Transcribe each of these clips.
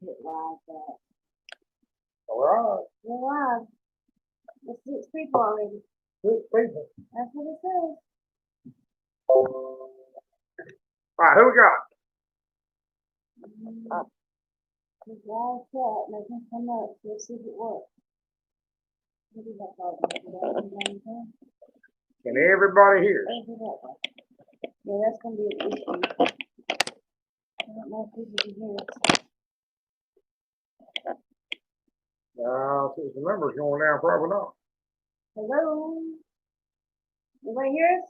hit live back. Alright. We're live. There's 6 people already. 6 people. That's what it says. Alright, who we got? There's live chat making come up. Let's see if it works. Maybe that's all. Can everybody hear? Yeah, that's going to be an issue. I don't know if people can hear us. Since the number's going down, probably not. Hello? Anybody hear us?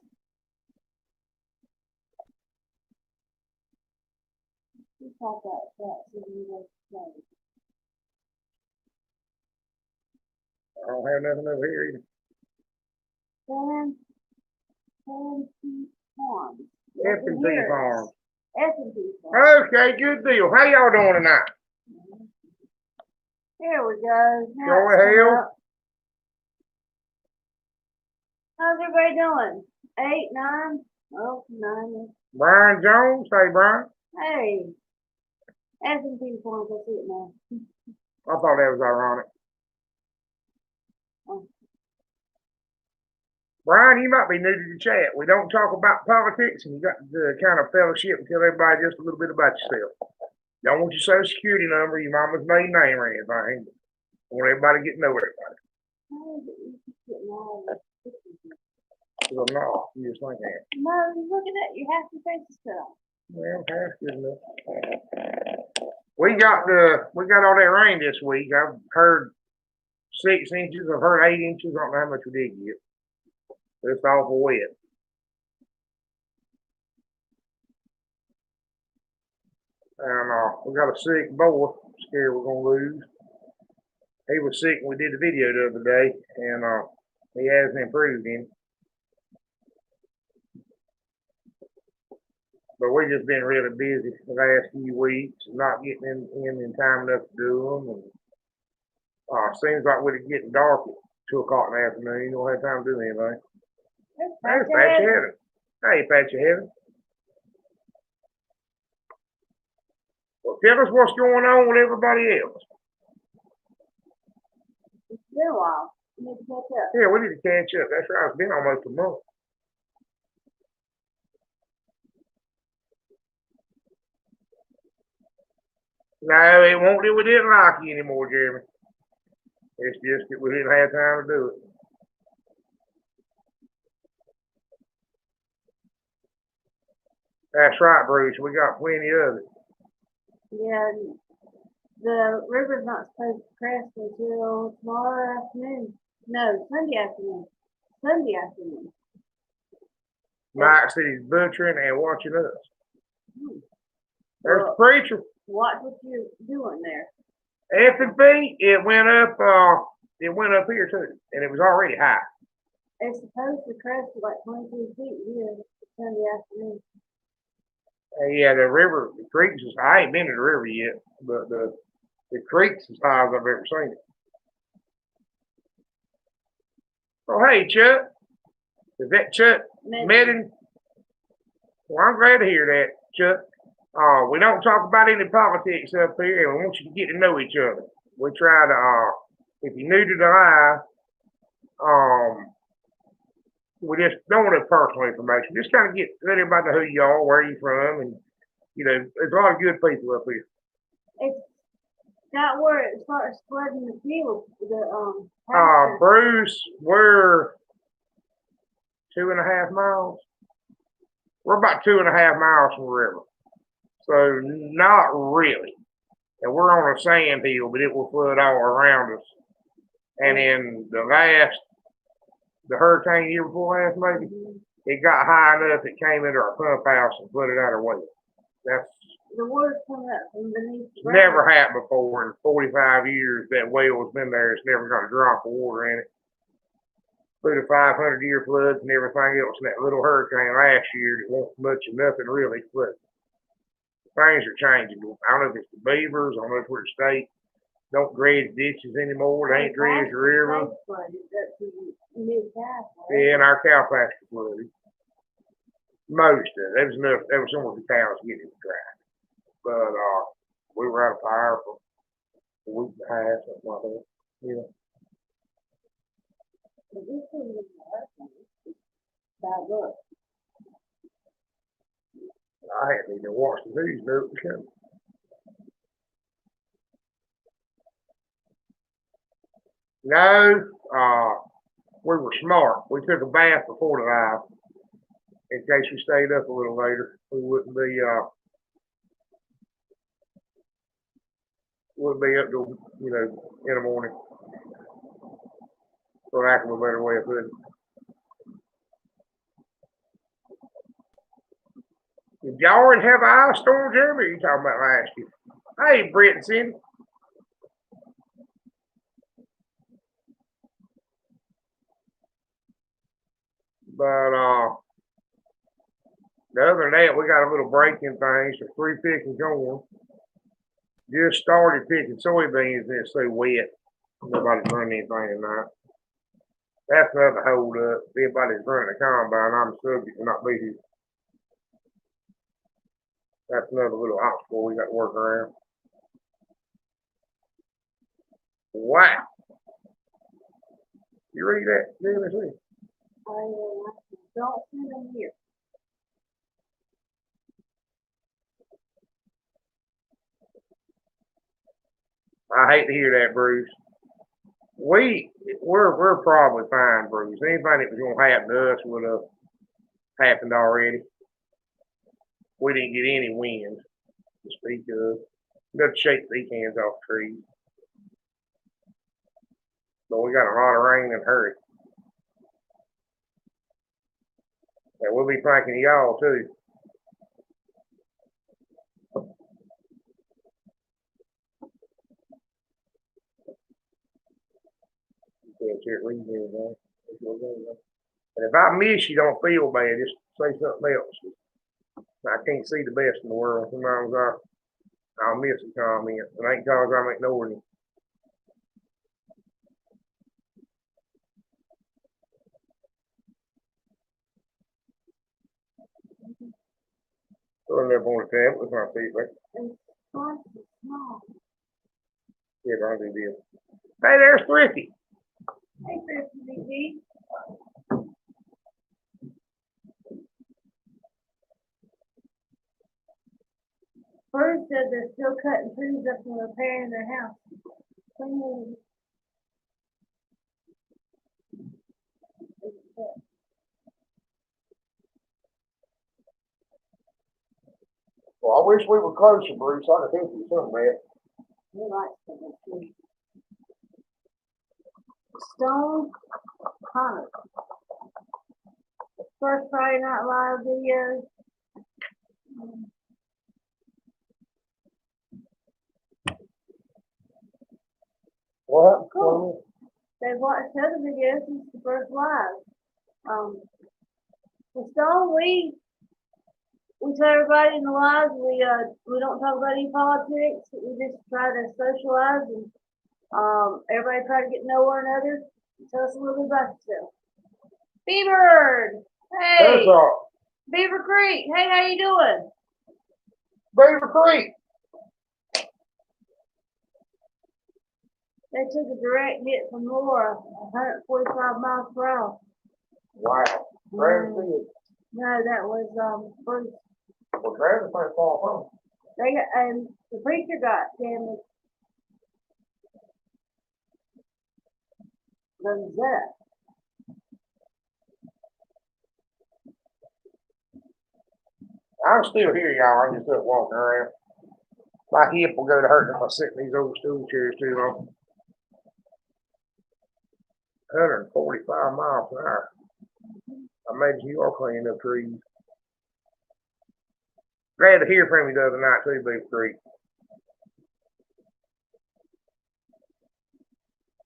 Let's talk about that. See if you guys play. I don't have nothing over here either. F&P Farms. F&P Farms. F&P Farms. Okay, good deal. How y'all doing tonight? Here we go. Go ahead. How's everybody doing? 8, 9? Oh, 9. Brian Jones. Hey, Brian. Hey. F&P Farms. I see it now. I thought that was ironic. Oh. Brian, you might be new to the chat. We don't talk about politics, and you got the kind of fellowship and tell everybody just a little bit about yourself. Don't want your social security number, your mama's maiden name or anything. I want everybody to get to know everybody. Well, no, you just think that. No, look at that. You have to face the stuff. Well, that's good enough. We got all that rain this week. I've heard 6 inches. I've heard 8 inches. I don't know how much we did get. It's awful wet. And we got a sick boy. Scared we're gonna lose. He was sick when we did the video the other day, and he hasn't improved any. But we've just been really busy the last few weeks, not getting in time enough to do them. And seems like we're getting dark at 2 o'clock in the afternoon. You don't have time to do anything. There's Patch Heaven. Hey, Patch Heaven. Well, tell us what's going on with everybody else. It's been a while. We need to catch up. Yeah, we need to catch up. That's right. It's been almost a month. No, it won't that we didn't like you anymore, Jeremy. It's just that we didn't have time to do it. That's right, Bruce. We got plenty of it. Yeah, the river's not supposed to crest until tomorrow afternoon. No, Sunday afternoon. Sunday afternoon. Mike said he's butchering and watching us. There's the preacher. Watch what you're doing there. F&P, it went up here too, and it was already high. It's supposed to crest to like 22 feet here Sunday afternoon. Yeah, the river, the creeks is, I ain't been to the river yet, but the creek's as high as I've ever seen it. Oh, hey, Chuck. Is that Chuck Medin? Well, I'm glad to hear that, Chuck. We don't talk about any politics up here, and we want you to get to know each other. We try to, if you're new to the live, we just don't want personal information. Just kind of let everybody know who you are, where you're from, and there's a lot of good people up here. It's not where it starts flooding the field. Bruce, we're 2.5 miles. We're about 2.5 miles from the river, so not really. And we're on a sand hill, but it will flood all around us. And in the hurricane year before last, maybe, it got high enough it came into our pump house and flooded out our well. That's the water's coming up from beneath. Never happened before in 45 years. That well has been there. It's never got a drop of water in it. Through the 500-year floods and everything else, and that little hurricane last year, it wasn't much of nothing really. But things are changing. I don't know if it's the beavers. I don't know if we're the state. Don't dredge ditches anymore. They ain't dredged the river. Yeah, and our cow pasture flooded. Most of it. There was enough. There was somewhere the cows getting it dry. but we were out of power for a week and a half, something like that. Yeah. But this one was bad luck. I hadn't even watched the news, no, because no, we were smart. We took a bath before the live in case we stayed up a little later. We wouldn't be up till, in the morning. For lack of a better way of putting it. Did y'all already have an ice storm, Jeremy? You talking about last year? Hey, Brett and Cindy. But the other than that, we got a little break-in things for 3 picking corn. Just started picking soybeans and it's so wet. Nobody's running anything tonight. That's another hold up. If anybody's running a combine, I'm subject to not be here. That's another little obstacle we got to work around. Wow. You read that? Let me see. Don't send them here. I hate to hear that, Bruce. We're probably fine, Bruce. Anything that was gonna happen to us would have happened already. We didn't get any wind to speak of. Got to shake the hands off trees. But we got a lot of rain and hurry. And we'll be thanking y'all too. And if I miss you, don't feel bad. Just say something else. I can't see the best in the world. Sometimes I'll miss a comment. It ain't because I'm ignoring you. Throwing up on the tab with my feet, right? It's twice as small. Yeah, I do this. Hey, there's Thrifty. Hey, Thrifty. Bruce said they're still cutting trees up and repairing their house. Well, I wish we were closer, Bruce. I could help you some, man. He likes to Stone Connor. First Friday Night Live videos. What? Cool. They watched other videos since the first live. The Stone, we tell everybody in the lives we don't talk about any politics. We just try to socialize and everybody try to get to know one another. Tell us a little bit about yourself. Beaver, hey. Beaver Creek, hey, how you doing? Beaver Creek. They took a direct hit from Laura, 145 miles per hour. Wow. Travis did. No, that was Bruce. Well, Travis might fall from. They got, and the preacher got damaged. That. I'm still here, y'all. I'm just up walking around. My hip will go to hurting if I sit in these old stool chairs too long. 145 miles an hour. I imagine you are cleaning up trees. Glad to hear from you the other night too, Beaver Creek.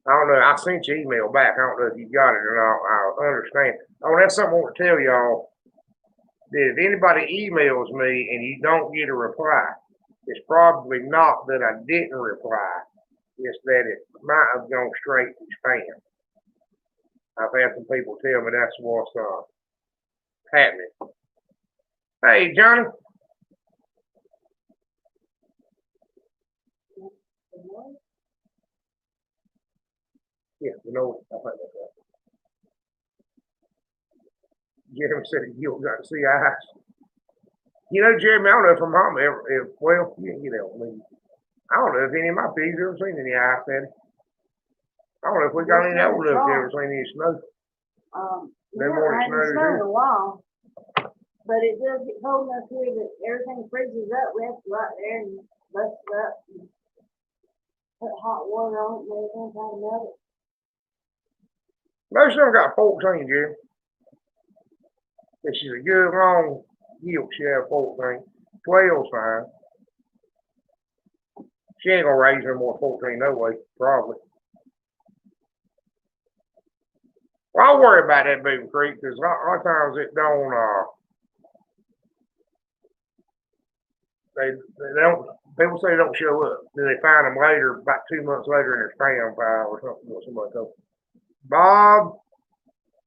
I don't know. I sent you email back. I don't know if you got it or not. I understand. Oh, that's something I want to tell y'all. That if anybody emails me and you don't get a reply, it's probably not that I didn't reply. It's that it might have gone straight to spam. I've had some people tell me that's what's happening. Hey, Johnny. You know, I think that's right. Jeremy said you don't got to see ice. You know, Jeremy, I don't know if my mom ever, well, you didn't get out with me. I don't know if any of my pigs ever seen any ice, Daddy. I don't know if we got any old enough to ever seen any snow. No more than snow in a while. But it does get cold enough here that everything freezes up. We have to go out there and bust it up and put hot water on it and everything, try to melt it. Most of them got 14, Jeremy. If she's a good long yield, she have 14. 12's fine. She ain't gonna raise no more 14 no way, probably. Well, I'll worry about that Beaver Creek because a lot of times it don't they don't, people say they don't show up. Then they find them later, about 2 months later in their spam file or something. What somebody told me. Bob,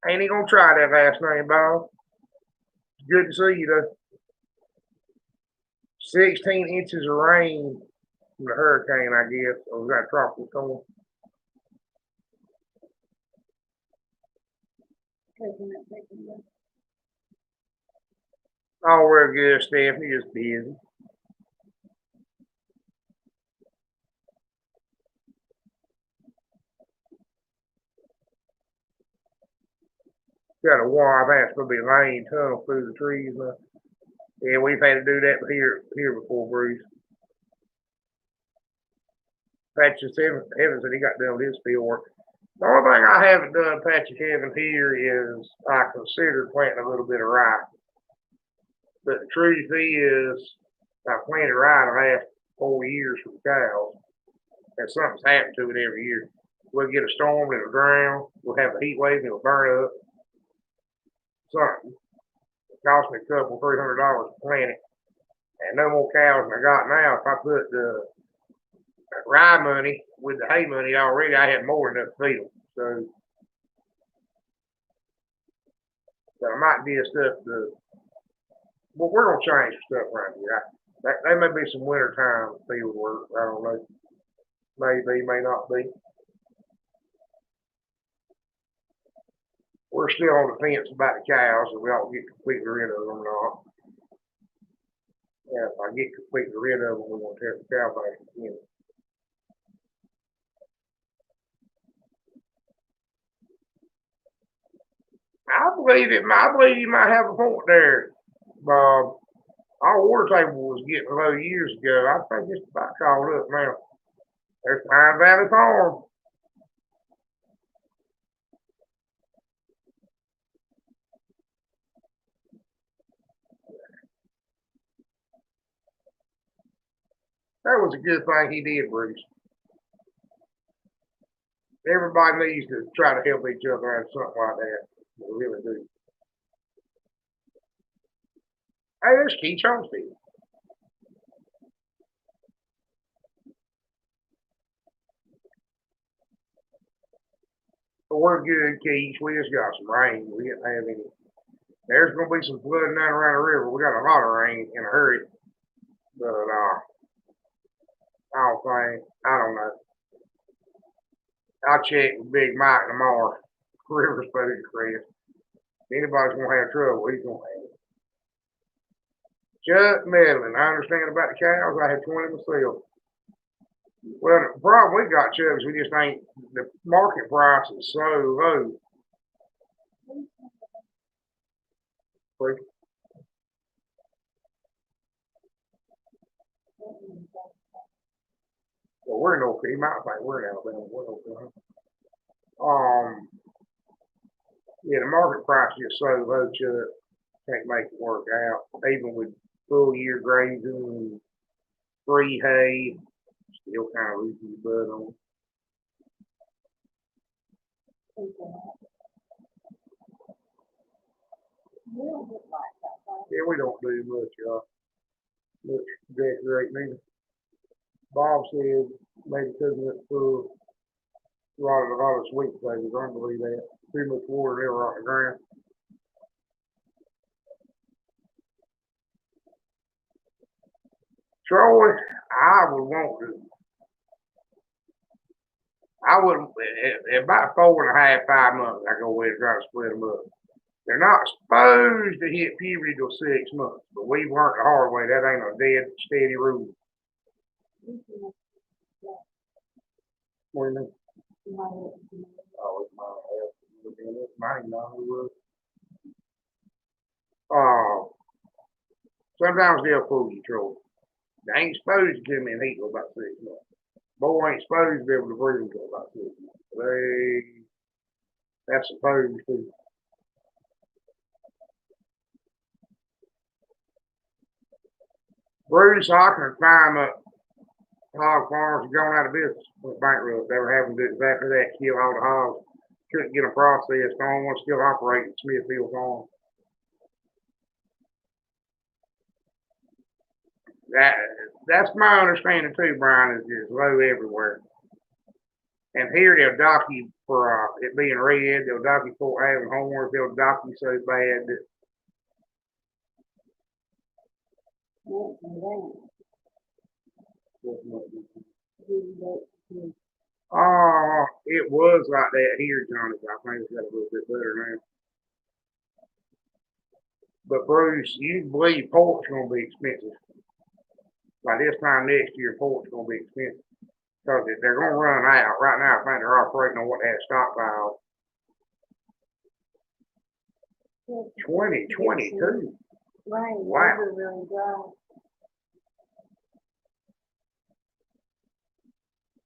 ain't he gonna try that last name, Bob? Good to see you though. 16 inches of rain from the hurricane, I guess, or was that tropical storm? Oh, we're good, Stephanie. Just busy. Got a wire. I think it's gonna be lane tunnel through the trees now. Yeah, we've had to do that here before, Bruce. Patches Evans said he got done with his field work. The only thing I haven't done, Patches Evans, here is I considered planting a little bit of rye. But the truth is, I planted rye the last 4 years for the cows, and something's happened to it every year. We'll get a storm, it'll drown. We'll have a heat wave, it'll burn up. Something. It cost me a couple, $300 to plant it. And no more cows than I got now. If I put the rye money with the hay money already, I had more than enough to feed them. So I might do stuff to, well, we're gonna change some stuff around here. There may be some wintertime field work. I don't know. Maybe, may not be. We're still on the fence about the cows, so we ought to get completely rid of them or not. Yeah, if I get completely rid of them, we're gonna tear the cow back again. I believe you might have a point there, Bob. Our water table was getting low years ago. I think it's about caught up now. There's Pine Valley Farm. That was a good thing he did, Bruce. Everybody needs to try to help each other out something like that. We really do. Hey, there's Keith Homestead. But we're good, Keith. We just got some rain. We didn't have any. There's going to be some flooding down around the river. We got a lot of rain in a hurry. But I don't know. I'll check with Big Mike tomorrow. River's supposed to Chris. If anybody's going to have trouble, he's going to have it. Chuck Medlin, I understand about the cows. I have 20 myself. Well, the problem we got, Chuck, is we just ain't, the market price is so low. Well, we're in North Carolina. You might think we're in Alabama. We're in North Carolina. Yeah, the market price is so low, Chuck, can't make it work out. Even with full year grazing, free hay, still kind of losing the bud on. Yeah, we don't do much decorating either. Bob said maybe cooking it for a lot of sweet potatoes. I don't believe that. Too much water never off the ground. Troy, I would want to. I wouldn't, at about 4.5, 5 months, I go ahead and try to split them up. They're not supposed to hit puberty till 6 months, but we've learned the hard way. That ain't a dead, steady rule. What do you mean? Oh, it's mine. Mine, sometimes they'll fool you, Troy. They ain't supposed to come in heat till about 6 months. Boy ain't supposed to be able to breathe until about 6 months. That's supposed to. Bruce Hawkins climbed up hog farms going out of business. Went bankrupt. They were having to do exactly that, kill all the hogs. Couldn't get them processed. The only one still operating Smithfield Farm. That's my understanding too, Brian, is low everywhere. And here they'll dock you for it being red. They'll dock you for having horns. They'll dock you so bad that it was like that here, Johnny. I think it's got a little bit better now. But Bruce, you believe pork's gonna be expensive. By this time next year, pork's gonna be expensive. Because they're gonna run out. Right now I think they're operating on what they had stockpiled. 2022. Right. Wow. Really dry.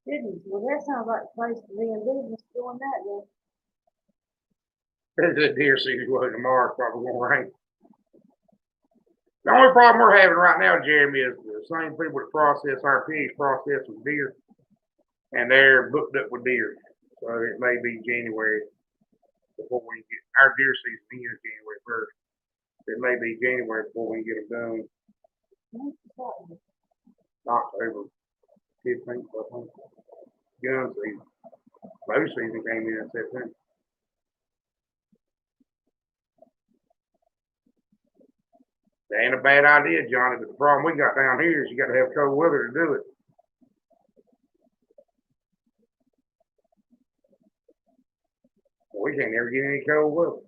Goodness, well that sounds like a place to be in business doing that then. There's a deer season going tomorrow. It's probably gonna rain. The only problem we're having right now, Jeremy, is the same people that process our pigs process with deer, and they're booked up with deer. So it may be January before we get our deer season ends January 1st. It may be January before we get them done. October 15th, I think. Gun season. Bow season came in September. That ain't a bad idea, Johnny, but the problem we got down here is you got to have cold weather to do it. We can't ever get any cold weather.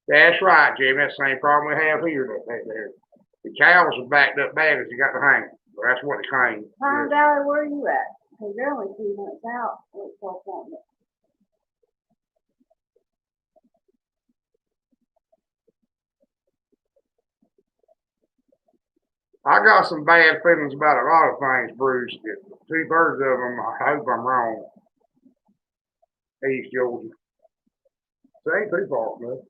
That's right, Jimmy. That's the same problem we have here. There. The cows are backed up bad as you got to hang. Well, that's what it claims. Pine Valley, where are you at? Because you're only 2 months out. Looks like that. I got some bad feelings about a lot of things, Bruce. 2/3 of them, I hope I'm wrong. East Georgia. So ain't too far from us.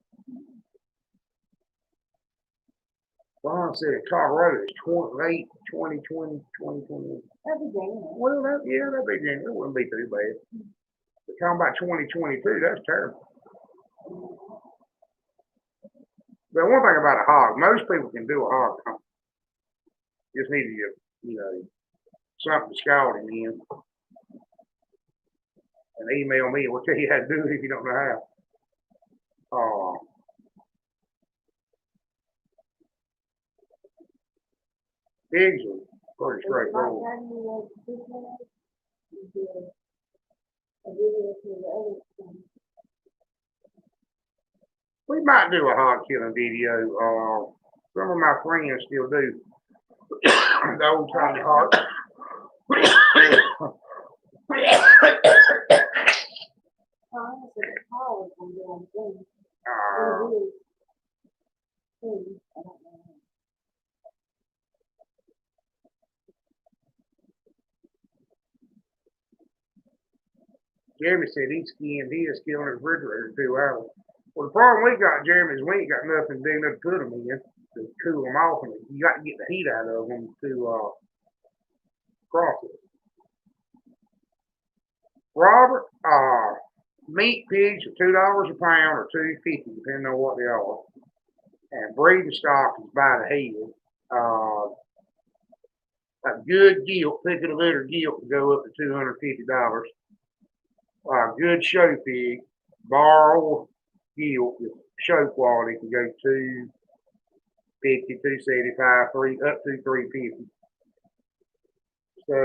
Ron said Colorado is 28, 2020, 2021. That'd be January. Well, that'd be January. It wouldn't be too bad. But talking about 2022, that's terrible. But one thing about a hog, most people can do a hog hunt. Just need to, something to scald him in. And email me and we'll tell you how to do it if you don't know how. Pigs are pretty straightforward. We might do a hog killing video. Some of my friends still do. The old timey hog. Jeremy said he skinned his still in the refrigerator 2 hours. Well, the problem we got, Jeremy, is we ain't got nothing to do to put them in to cool them off, and you got to get the heat out of them to process. Robert, meat pigs are $2 a pound or $2.50 depending on what they are, and breeding stock is by the head. A good gilt, pick a litter gilt, can go up to $250. Good show pig, bar gilt with show quality can go $250, $275, up to $350. So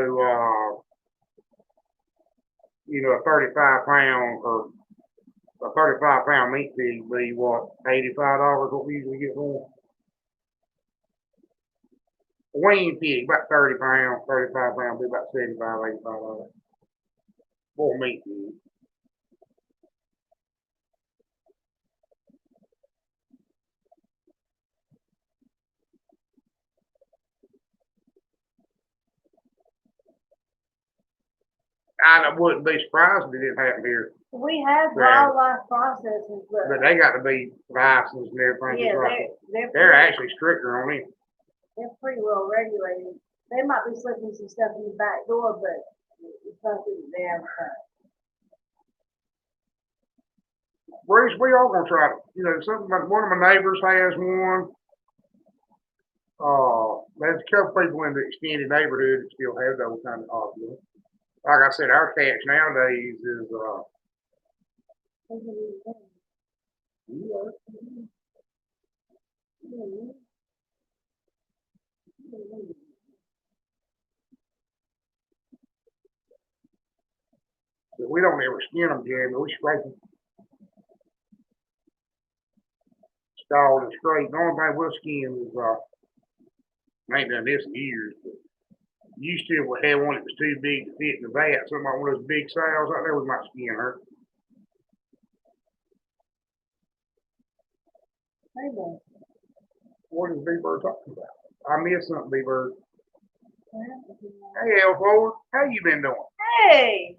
you know, a 35 pound or a 35 pound meat pig be what, $85 what we usually get for 'em? A weaned pig, about 30 pounds, 35 pounds, be about 75, $85 for a meat pig. I wouldn't be surprised if it didn't happen here, We have Yeah. wildlife processors, but but they got to be licensed and everything. yeah, just like they're they're pretty, actually stricter on it. they're pretty well regulated. They might be slipping some stuff in the back door, but it's nothing that they advertise. Bruce, we all gonna try to, you know, one of my neighbors has one. There's a couple people in the extended neighborhood that still have those kind of hospitals. Like I said, our catch nowadays is we don't ever skin them, Jerry, but we scrape them, scald and scrape. The only thing we'll skin is I ain't done this in years, but used to we had one that was too big to fit in the vat. Something like one of those big sows out there, we might skin her. What is B-Bird talking about? I missed something, B-Bird. Hey, L4, how you been doing? Hey,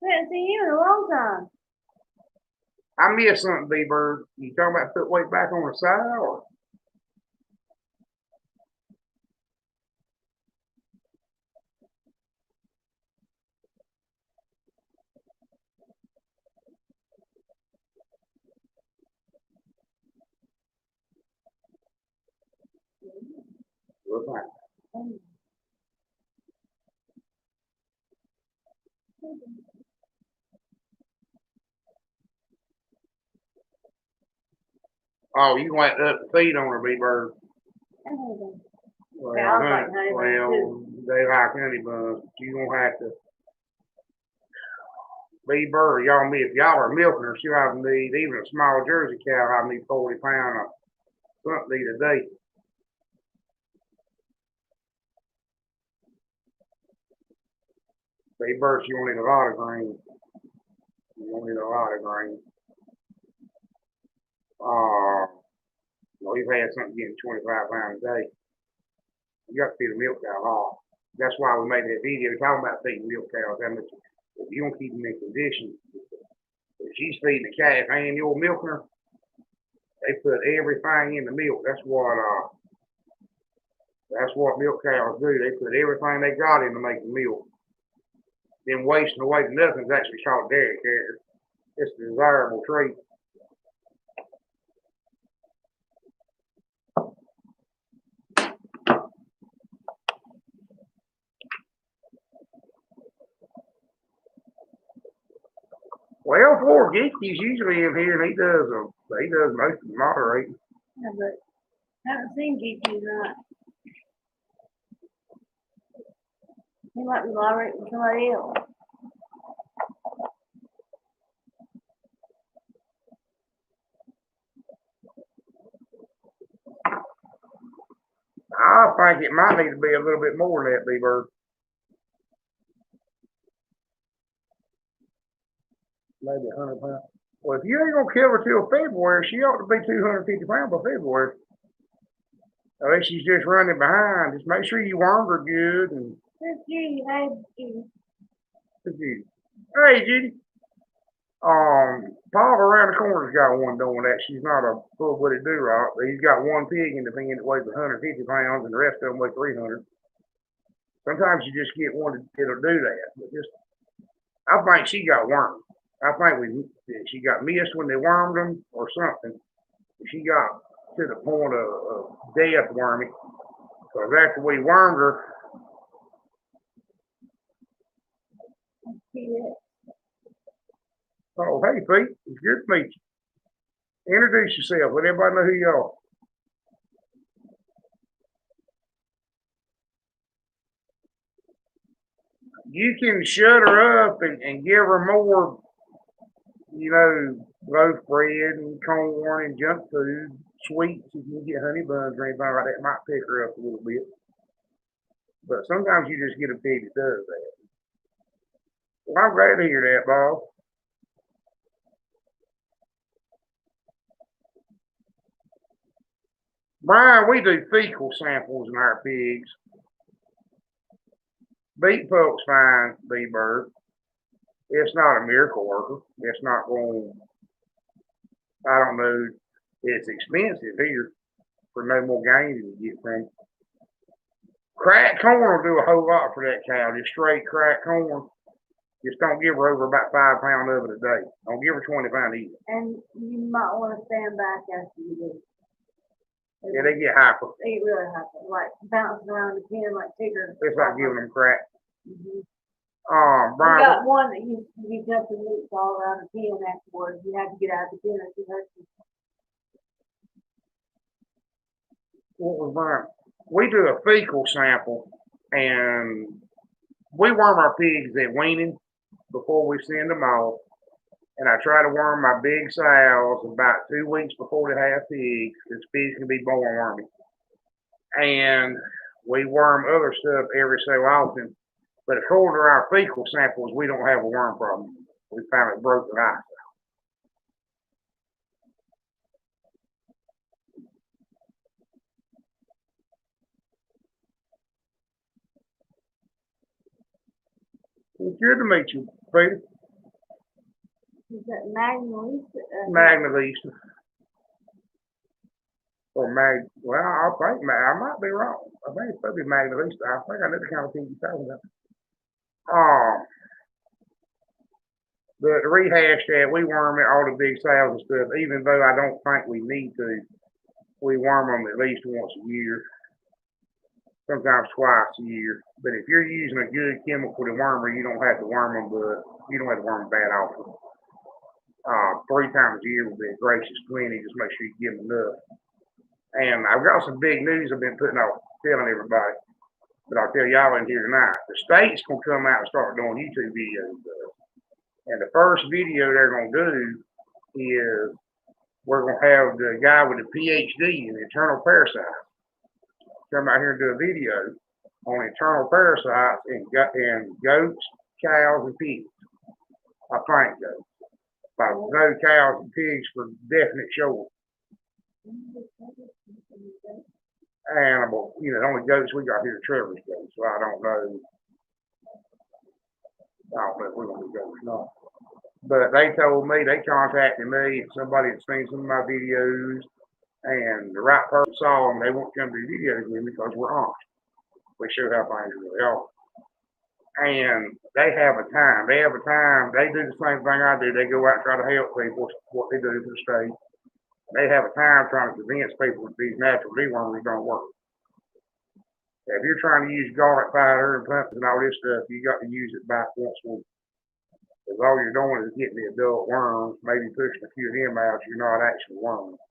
we haven't seen you in a long time. I missed something, B-Bird. You talking about put weight back on the side or? We're fine. Oh, you went up to feed on her, B-Bird. Well, Yeah, I like honey buns well, they like honey buns. You gonna have to. B-Bird, y'all if y'all are milking her, she'll have to need, even a small Jersey cow, have to need 40 pounds of something a day. B-Bird, she gonna need a lot of grain. You gonna need a lot of grain. We've had something getting 25 pounds a day. You got to feed a milk cow hard. That's why we made that video talking about feeding milk cows. How much, if you don't keep them in condition, if she's feeding the calf and you're milking her, they put everything in the milk. That's what milk cows do. They put everything they got in to make the milk. Then wasting away to nothing is actually called dairy care. It's a desirable trait. Well, poor Geeky's usually in here, and he does most of the moderating. Yeah, but I haven't seen Geeky tonight. He might be moderating with somebody else. I think it might need to be a little bit more than that, B-Bird. Maybe 100 pounds. Well, if you ain't gonna kill her till February, she ought to be 250 pounds by February. At least she's just running behind. Just make sure you worm her good and. Here's Judy. Hey, Judy. Judy. Hey, Judy. Paul around the corner's got one doing that. She's not a full-blooded do-right, but he's got one pig in the pen that weighs 150 pounds, and the rest of them weigh 300. Sometimes you just get one that'll do that, but I think she got wormed. I think she got missed when they wormed them or something. She got to the point of death worming. Because after we wormed her, oh, hey, Pete, it's good to meet you. Introduce yourself. Let everybody know who you are. you can shut her up and give her more, loaf bread and corn and junk food, sweets. If you can get honey buns or anything like that, might pick her up a little bit. But sometimes you just get a pig that does that. Well, I'm glad to hear that, Bob. Brian, we do fecal samples in our pigs. Beat folks fine, B-Bird. It's not a miracle worker. It's not going, I don't know, it's expensive here for no more gain than you get from it. Cracked corn will do a whole lot for that cow. Just straight cracked corn. Just don't give her over about 5 pounds of it a day. Don't give her 20 pounds either. And you might want to stand back after you do. Yeah, they get hyper. They really hyper, like bouncing around the pen like Tigger. It's like giving them crack. Mm-hmm. We Brian. got one that used to be jumping loops all around the pen afterwards. You had to get out of the pen if you hurt you. What was Brian? We do a fecal sample and we worm our pigs at weaning before we send them off. And I try to worm my big sows about 2 weeks before they have pigs, because pigs can be born wormy. And we worm other stuff every so often. But according to our fecal samples, we don't have a worm problem. We finally broke the ice. It's good to meet you, Peter. Is that Magna? Magna Lisa. Or well, I think I might be wrong. I think it's probably Magna Lisa. I think I know the kind of thing you're talking about. But to rehash that, we worm all the big sows and stuff, even though I don't think we need to. We worm them at least once a year, sometimes twice a year. But if you're using a good chemical to worm them, you don't have to worm them, but you don't have to worm them bad often. 3 times a year would be a gracious plenty. Just make sure you give them enough. And I've got some big news I've been putting off telling everybody, but I'll tell y'all in here tonight. The state's gonna come out and start doing YouTube videos. And the first video they're gonna do is we're gonna have the guy with a PhD in internal parasites come out here and do a video on internal parasites in goats, cows, and pigs. I think goats. I know cows and pigs for definite sure. Animal, the only goats we got here are Trevor's goats, so I don't know. I don't know if we're gonna be goats or not. But they told me, they contacted me, somebody had seen some of my videos, and the right person saw them. They won't come to the videos with me because we're honest. We show how things really are. And they have a time. They have a time. They do the same thing I do. They go out and try to help people, what they do for the state. They have a time trying to convince people that these natural dewormers don't work. If you're trying to use garlic powder and pumpkins and all this stuff, you got to use it about once a week. Because all you're doing is getting the adult worms, maybe pushing a few of them out, you're not actually worming.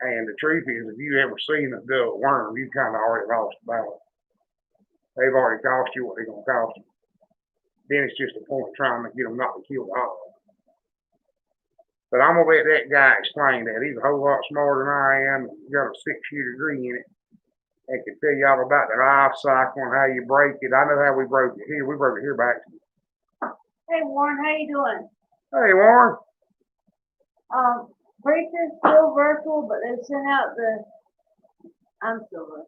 And the truth is, if you ever seen an adult worm, you kind of already lost the battle. They've already cost you what they're going to cost you. Then it's just a point of trying to get them not to kill the hog. But I'm going to let that guy explain that. He's a whole lot smarter than I am. He's got a 6-year degree in it. And can tell you all about the life cycle and how you break it. I know how we broke it here. We broke it here back. Hey Warren, how you doing? Hey Warren. Preacher's still virtual, but they sent out I'm still virtual.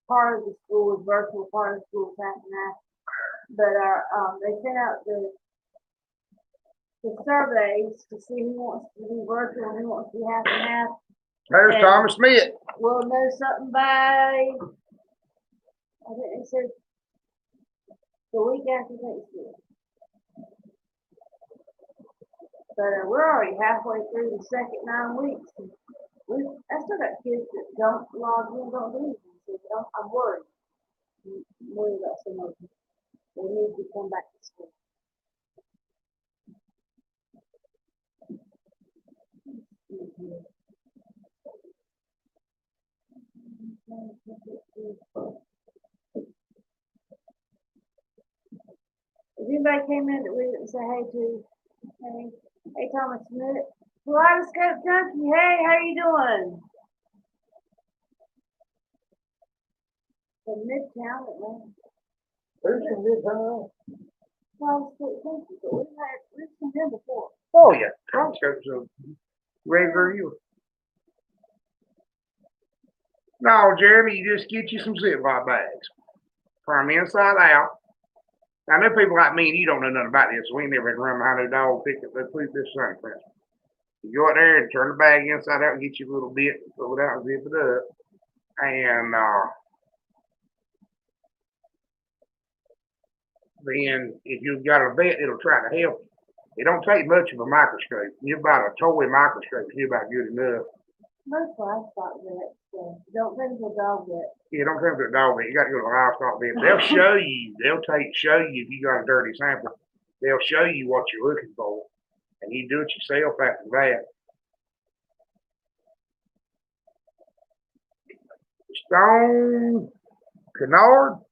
Part of the school is virtual, part of the school is half and half. But they sent out the surveys to see who wants to be virtual and who wants to be half and half. There's Thomas Smith. We'll know something by, I think they said the week after Thanksgiving. But we're already halfway through the second 9 weeks. I still got kids that don't log in, don't do anything. So I'm worried. I'm worried about some of them. They need to come back to school. everybody came in that we didn't say hey to. Hey, Thomas Smith. Kaleidoscope Junkie, hey, how you doing? From Midtown Atlanta. Who's from Midtown? Kaleidoscope Junkie, but we've seen him before. Oh yeah, Kaleidoscope's a regular you. No, Jeremy, you just get you some Ziploc bags. From inside out. I know people like me and you don't know nothing about this, so we ain't never had to run behind a dog, pick up the food this thing, friends. You go out there and turn the bag inside out and get you a little bit, pull it out and zip it up. And then if you've got a vet, it'll try to help you. It don't take much of a microscope. You buy a toy microscope, it's about good enough. Most livestock vets, so don't think of a dog vet. Yeah, don't come to a dog vet. You got to go to a livestock vet. They'll show you. They'll show you if you got a dirty sample. They'll show you what you're looking for, and you do it yourself after that. Stone Canard.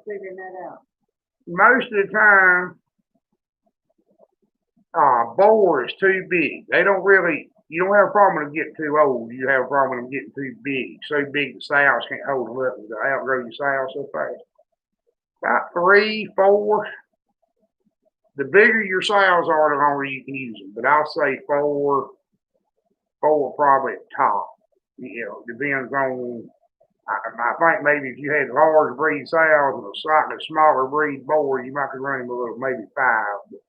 Figuring that out. Most of the time, boar is too big. They don't really. You don't have a problem with them getting too old. You have a problem with them getting too big. So big the sows can't hold them up. They'll outgrow your sows so fast. About 3, 4. The bigger your sows are, the longer you can use them. But I'll say 4 probably at top. You know, depends on. I think maybe if you had large breed sows and a slightly smaller breed boar, you might be running a little, maybe 5. But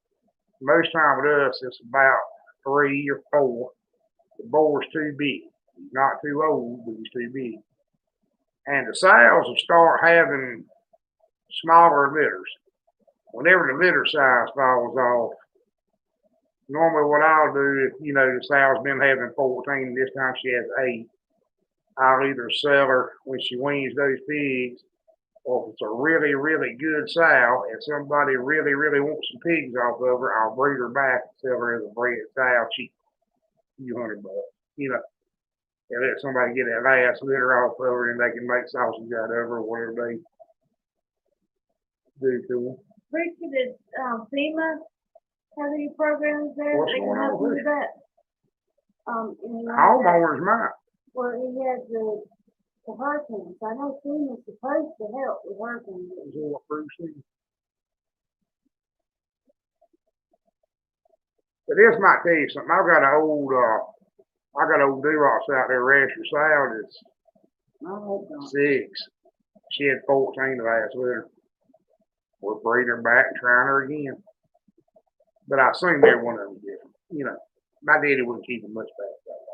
most time with us, it's about 3 or 4. The boar's too big. He's not too old, but he's too big. And the sows will start having smaller litters. Whenever the litter size falls off, normally what I'll do, if the sow's been having 14, this time she has 8, I'll either sell her when she weans those pigs, or if it's a really, really good sow and somebody really, really wants some pigs off of her, I'll breed her back and sell her as a bred sow cheap. Few $100, and let somebody get that last litter off of her and they can make sausage out of her or whatever they do to them. Preacher, did FEMA have any programs there? What's they can going on help you with with that? Homeowners might. Well, he had the hurricanes. I know FEMA's supposed to help with hurricanes. But this might tell you something. I got old D-Ross out there, Rasher Sow, that's 6. She had 14 last winter. We're breeding her back and trying her again. But I assume every one of them did. My daddy wouldn't keep them much back like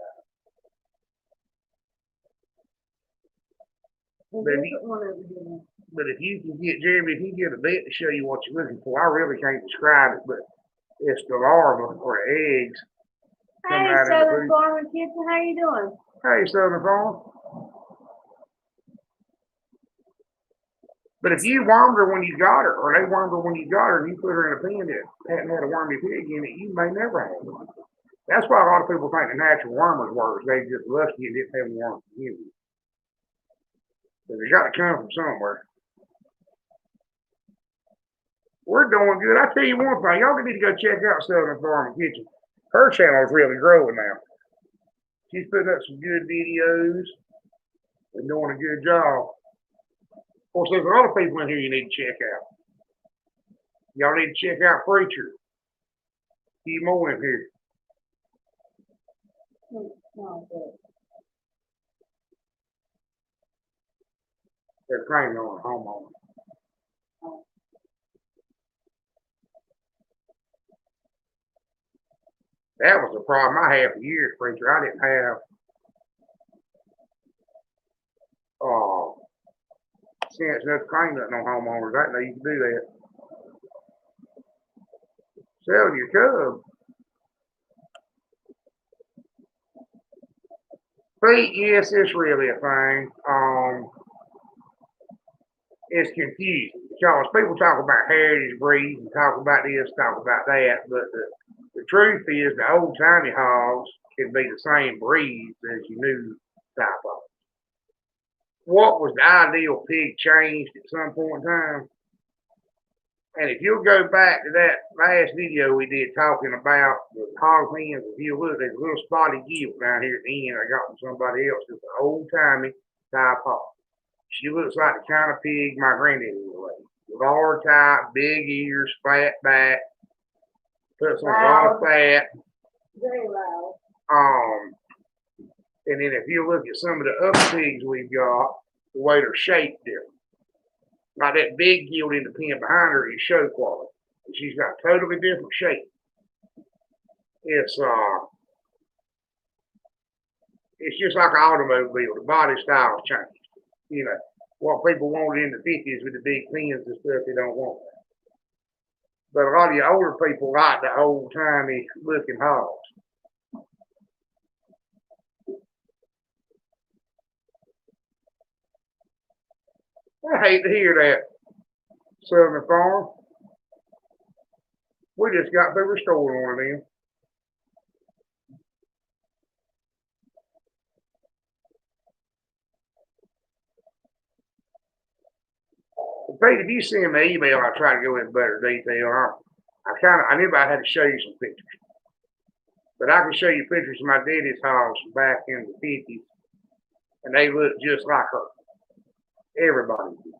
that. But if you can get, Jeremy, if you get a vet to show you what you're looking for, I really can't describe it, but it's the larva or the eggs. Hey, Southern Farmer Kitchen, how you doing? Hey, Southern Farm. But if you wormed her when you got her, or they wormed her when you got her, and you put her in a pen that hadn't had a wormy pig in it, you may never have one. That's why a lot of people think the natural wormers work. They just lucky and didn't have a worm in it. But they got to come from somewhere. We're doing good. I tell you one thing, y'all need to go check out Southern Farm Kitchen. Her channel is really growing now. She's putting up some good videos and doing a good job. Of course, there's a lot of people in here you need to check out. Y'all need to check out Preacher. A few more in here. They're claiming on a homeowner. That was the problem I had for years, Preacher. I didn't have sense enough to claim nothing on homeowners. I didn't know you could do that. Sell your cub. Feet, yes, it's really a thing. It's confusing because people talk about heritage breeds and talk about this, talk about that, but the truth is the old timey hogs can be the same breeds as your new type of. what was the ideal pig changed at some point in time. And if you'll go back to that last video we did talking about the hog hens, if you look, there's a little spotty gilt down here at the end I got from somebody else. It's an old timey type hog. She looks like the kind of pig my granddaddy would raise. Large type, big ears, flat back, puts on a lot of fat. Very loud. And then if you look at some of the other pigs we've got, the way they're shaped different. Like that big gilt in the pen behind her is show quality. She's got a totally different shape. It's just like an automobile. The body style's changed. You know, what people wanted in the 50s with the big pens and stuff, they don't want that. But a lot of the older people like the old timey looking hogs. I hate to hear that, Southern Farm. We just got through restoring one of them. Pete, if you send me an email, I'll try to go into better detail. I knew I had to show you some pictures. But I can show you pictures of my daddy's hogs from back in the 50s, and they look just like her. Everybody did.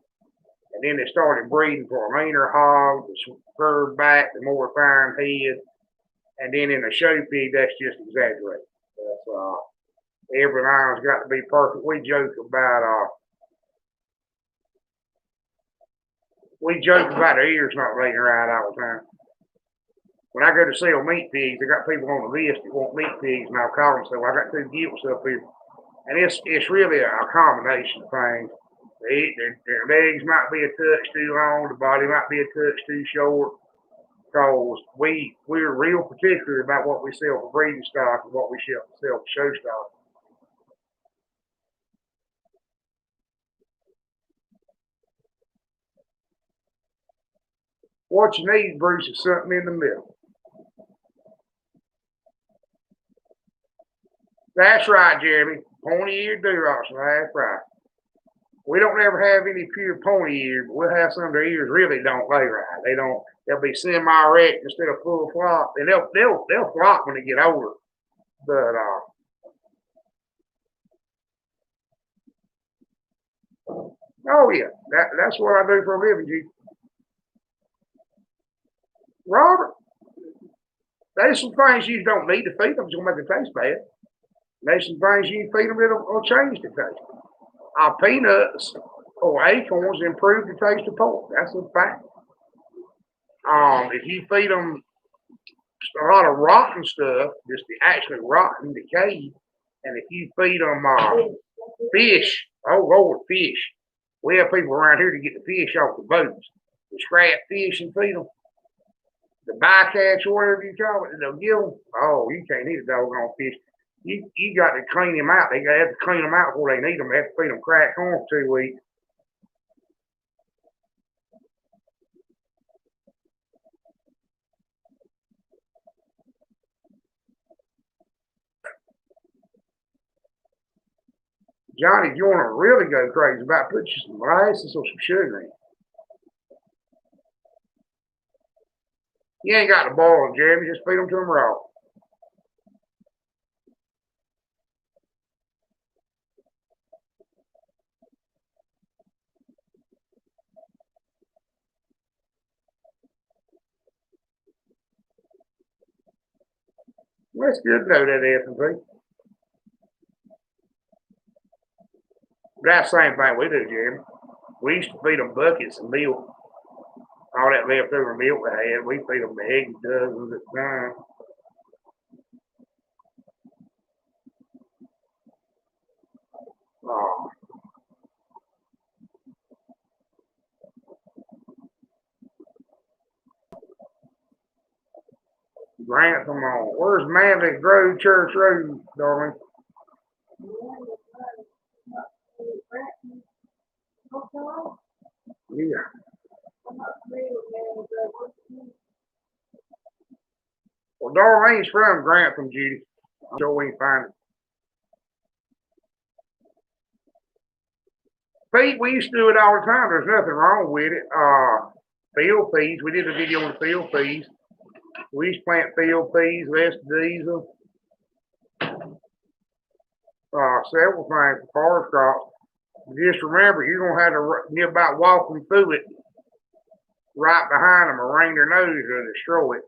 And then they started breeding for a leaner hog, the curved back, the more refined head. And then in the show pig, that's just exaggerated. Every line's got to be perfect. We joke about their ears not laying right all the time. When I go to sell meat pigs, I got people on the list that want meat pigs, and I'll call them and say, well, I got 2 gilts up here. And it's really a combination of things. Their legs might be a touch too long, the body might be a touch too short. Because we're real particular about what we sell for breeding stock and what we sell for show stock. What you need, Bruce, is something in the middle. That's right, Jeremy. Pointy-eared Durocs, that's right. We don't ever have any pure pointy-eared, but we'll have some of their ears really don't lay right. They'll be semi-erect instead of full flop, and they'll flop when they get older. But oh yeah, that's what I do for a living, G. Robert, there's some things you don't need to feed them. It's gonna make it taste bad. There's some things you feed them that'll change the taste. Peanuts or acorns improve the taste of pork. That's a fact. If you feed them a lot of rotten stuff, just actually rotten, decayed, and if you feed them fish, oh Lord, fish. We have people around here to get the fish off the boats, the scrap fish, and feed them. The bycatch or whatever you call it, they'll give them. Oh, you can't eat a doggone fish. You got to clean them out. They have to clean them out before they need them. They have to feed them cracked corn for 2 weeks. Johnny, if you want to really go crazy about, put you some molasses or some sugar in. You ain't got to boil them, Jeremy. Just feed them to them raw. Well, that's good to know that, S&P. That's the same thing we do, Jeremy. We used to feed them buckets of milk. All that leftover milk we had, we feed them eggs, dozens at a time. Oh. Grant, come on. Where's Manley Grove Church Road, darling? Yeah. Well, Darlene's from Grantham, Judy. I'm sure we can find it. Feed, we used to do it all the time. There's nothing wrong with it. Field feeds. We did a video on the field feeds. We used to plant field feeds, less diesel, several things for forest crops. Just remember, you're gonna have to near about walking through it right behind them or ring their nose or destroy it.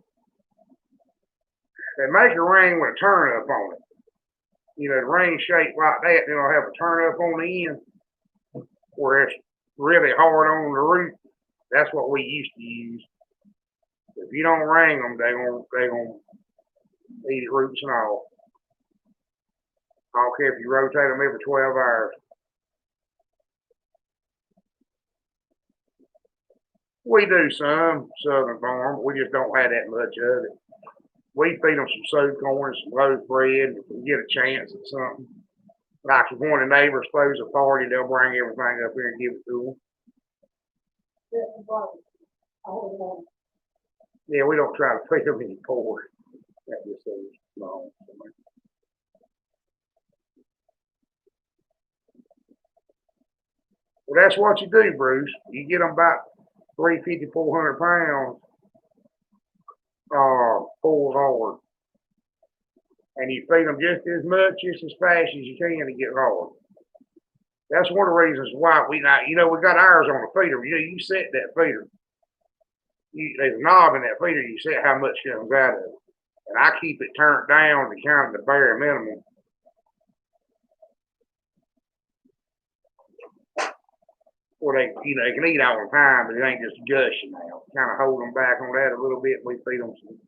They make a ring with a turn up on it. You know, the ring shaped like that, then it'll have a turn up on the end where it's really hard on the root. That's what we used to use. If you don't ring them, they're gonna eat it roots and all. I don't care if you rotate them every 12 hours. We do some Southern Farm, we just don't have that much of it. We feed them some soap corn, some loaf bread, if we get a chance at something. Like if one of the neighbors throws a party, they'll bring everything up here and give it to them. Yeah, we don't try to feed them any pork. That just is wrong. Well, that's what you do, Bruce. You get them about 350, 400 pounds, full hard. And you feed them just as much, just as fast as you can to get hard. That's one of the reasons why we got ours on the feeder. You set that feeder. There's a knob in that feeder. You set how much comes out of it. And I keep it turned down to kind of the bare minimum. Or they can eat all the time, but it ain't just gushing now. Kind of hold them back on that a little bit. We feed them some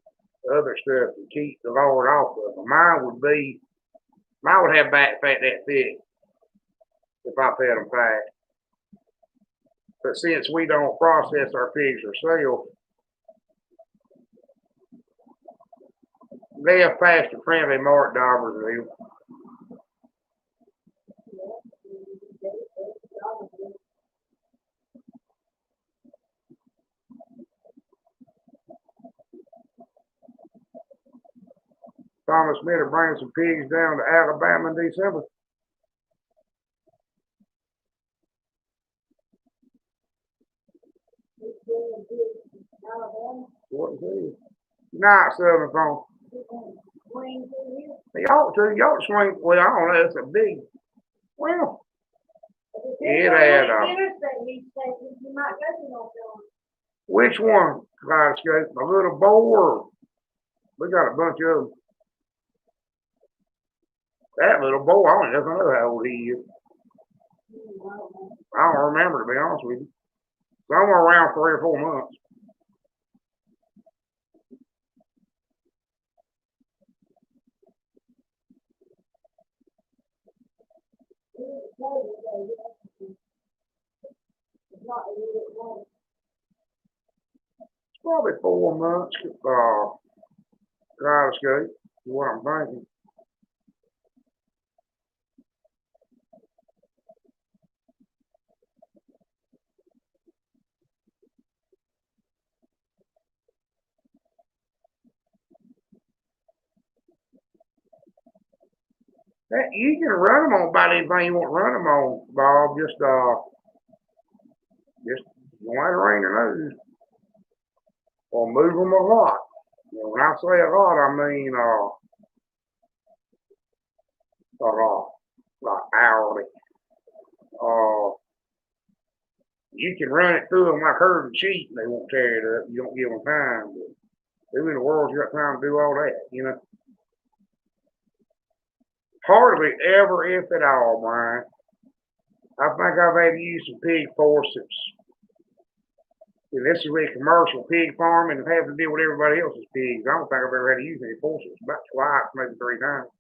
other stuff to keep the lard off of them. Mine would have back fat that thick if I fed them fat. But since we don't process our pigs ourselves, they have pasture friendly mark daubers do. Thomas Smith will bring some pigs down to Alabama in December. What is it? Not Southern Farm. They ought to swing. Well, I don't know. It's a big. Well, it had. Which one? Kaleidoscope. A little boar. We got a bunch of them. That little boy, I don't know how old he is. I don't remember, to be honest with you. Somewhere around 3 or 4 months. It's probably 4 months. Kaleidoscope, is what I'm thinking. You can run them on about anything you want to run them on, Bob. Just don't let it rain their nose. Or move them a lot. When I say a lot, I mean a lot, like hourly. You can run it through them like herding sheep, and they won't tear it up. You don't give them time. But who in the world's got time to do all that? Hardly ever, if at all, Brian. I think I've had to use some pig forceps. And this is a commercial pig farm and having to deal with everybody else's pigs. I don't think I've ever had to use any forceps. About twice, maybe 3 times.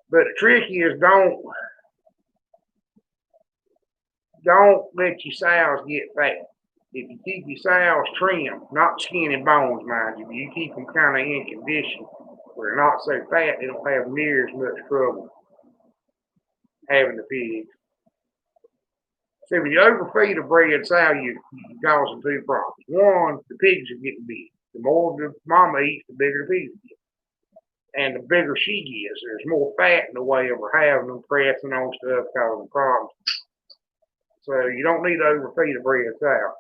But the trick is don't let your sows get fat. If you keep your sows trimmed, not skin and bones, mind you, you keep them kind of in condition where they're not so fat, they don't have near as much trouble having the pigs. So when you overfeed a bred sow, you're causing 2 problems. One, the pigs are getting big. The more the mama eats, the bigger the pigs get. And the bigger she gets, there's more fat in the way of her having them pressing on stuff, causing problems. So you don't need to overfeed a bred sow.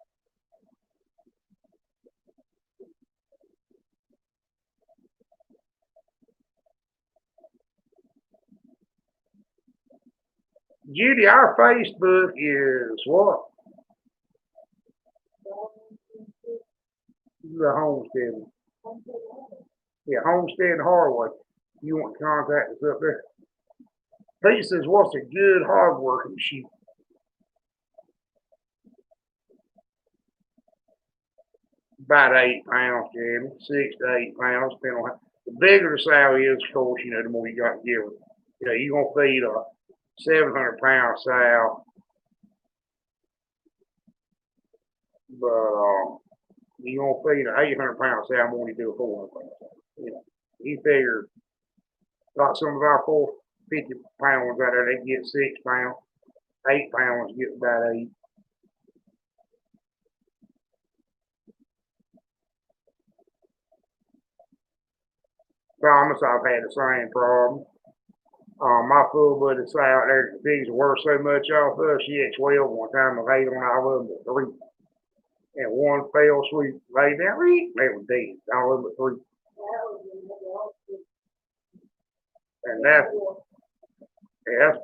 Judy, our Facebook is what? The homestead. Yeah, Homestead Hardway. You want to contact us up there. He says, what's a good hard-working sheep? About 8 pounds, Jamie. 6 to 8 pounds, depending on how. The bigger the sow is, of course, the more you got to give her. You're going to feed a 700-pound sow, but you're going to feed an 800-pound sow more than you do a 400-pound sow. You figure, like some of our 450-pound ones out there, they get 6 pounds. 8 pounds get about 8. Thomas, I've had the same problem. My full blooded sow out there, the pigs were so much off us. She had 12 one time. I laid on all of them but 3. And one fell sweet, laid down, they were dead. All of them but 3. And that's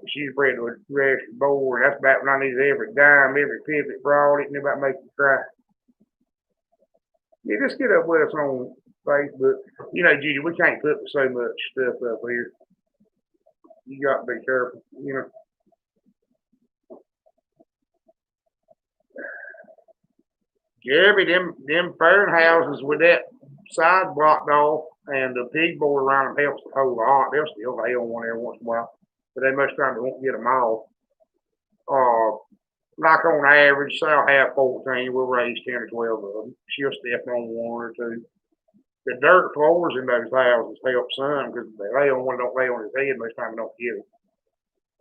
she's bred with the rest of the board. That's about when I needed every dime, every pivot brought it, and about make you cry. Yeah, just get up with us on Facebook. Judy, we can't put so much stuff up here. You got to be careful, Jeremy, them fern houses with that side blocked off and the pig board around them helps the whole lot. They'll still lay on one every once in a while, but they most times won't get them all. Like on average, so I'll have 14. We'll raise 10 or 12 of them. She'll step on 1 or 2. The dirt floors in those houses help some because they lay on one, don't lay on his head, most times don't get it.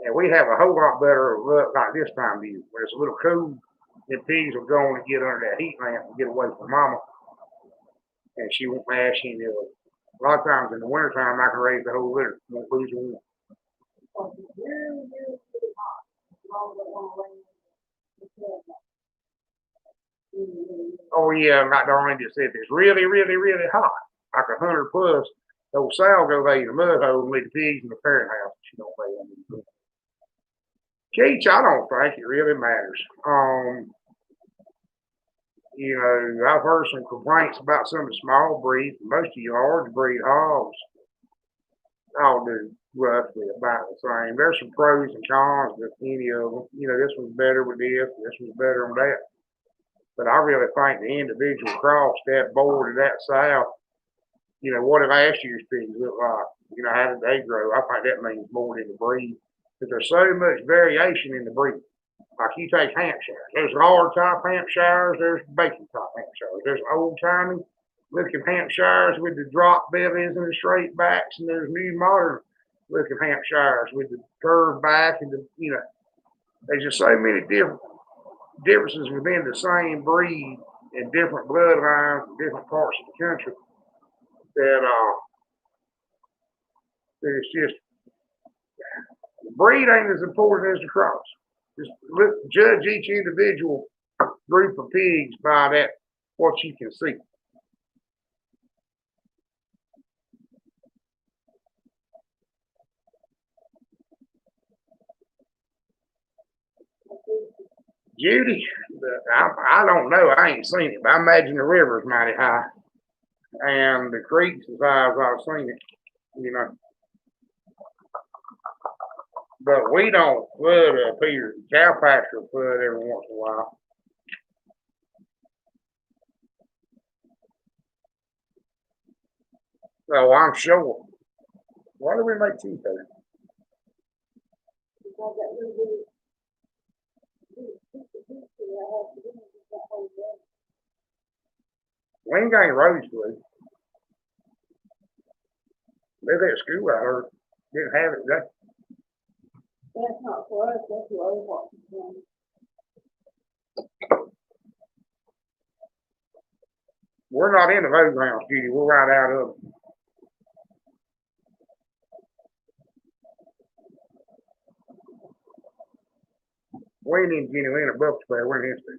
And we have a whole lot better luck like this time of year, where it's a little cool, and pigs will go on and get under that heat lamp and get away from mama, and she won't mash any of it. A lot of times in the wintertime, I can raise the whole litter, won't lose one. Oh yeah, like Darlene just said, it's really, really, really hot, like 100 plus. Those sow go lay in the mud hole and leave the pigs in the parent house. She don't lay on them. Keach, I don't think it really matters. I've heard some complaints about some of the small breeds. Most of you large breed hogs all do roughly about the same. There's some pros and cons with any of them. This one's better with this one's better on that. But I really think the individual cross, that board of that sow, what did last year's pigs look like? How did they grow? I think that means more than the breed. Because there's so much variation in the breed. Like you take Hampshires. There's large type Hampshires, there's bacon type Hampshires. There's old timey looking Hampshires with the drop bellies and the straight backs, and there's new modern looking Hampshires with the curved back and there's just so many differences within the same breed in different bloodlines in different parts of the country that it's just the breed ain't as important as the cross. Just judge each individual group of pigs by that what you can see. Judy, I don't know. I ain't seen it, but I imagine the river's mighty high, and the creek's as high as I've seen it. But we don't flood up here. Cow pasture flood every once in a while. So I'm sure. Why do we make teeth there? Wayne ain't rose blue. They're at school, I heard. Didn't have it today. That's not for us, that's for other Washington. We're not in the road grounds, Judy. We're right out of it. We ain't even getting in a buck spare. We're in history.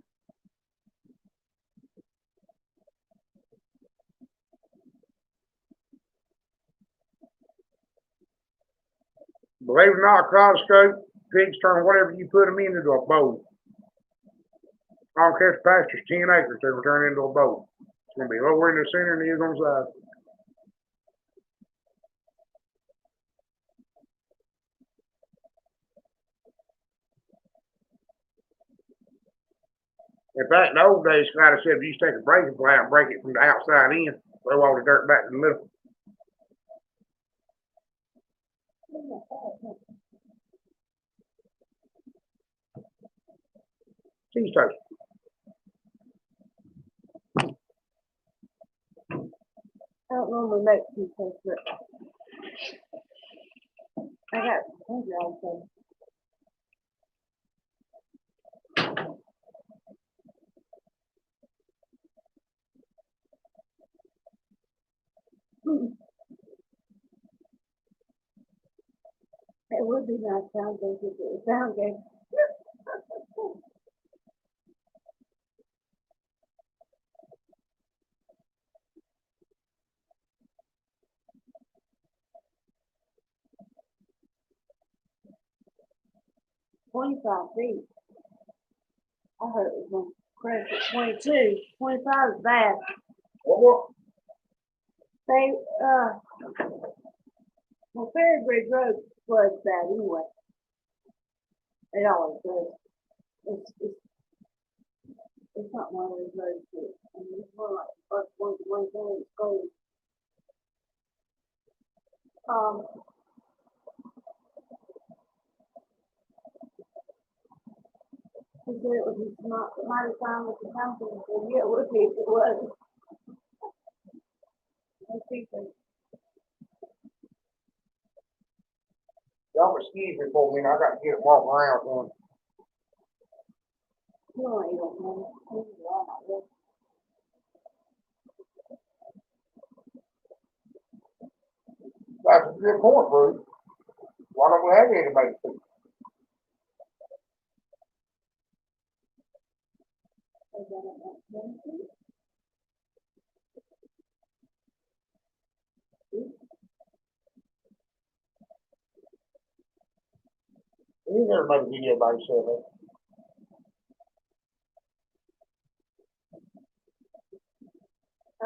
Believe it or not, Coloscope, pigs turn whatever you put them in into a bowl. On catch pasture's 10 acres, they will turn into a bowl. It's going to be lower in the center than it is on the side. In fact, in the old days, Scott said if you take a breaking plow and break it from the outside in, throw all the dirt back in the middle. Cheese toast. I don't normally make cheese toast, but I got hungry all of a sudden. It would be nice sound game if it was sound game. $25. I heard it was going to crash at 22. 25 is bad. What? They, well, Ferry Bridge Road floods bad anyway. It always does. It's not one of those roads that, I mean, it's more like the first one thing it's cold. He said it was his mighty time with the council. He said, yeah, it would be if it was. Y'all excuse me for a minute. I got to get it walking around on. You don't eat it, man. This is all my work. That's a good point, Bruce. Why don't we have anybody to? Ain't everybody get everybody said that. I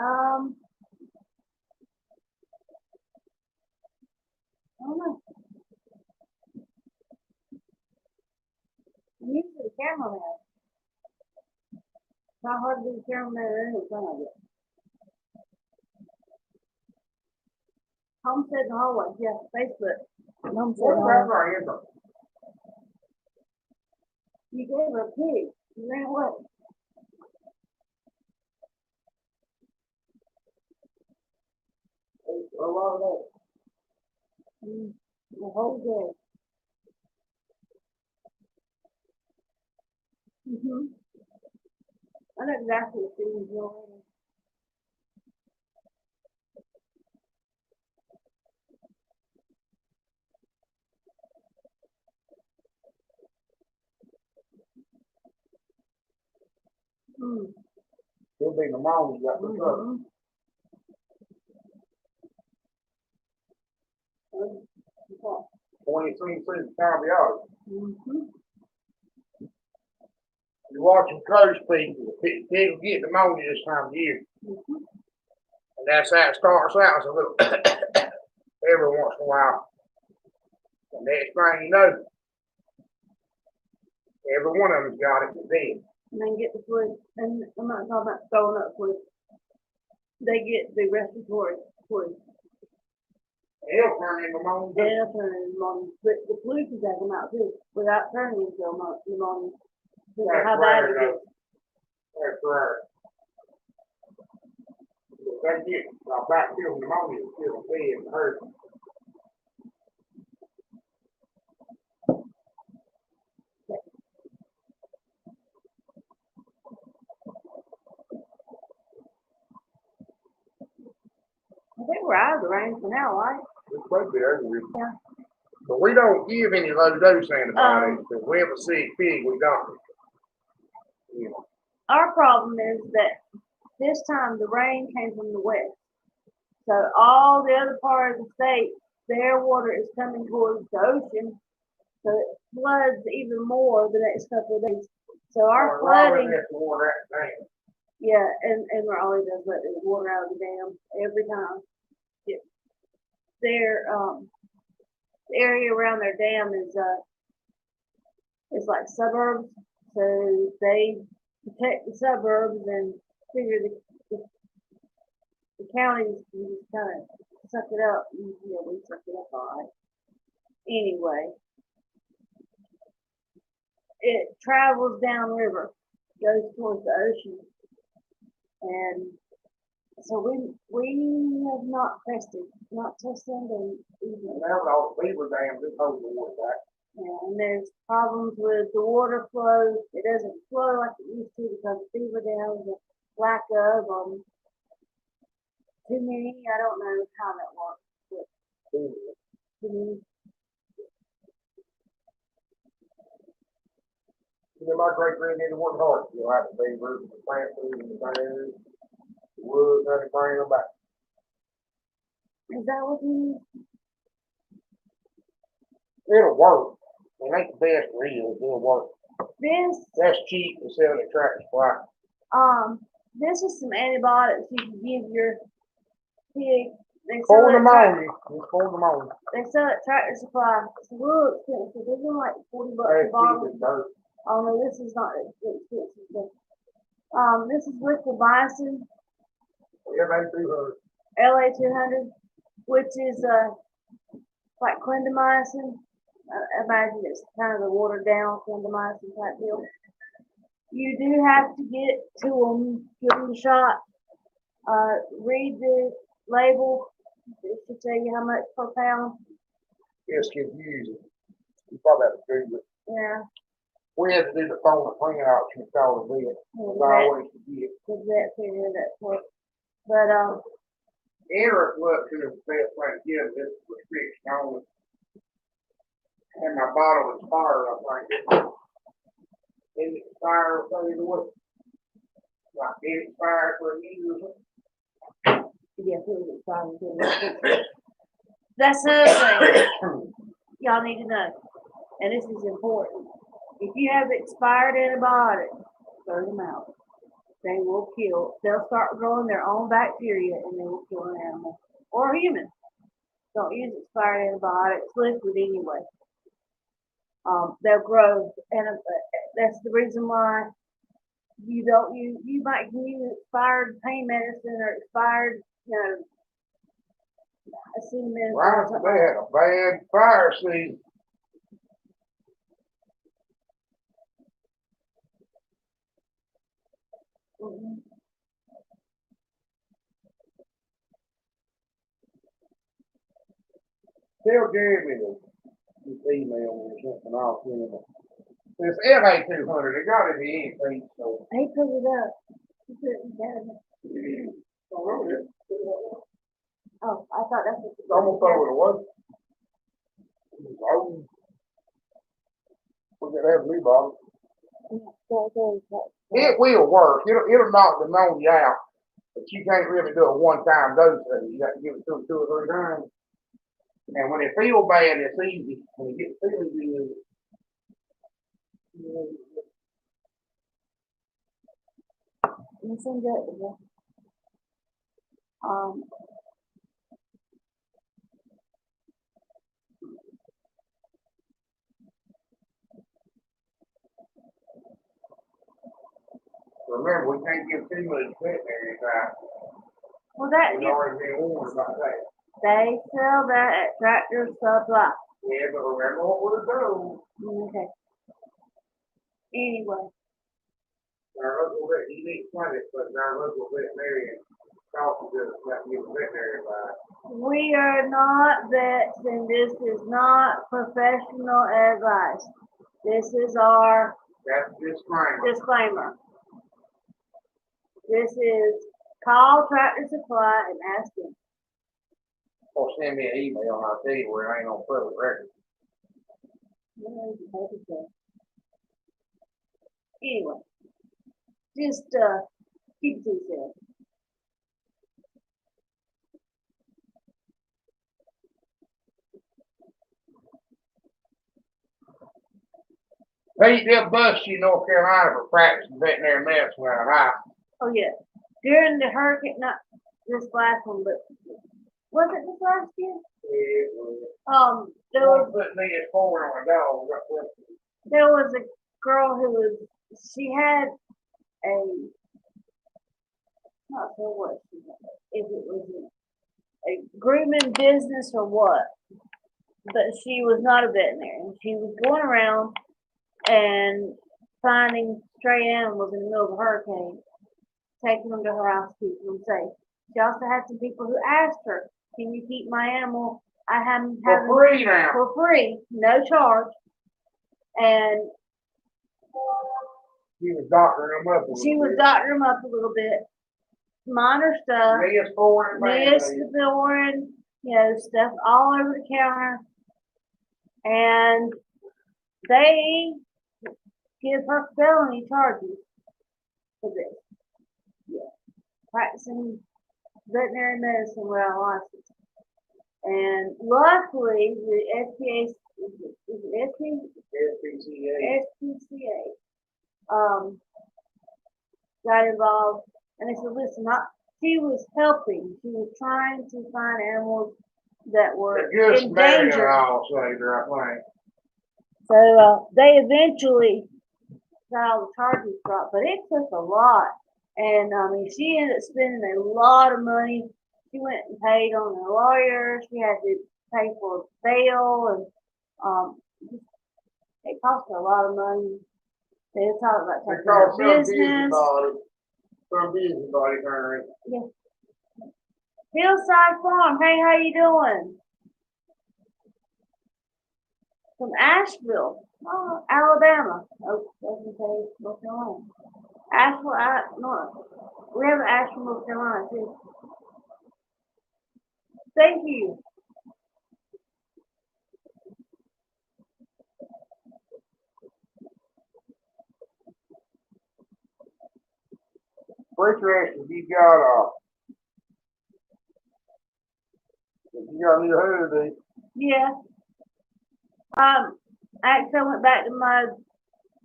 don't know. I'm used to the cameraman. It's not hard to be the cameraman in front of it. Home said in the hallway, yeah, Facebook. Home said in the hallway. You gave her a pig. You ran away. A lot of that. The whole day. I know exactly what things you're doing. He'll be the mom you got the truck. 23 cents time the yard. You're watching crows feed. Pig will get pneumonia this time of year. And that's how it starts out. It's a little every once in a while. The next thing you know, every one of them's got it and dead. And then get the flu. And I'm not talking about throwing up flu. They get the respiratory flu. They'll turn into pneumonia. They'll turn into pneumonia. But the flu can take them out too, without turning into pneumonia. How bad it is. That's right. If they get bacterial pneumonia, it's still dead and hurt. I think we're out of the rain for now, right? It's supposed to be everywhere. Yeah. But we don't give any low dose antibiotics, because we have a sick pig, we don't. You know, Our problem is that this time the rain came from the west. So all the other part of the state, their water is coming towards the ocean. So it floods even more the next couple of days. So our flooding, has to water that down. yeah, and Raleigh does let the water out of the dam every time. Their the area around their dam is like suburbs, so they protect the suburbs and figure the counties can just kind of suck it up. Yeah, we suck it up all right. Anyway, it travels downriver, goes towards the ocean, and so we have not tested and even. Now with all the beaver dams, it holds the water back. Yeah, and there's problems with the water flow. It doesn't flow like it used to because of beaver dams, the lack of too many. I don't know how that works, but too many. You know, my great granddaddy worked hard. You know, have the beavers, the plant food, and the bears, the woods, and bring them back. Is that what you? It'll work. It ain't the best real. It'll work. This That's cheap to sell at Tractor Supply. this is some antibiotics you can give your pig. They For sell the it morning. It's for the morning. They sell it at Tractor Supply. It's a little expensive. They're like $40 a bottle. Oh no, this is not expensive. This is liquid-bison, LA200, which is like clindamycin. I imagine it's kind of the watered down clindamycin type deal. You do have to get to them, give them a shot. Read the label. It should tell you how much per pound. It's confusing. You probably have to Google it. Yeah. We had to do the phone and print option to call the vet. I always forget. The vet figured that for. But Eric looked to the best way to give this restriction on it. And my bottle expired, I think. Didn't it expire for either way? Like, did it expire for a year or something? yes, it was expired. That's another thing y'all need to know, and this is important. If you have expired antibiotics, throw them out. They will kill. They'll start growing their own bacteria, and they will kill an animal or a human. Don't use expired antibiotics, liquid anyway. They'll grow, and that's the reason why you don't use. You might use expired pain medicine or expired, acetaminophen. Right, they had a bad fire season. Mm-hmm. Tell Jeremy this email or something. I'll send him. It's LA200. It got it in anything, so. He put it up. He put it in the cabinet. Oh, I thought that's what I'm gonna throw it away. Oh, we got to have a new bottle. It will work. It'll knock the pneumonia out, but you can't really do a one-time dose of it. You got to give it to them 2 or 3 times. And when it feels bad, it's easy. When it gets feeling good, you send it. remember, we can't give too much veterinary time. Well, that We already been warned about that. they sell that at Tractor Supply. Yeah, but remember what we're doing. Okay. Anyway. Our local vet, you need to find it, but our local veterinarian also doesn't have to give a veterinary advice. We are not vets, and this is not professional advice. This is our That's disclaimer. This is call Tractor Supply and ask them. Or send me an email and I'll tell you where it ain't on public record. Anyway, just keep it to yourself. They'll bust you in North Carolina for practicing veterinary medicine around high. Oh yeah, during the hurricane, not this last one, but was it this last year? There was put me as forward on a dog. there was a girl who was she had a not sure what she had, if it was a grooming business or what, but she was not a veterinarian. She was going around and finding stray animals in the middle of a hurricane, taking them to her house, keeping them safe. She also had some people who asked her, "Can you keep my animal? I haven't For free now. for free, no charge." And She was doctoring them up a little she was bit. doctoring them up a little bit, minor stuff, Neosporin, stuff all over the counter, and they give her felony charges for this. Yeah, practicing veterinary medicine without a license. And luckily, the SPA, is it SPCA, got involved, and they said, "Listen, she was helping. She was trying to find animals that were endangered." So they eventually got all the charges dropped, but it took a lot. And I mean, she ended up spending a lot of money. She went and paid on her lawyer. She had to pay for bail, and it cost her a lot of money. They talked about taking her business. Some busybody turn. Yeah. Hillside Farm. Hey, how you doing? From Asheville, Alabama. Oh, doesn't say North Carolina. Asheville, no, we have an Asheville, North Carolina too. Thank you. Preacher asked if you got a new hairdo. Yeah. Actually, I went back to my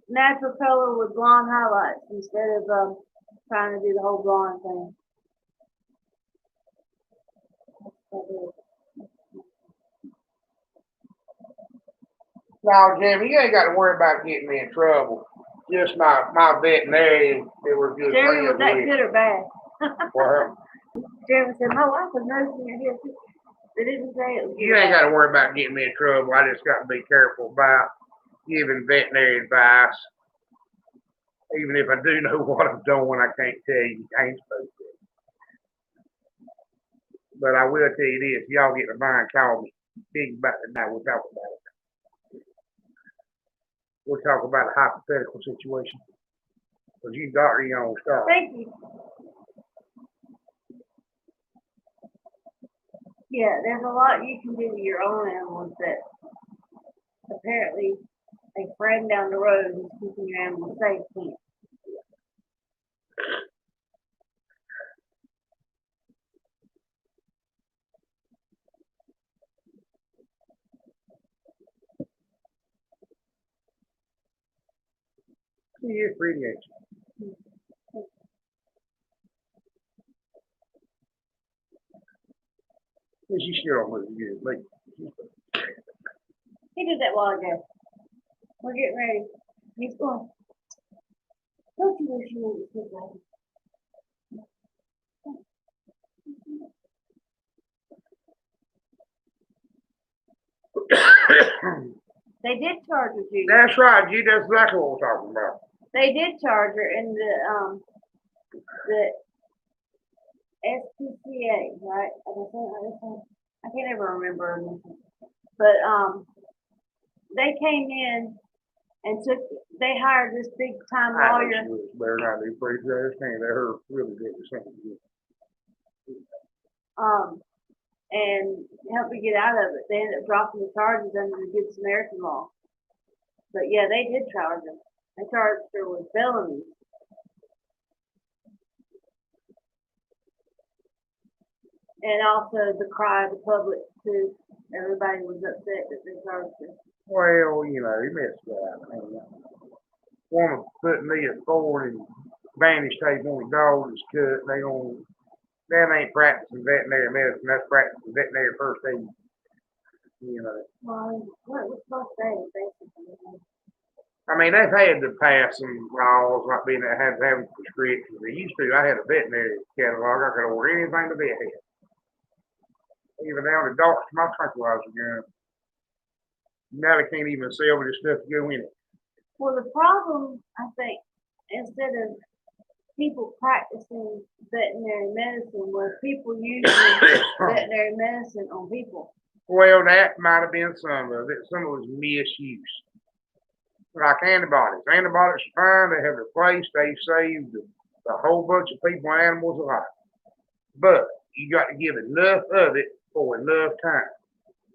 natural color with blonde highlights instead of trying to do the whole blonde thing. Now, Jimmy, you ain't got to worry about getting me in trouble. Just my veterinarian, they were good Jeremy, was friends that with. good or bad? Well, Jeremy said, "My wife was nursing your hair too." They didn't say it was good. you ain't got to worry about getting me in trouble. I just got to be careful about giving veterinary advice. Even if I do know what I'm doing, I can't tell you. I ain't supposed to. But I will tell you this: y'all get the mind, call me. Think about it now. We'll talk about it. We'll talk about a hypothetical situation. Because you doctor your own stuff. Thank you. Yeah, there's a lot you can do to your own animals that apparently a friend down the road who's keeping your animals safe can't. He is pretty ancient. She still don't look good. Like, He did that while ago. We're getting ready. He's going. Don't you wish you would sit down? They did charge her, Judy. That's right, G. That's exactly what we're talking about. They did charge her in the SPCA, right? I can't ever remember. But they came in and they hired this big time lawyer. Better not do pretty good. They're her really good at something. And helped me get out of it. They ended up dropping the charges under the Good Samaritan law. But yeah, they did charge her. They charged her with felonies. And also the cry of the public too. Everybody was upset that they charged her. Well, you know, he messed up. I mean, woman put me at forward and bandage tape on the dog that's cut. They don't. That ain't practicing veterinary medicine. That's practicing veterinary first aid. You know. Well, what was supposed to say, basically. I mean, they've had to pass some laws like being that had to have prescriptions. They used to. I had a veterinary catalog. I could order anything the vet had. Even down to darts, my tranquilizer gun. Now they can't even sell this stuff to go in it. Well, the problem, I think, instead of people practicing veterinary medicine, was people using veterinary medicine on people. Well, that might have been some of it. Some of it was misuse. Like antibiotics. Antibiotics are fine. They have their place. They saved a whole bunch of people and animals alive. But you got to give enough of it for enough time.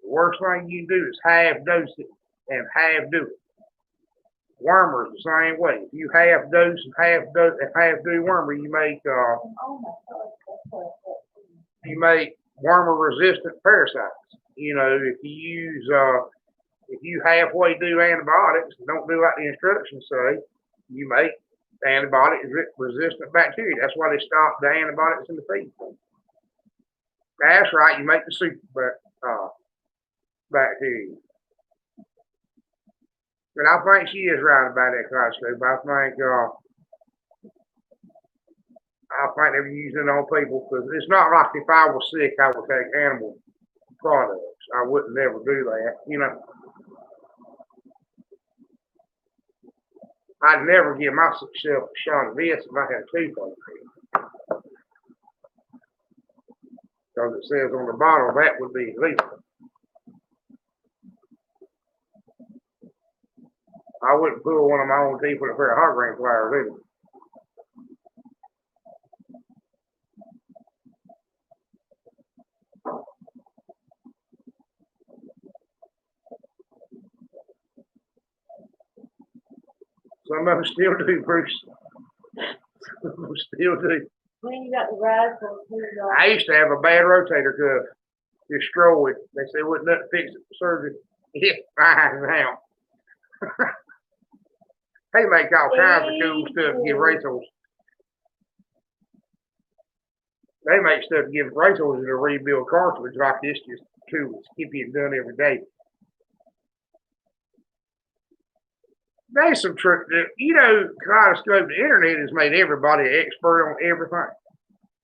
The worst thing you can do is half dose it and half do it. Wormers the same way. If you half dose and half do wormer, you make wormer resistant parasites. You know, if you halfway do antibiotics and don't do like the instructions say, you make antibiotic resistant bacteria. That's why they stop the antibiotics in the feed. That's right. You make the super bacteria. But I think she is right about that kind of stuff. I think they're using it on people because it's not like if I was sick, I would take animal products. I wouldn't never do that. You know, I'd never give myself a shot of this if I had a toothache. Because it says on the bottle that would be illegal. I wouldn't pull one of my own teeth with a pair of hot grain pliers either. Some of them still do, Bruce. Some of them still do. When you got the radicals, I used to have a bad rotator cuff destroyed. They said it wasn't nothing to fix it for surgery. It's fine now. They make all kinds of cool stuff to give racehorses. They make stuff to give racehorses to rebuild cartilage like this, just cool. It's keep it done every day. There's some trick. You know, Kaleidoscope, the internet has made everybody an expert on everything.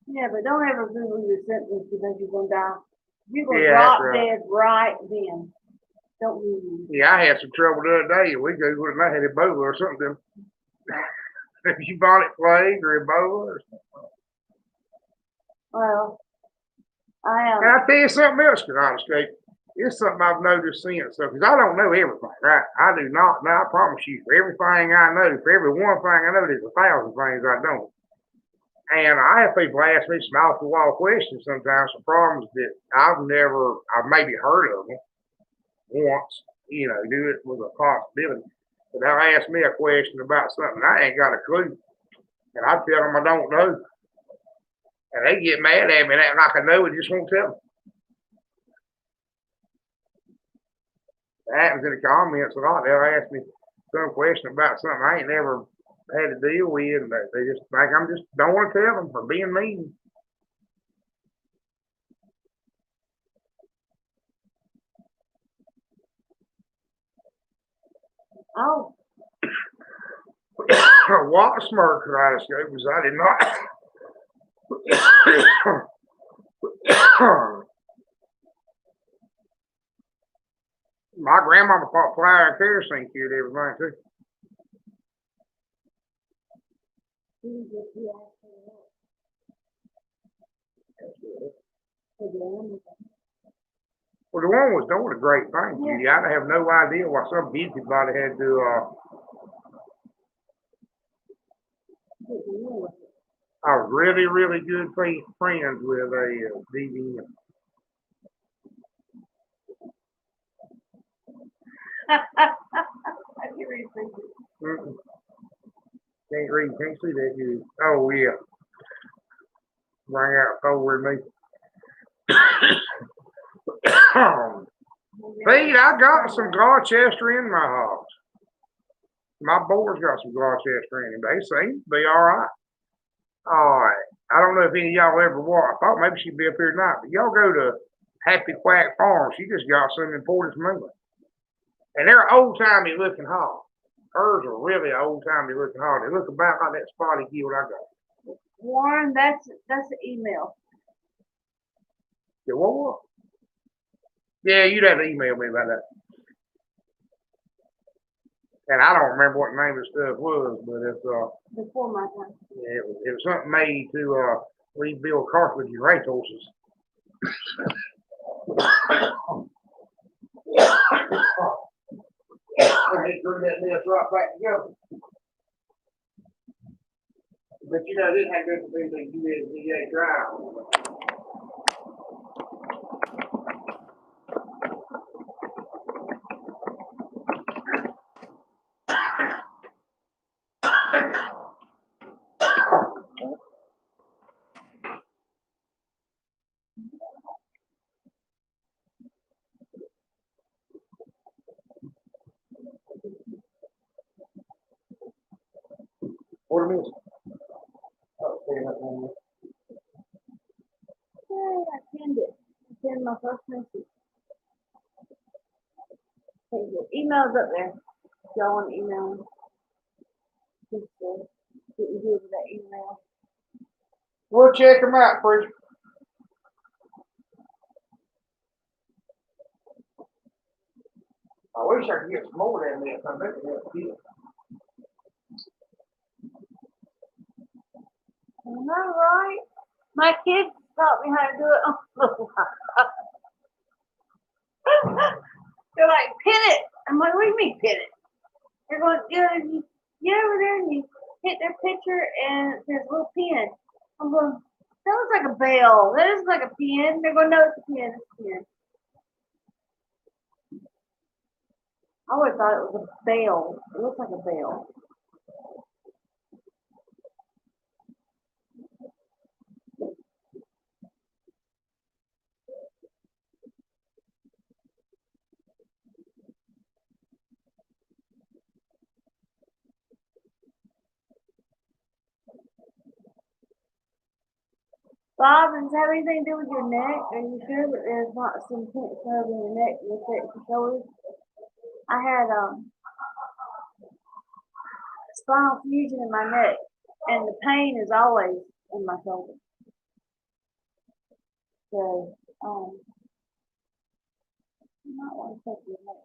Yeah, but don't ever Google your symptoms because you're going to die. You're going to drop dead right then. Don't Google. Yeah, I had some trouble the other day. We Googled it and I had Ebola or something. Bubonic plague or Ebola or something. Well, and I'll tell you something else, Kaleidoscope. It's something I've noticed since, because I don't know everything, right? I do not. Now, I promise you, for everything I know, for every one thing I know, there's 1,000 things I don't. And I have people ask me some off-the-wall questions sometimes, some problems that I've maybe heard of them once, you know, do it with a possibility. But they'll ask me a question about something I ain't got a clue. And I tell them I don't know. And they get mad at me and act like I know and just won't tell them. That happens in the comments a lot. They'll ask me some question about something I ain't never had to deal with, and they just think I'm just don't want to tell them for being mean. Oh. What smirk Kaleidoscope was I did not. My grandmama bought flour and kerosene cured everything too. Well, the one was doing a great thing, Judy. I have no idea why some busybody had to. I was really, really good friends with a DVM. Get ready for it. Mm-mm. Can't read, can't see that good. Oh yeah. Bring out forward me. Pete, I got some Gloucester in my house. My boys got some Gloucester in them. They seem to be alright. Alright. I don't know if any of y'all ever walk. I thought maybe she'd be up here tonight, but y'all go to Happy Quack Farm. She just got some imported from England. And they're old timey looking hog. Hers are really old timey looking hog. They look about like that spotty gilt I got. Warren, that's the email. The what? Yeah, you'd have to email me about that. And I don't remember what the name of the stuff was, but it's Before my time. yeah, it was something made to rebuild cartilage and racehorses. I hate to bring that mess right back together. But you know, this ain't good to be the USDA drive. What a miss. Oh, okay, that's one more. Yay, I pinned it. I pinned my first message. Okay, the email's up there. If y'all want to email me. Just didn't give that email. We'll check them out, preacher. I wish I could get some more of that mess. I bet that's good. I know, right? My kids taught me how to do it on the They're like, pin it. I'm like, what do you mean pin it? They're going, you get over there and you hit their picture and it says little pin. I'm going, that looks like a bell. That is like a pin. They're going, no, it's a pin. It's a pin. I always thought it was a bell. It looks like a bell. Bob, does it have anything to do with your neck? Are you sure that there's not some pink nerve in your neck that affects your shoulders? I had spinal fusion in my neck, and the pain is always in my shoulder. So, you might want to check your neck.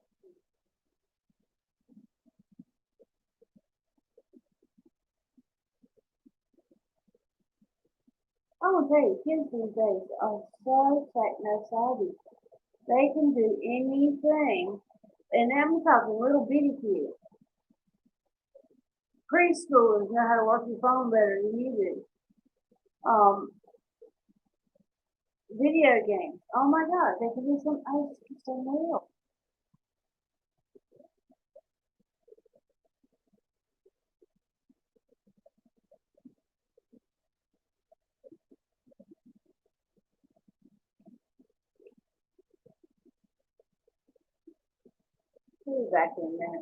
I want to tell you, kids these days are so techno-savvy. They can do anything, and I'm talking little bitty kids. Preschoolers know how to work your phone better than you do. Video games. Oh my God, they can do some. It's unreal. Put it back in there.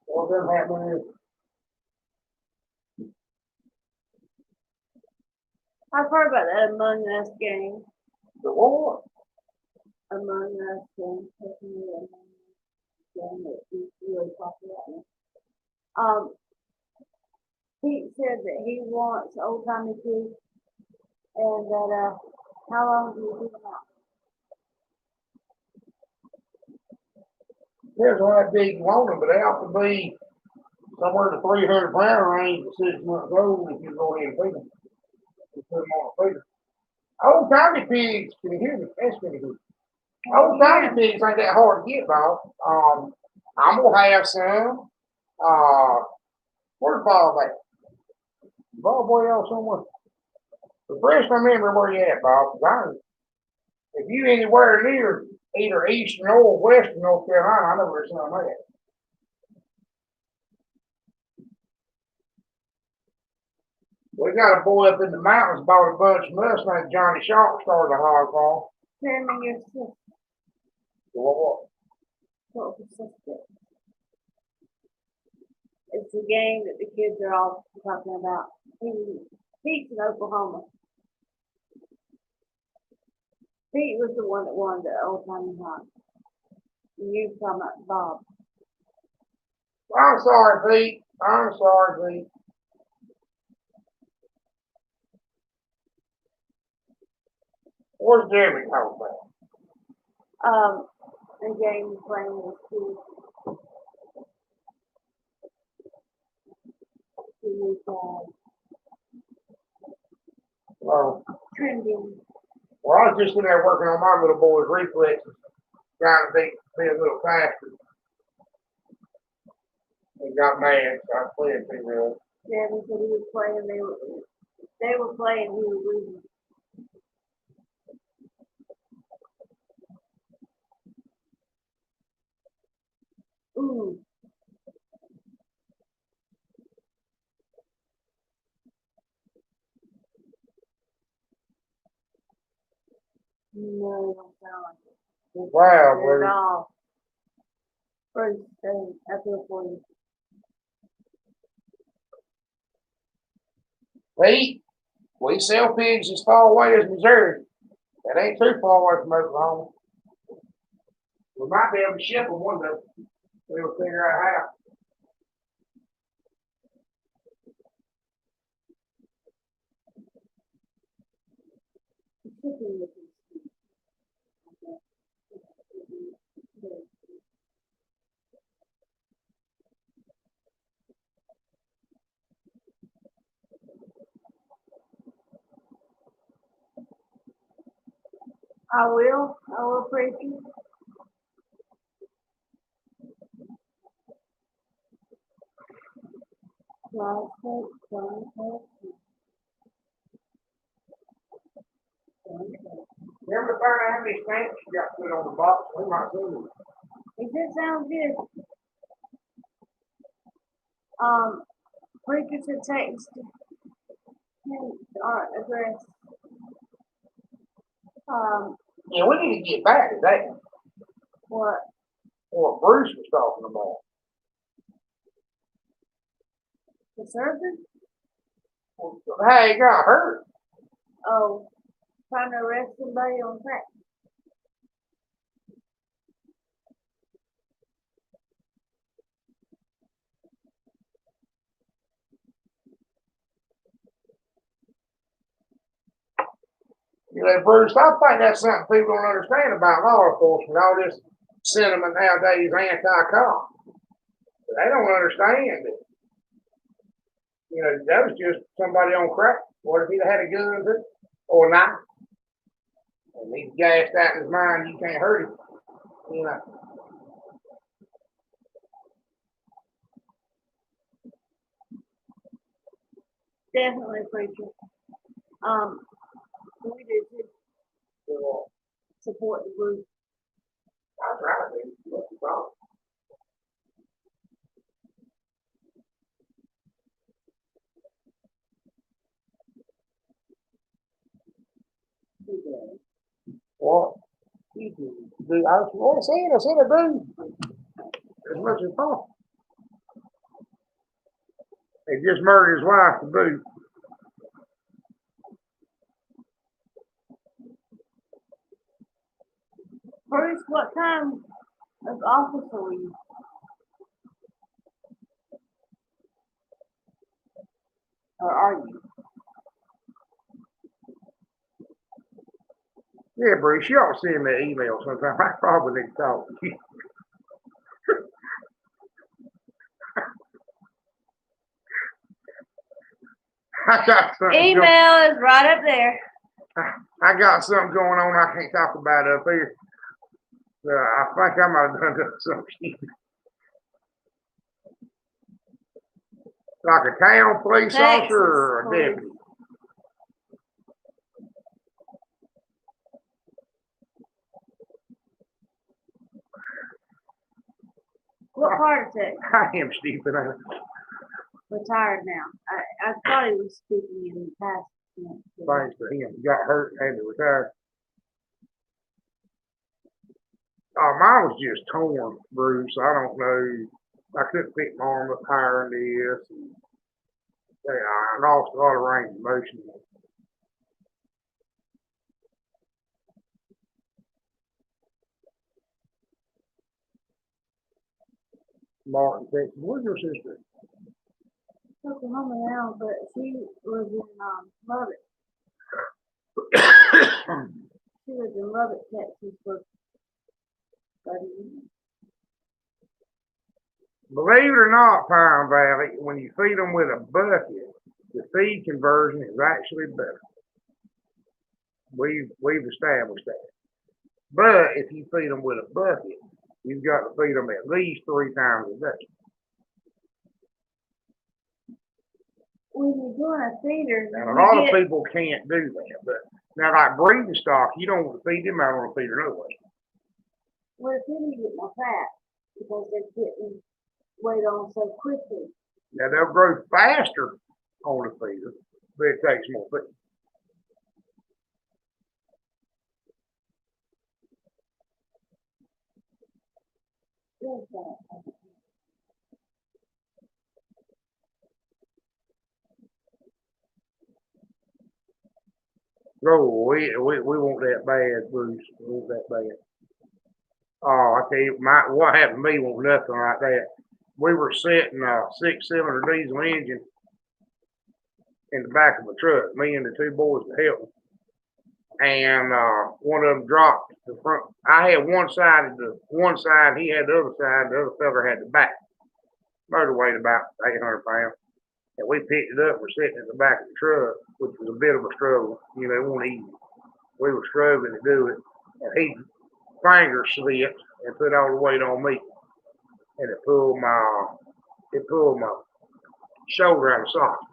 What doesn't happen is I've heard about that Among Us game. the war. Among Us game. Game that is really popular. Pete said that he wants old timey kids, and that how long do you do them out? There's one that big loaner, but they have to be somewhere in the 300-pound range at 6 months old if you go ahead and feed them. You put them on a feeder. Old timey pigs, can you hear me? That's pretty good. Old timey pigs ain't that hard to get, dog. I'm gonna have some. Where's Bob at? Bob, where y'all somewhere? Refresh my memory where you at, Bob. 'Cause if you anywhere near either eastern or western North Carolina, I know where some at. We got a boy up in the mountains bought a bunch of us named Johnny Sharp started a hog farm. Tell me your sister. What? What was sister? It's a game that the kids are all talking about. Pete's in Oklahoma. Pete was the one that won the old timey hunt. And you were talking about Bob. I'm sorry, Pete. I'm sorry, Pete. Where's Jeremy talking about? A game playing with kids. He was Oh. trending. Well, I was just in there working on my little boy's reflexes, trying to be a little faster. He got mad, so I was playing too well. Yeah, he said he was playing. They were playing. He was losing. Ooh. No, don't sound like it. Wow, They're buddy. all. First, I feel for you. Pete, we sell pigs as far away as Missouri. That ain't too far away from Oklahoma. We might be able to ship them one day. We'll figure out how. I will praise you. Remember to find out how many stamps you got put on the box? We might see them. It just sounds good. Preacher should text him our address. Yeah, we need to get back to that. What? What Bruce was talking about. The surgeon? How he got hurt. Oh, trying to arrest somebody on crack. You know, Bruce, I think that's something people don't understand about law enforcement. All this sentiment nowadays anti-cop. They don't understand it. You know, that was just somebody on crack. What if he'd had a gun or a knife? And he's gassed out in his mind, you can't hurt him. You know. Definitely preacher. We do too. Support the group. That's right, dude. What's the problem? What? Do I want to say it? I said I do. As much as possible. He just murdered his wife to boot. Bruce, what kind of officer were you? Or are you? Yeah, Bruce, you ought to send me an email sometime. I probably need to talk to you. I got something. Email is right up there. I got something going on I can't talk about up here. I think I might have done something. Like a town police Texas officer or a police. deputy? What part of Texas? I am stupid. Retired now. I thought he was speaking in the past. Thanks for him. He got hurt and had to retire. Mine was just torn, Bruce. I don't know. I couldn't pick my arm up higher than this. And, I lost a lot of range of motion. Martin, Texas. Where's your sister? Oklahoma now, but she was in Lubbock. She was in Lubbock, Texas for 30 years. Believe it or not, Pine Valley, when you feed them with a bucket, the feed conversion is actually better. We've established that. But if you feed them with a bucket, you've got to feed them at least 3 times a day. When you're doing a feeder, And a lot of people can't do that. But now, like breeding stock, you don't want to feed them out on a feeder no way. Well, if you get more fat because they're getting weight on so quickly. Now they'll grow faster on a feeder, but it takes more feed. Oh, we want that bad, Bruce. We want that bad. Oh, I tell you, what happened to me was nothing like that. We were setting a 6-cylinder diesel engine in the back of a truck, me and the 2 boys to help me. And one of them dropped the front. I had one side, he had the other side, the other fella had the back. Motor weighed about 800 pounds. And we picked it up, we're sitting in the back of the truck, which was a bit of a struggle. You know, it wasn't easy. We were struggling to do it. And his fingers slipped and put all the weight on me. And it pulled my shoulder out of socket.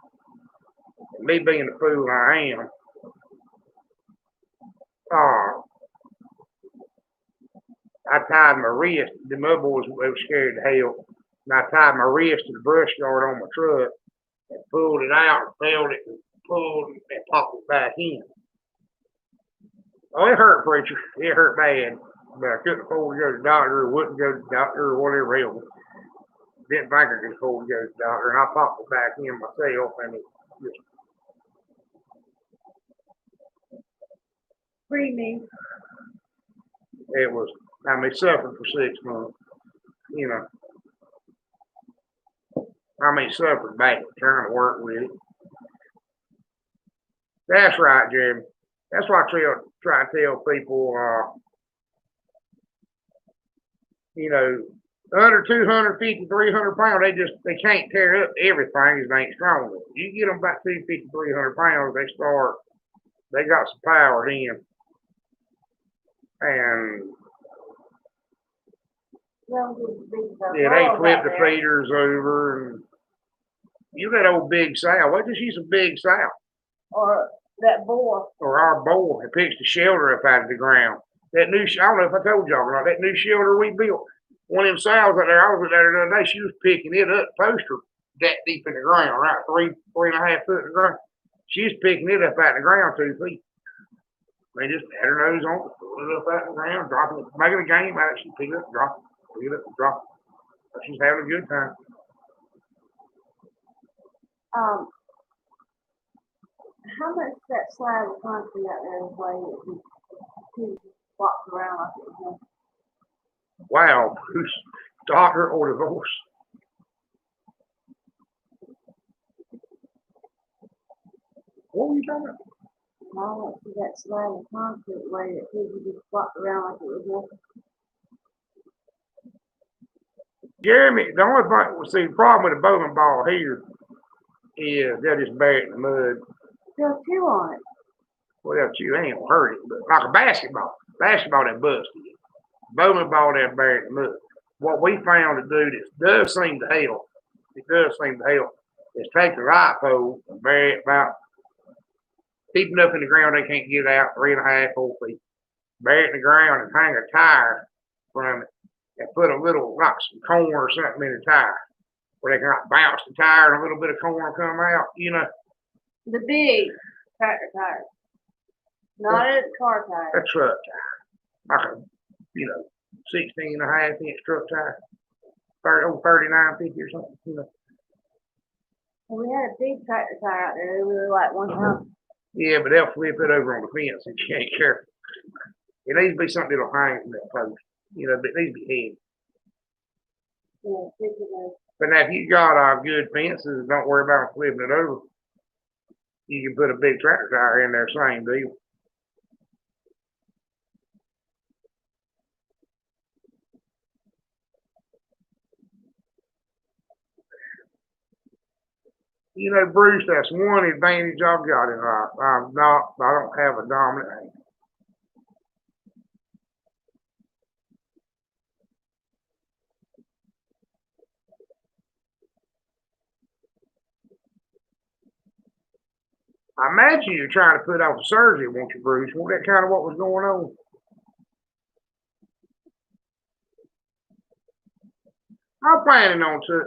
And me being the fool I am, I tied my wrist. The other boys were scared to hell. And I tied my wrist to the brush guard on my truck and pulled it out and felt it and pulled and popped it back in. Oh, it hurt, preacher. It hurt bad. But I couldn't afford to go to the doctor or wouldn't go to the doctor or whatever else. Didn't think I could afford to go to the doctor. And I popped it back in myself and it just Free me. it was, suffered for 6 months. You know. Suffered bad trying to work with it. That's right, Jeremy. That's why I try to tell people, you know, under 250, 300 pounds, they can't tear up everything because they ain't strong enough. You get them about 250, 300 pounds, they got some power then. And yeah, they flip the feeders over and you got old Big Sal. What does she's a Big Sal? Or that boy. Or our boy that picks the shelter up out of the ground. That new, I don't know if I told y'all or not, that new shelter we built. One of them sows out there, I was there the other day, she was picking it up, poster that deep in the ground, right? 3.5 foot in the ground. She was picking it up out of the ground 2 feet. They just had her nose on it, pulling it up out of the ground, dropping it, making a game out of it. She picked it up, drop it, pick it up, drop it. But she's having a good time. How much that slab of concrete out there is weighing if he walks around like it was? Wow, who's daughter or divorce? What were you talking about? How much did that slab of concrete weigh that he just walked around like it was nothing? Jeremy, the only thing, the problem with the bowling ball here is they'll just bury it in the mud. They'll chew on it. Well, chew ain't gonna hurt it, but like a basketball that busted. Bowling ball they'll bury it in the mud. What we found to do, this does seem to help. It does seem to help. is take the light pole and bury it about deep enough in the ground they can't get out, 3.5, 4 feet. Bury it in the ground and hang a tire from it and put a little, like some corn or something in the tire where they can like bounce the tire and a little bit of corn come out, you know. The big tractor tire. Not a car tire. A truck tire. Like a, 16.5 inch truck tire. 39.50 or something, you know. We had a big tractor tire out there. We were like one time. Yeah, but they'll flip it over on the fence if you ain't careful. It needs to be something that'll hang from that post. You know, but it needs to be heavy. Yeah, but now if you got good fences, don't worry about flipping it over. You can put a big tractor tire in there, same deal. You know, Bruce, that's one advantage I've got in life. I don't have a dominant hand. I imagine you're trying to put off the surgery, won't you, Bruce? Wasn't that kind of what was going on? I'm planning on to.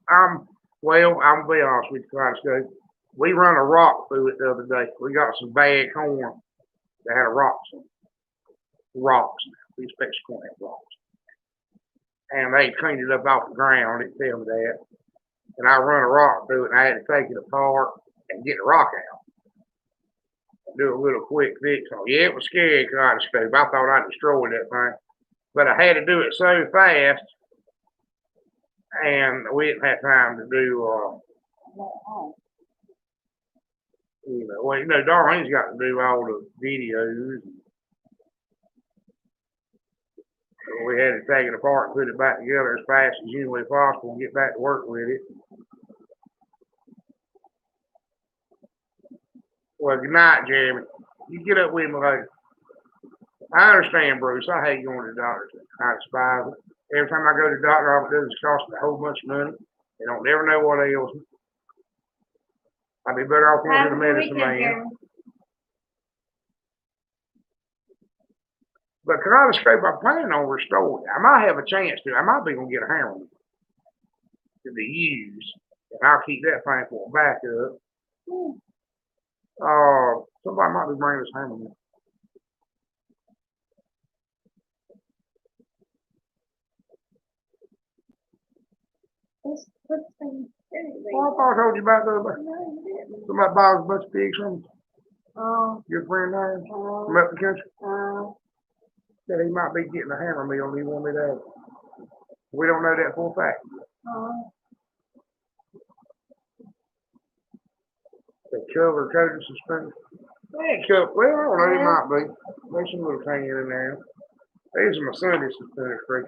I'm gonna be honest with you, guys. We run a rock through it the other day. We got some bad corn that had rocks. Rocks. We expect corn had rocks. And they cleaned it up off the ground. It tell me that. And I run a rock through it, and I had to take it apart and get the rock out. Do a little quick fix on it. Yeah, it was scary, kaleidoscope. I thought I destroyed that thing. But I had to do it so fast, and we didn't have time to do, Darlene's got to do all the videos. So we had to take it apart and put it back together as fast as humanly possible and get back to work with it. Well, good night, Jeremy. You get up with me later. I understand, Bruce. I hate going to the doctor. I despise it. Every time I go to the doctor, all it does is cost me a whole bunch of money. They don't never know what ails me. I'd be better off going to the medicine man. But kaleidoscope, I'm planning on restoring it. I might have a chance to. I might be going to get a hammer to be used. And I'll keep that thing for a backup. Somebody might be bringing this hammer in. Well, I thought I told you about the other day. Somebody buys a bunch of pigs from your friend there from up the country. Said he might be getting a hammer meal and he wanted me to have it. We don't know that for a fact. The cover coated suspended. Well, I don't know, it might be. There's some little tan in there. These are my Sunday suspenders, freak.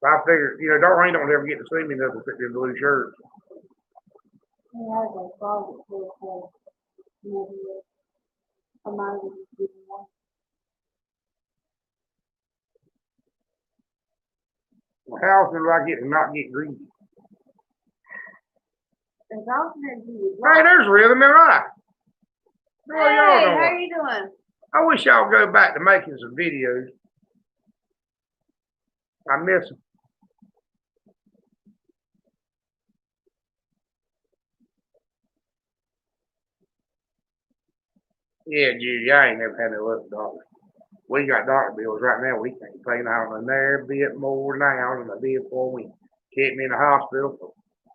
I figured, Darlene don't ever get to see me nothing except in blue shirts. Well, how often do I get to not get greedy? Hey, there's Rhythm and Right. Hey, how are you doing? I wish y'all would go back to making some videos. I miss them. Yeah, Judy, I ain't never had no luck with doctors. We got doctor bills right now. We can't pay out on there a bit more now than I did before we kept me in the hospital for,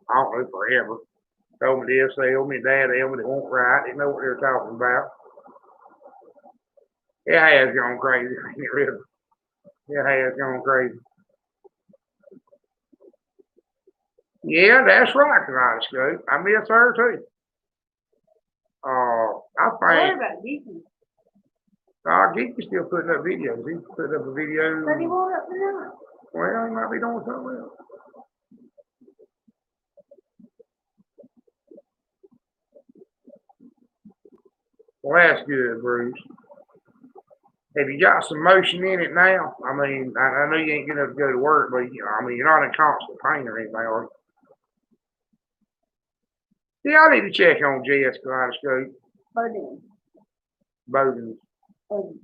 I don't know, forever. Told me this, they owe me, dad, they owe me, they won't right. Didn't know what they were talking about. It has gone crazy. It has gone crazy. Yeah, that's right, kaleidoscope. I miss her too. I think. What about Geeky? Geeky's still putting up videos. He's putting up a video. What do you want up tonight? Well, he might be doing something else. Well, that's good, Bruce. Have you got some motion in it now? I mean, I know you ain't gonna go to work, but you're not in constant pain or anything, are you? Yeah, I need to check on Jess Kaleidoscope, Bodine. Bowden's. Bodine.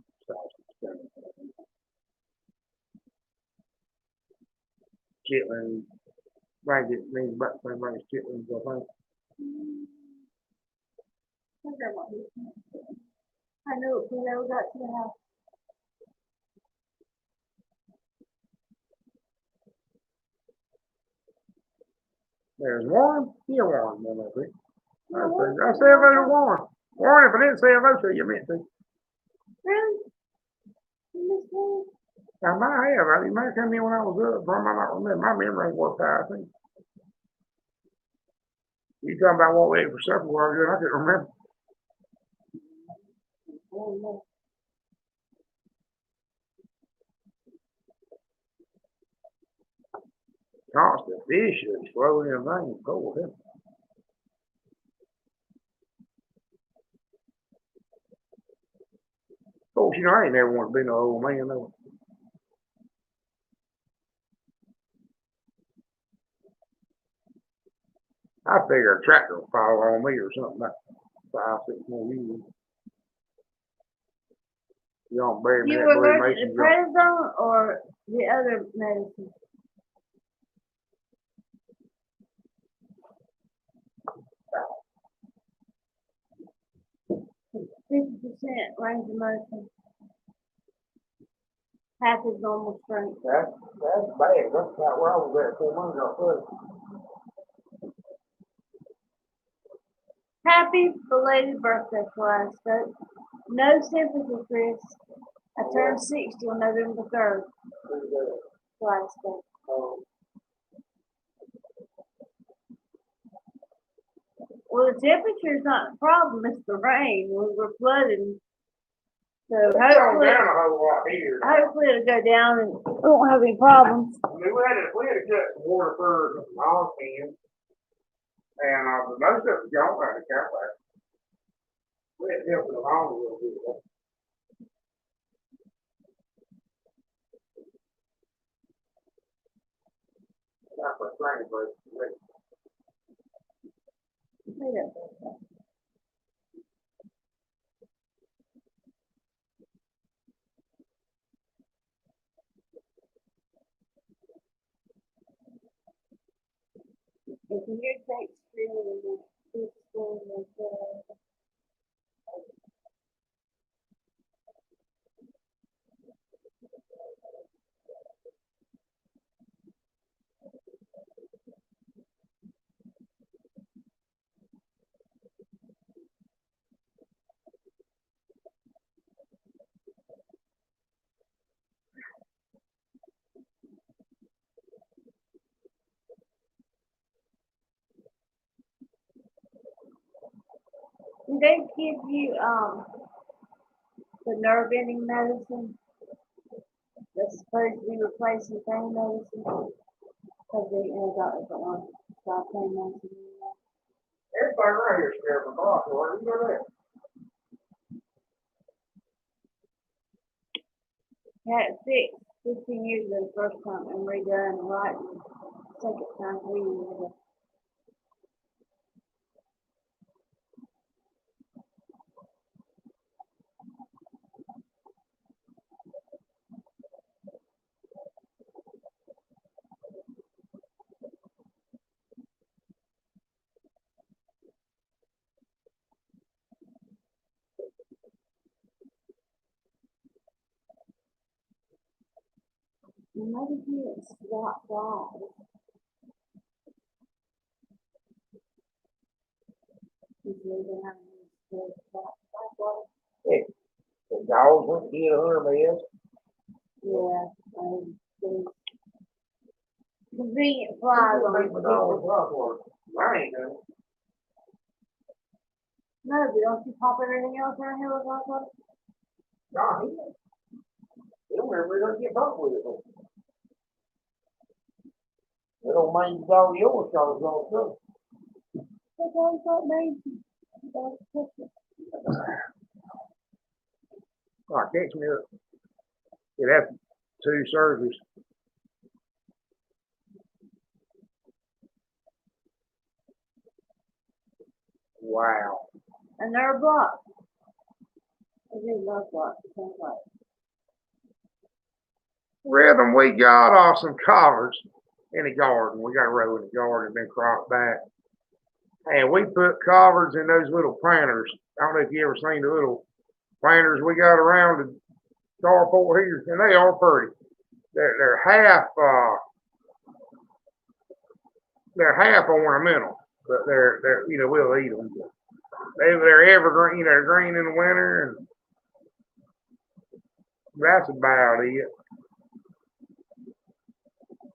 Chitlin, blanket means about the same thing as chitlins, I think. I knew it when I got to the house. There's Warren. Yeah, Warren, then I think. I say a vote to Warren. Warren, if I didn't say a vote to you, meant to. Really? You missed one? I might have. I might have come in when I was up. I might not remember. My memory ain't worked out, I think. You talking about what we ate for supper while ago? I can't remember. Oh, no. Constant fish is flowing in veins. Cold, huh? Of course, you know, I ain't never want to be no old man, though. I figure a tractor will fall on me or something like 5, 6 more years. You don't bury me You that were Blue allergic Mason to jump. prednisone or the other medicine? 50% range of motion. Half his normal strength. That's bad. That's about where I was at 4 months ago. Happy belated birthday, Kaleidoscope. No sympathy, Chris. I turned 60 on November 3rd. Kaleidoscope. Well, the temperature's not the problem, it's the rain. We were flooding. So hopefully, down a whole lot here. hopefully it'll go down and we won't have any problems. I mean, we had to cut some water for the log can, and but most of it's gone by the campfire. We had to help it along a little bit. That's what I'm trying to If you take screen and do they give you the nerve ending medicine that's supposed to be replacing pain medicine? Because they got different ones. Stop pain medicine. everybody around here is scared of my boss. Where you go there? Had it fixed 15 years ago the first time and redone right second time 3 years ago. Maybe it's that bad. Hey, the dogs went to get her, man. Yeah, convenient flies on people. I ain't done. No, but don't you pop everything else around here with hot Nah, he don't ever gonna get bumped with it. That don't mean the dog yours cause it's on That's all got made. Oh, catch me up. Yeah, that's 2 surgeries. Wow. And they're blocked. They do love blocks. It sounds like. Rhythm, we got some collards in the garden. We got a row in the garden been cropped back. And we put collards in those little planters. I don't know if you ever seen the little planters we got around the carport here, and they are pretty. They're half ornamental, but they're we'll eat them. They're evergreen. They're green in the winter, and that's about it.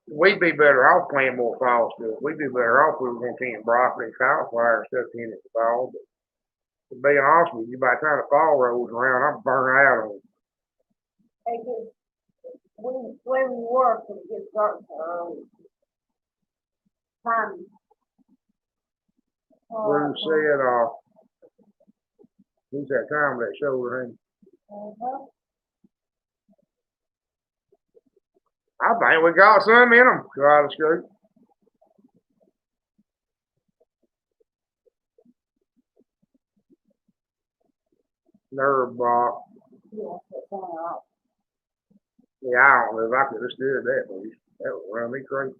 We'd be better off planting more fall stuff. We'd be better off if we were going to plant broccoli and cauliflower and stuff in the fall. But to be honest with you, by the time the fall rolls around, I'm burnt out on it. Hey, the way we work, it gets dark so early. Time. Bruce said, he's that time with that shoulder, ain't he? I think we got some in them, God scoop. Nerve block. Yeah, that's all right. Yeah, I don't know if I could have stood that, please. That would run me crazy.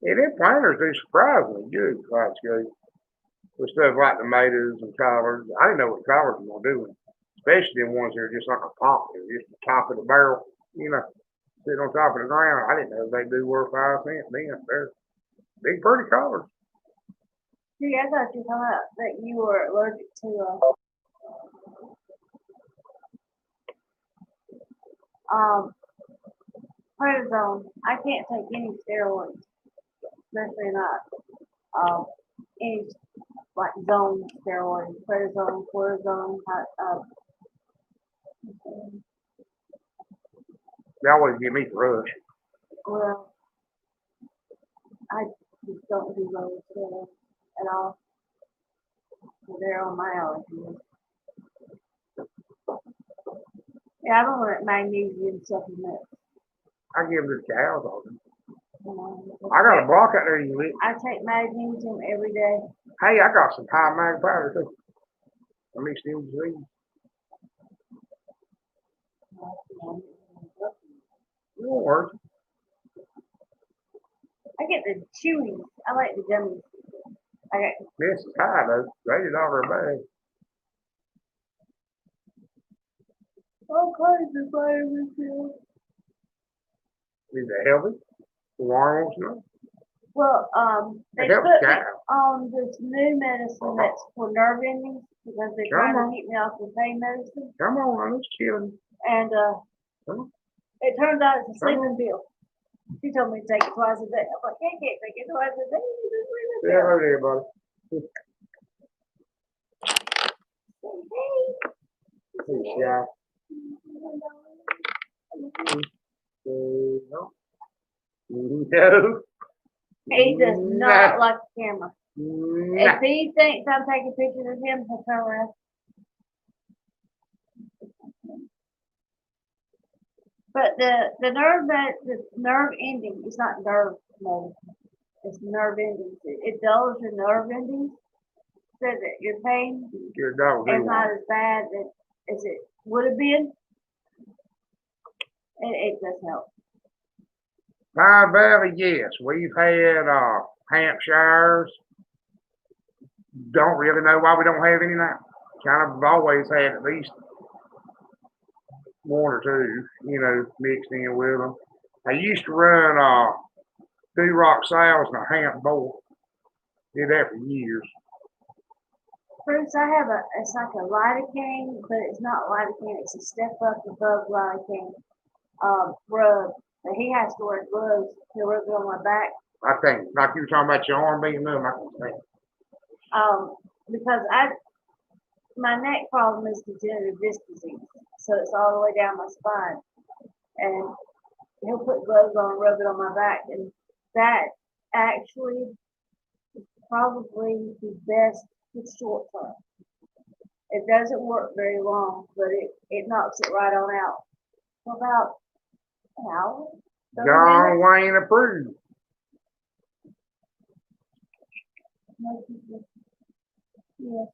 Yeah, them planters do surprisingly good, God scoop. With stuff like tomatoes and collards. I didn't know what collards were going to do. Especially the ones that are just like a pot. They're just the top of the barrel, sitting on top of the ground. I didn't know they do worth 5 cents then. They're big, pretty collards. See, I thought you thought that you were allergic to prednisone. I can't take any steroids, especially not any like zone steroids, prednisone, cortisone. They always give me the rush. Well, I just don't do those steroids at all. They're on my allergies. Yeah, I don't want magnesium supplements. I give them to the cows all them. Um, I got a block out there you lick. I take magnesium every day. Hey, I got some high mag powder too. I mixed in with these. It won't hurt. I get the chewies. I like the gummies. I got This is high though. $80 a bag. all kinds of vitamins here. Is it healthy? Warren wants to know. Well, they It put helps me cows. on this new medicine that's for nerve endings because they're trying to keep me off the pain medicine. Come on, I'm just kidding. And Come on. it turns out it's a sleeping pill. She told me to take it twice a day. I'm like, I can't take it twice a day. It's a sleeping Say pill. hello to everybody. Hey, yeah. No. No. He does not like the camera. No. If he thinks I'm taking pictures of him, he'll turn around. But the nerve ending is not nerve medicine. It's nerve endings. It dulls your nerve endings so that your pain Your dog. is not as bad as it would have been. It does help. Pine Valley, yes. We've had Hampshires. Don't really know why we don't have any now. Kind of always had at least one or two, mixed in with them. I used to run Rock Sales and a Hamp Bowl. Did that for years. Bruce, I have it's like a lidocaine, but it's not lidocaine. It's a step up above lidocaine rub. But he has to wear gloves to rub it on my back. I think, like you were talking about your arm being numb, I can think. Because my neck problem is degenerative disc disease, so it's all the way down my spine. And he'll put gloves on and rub it on my back, and that actually probably the best for short term. It doesn't work very long, but it knocks it right on out. For about an hour. 30 John minutes. Wayne approved. Yes,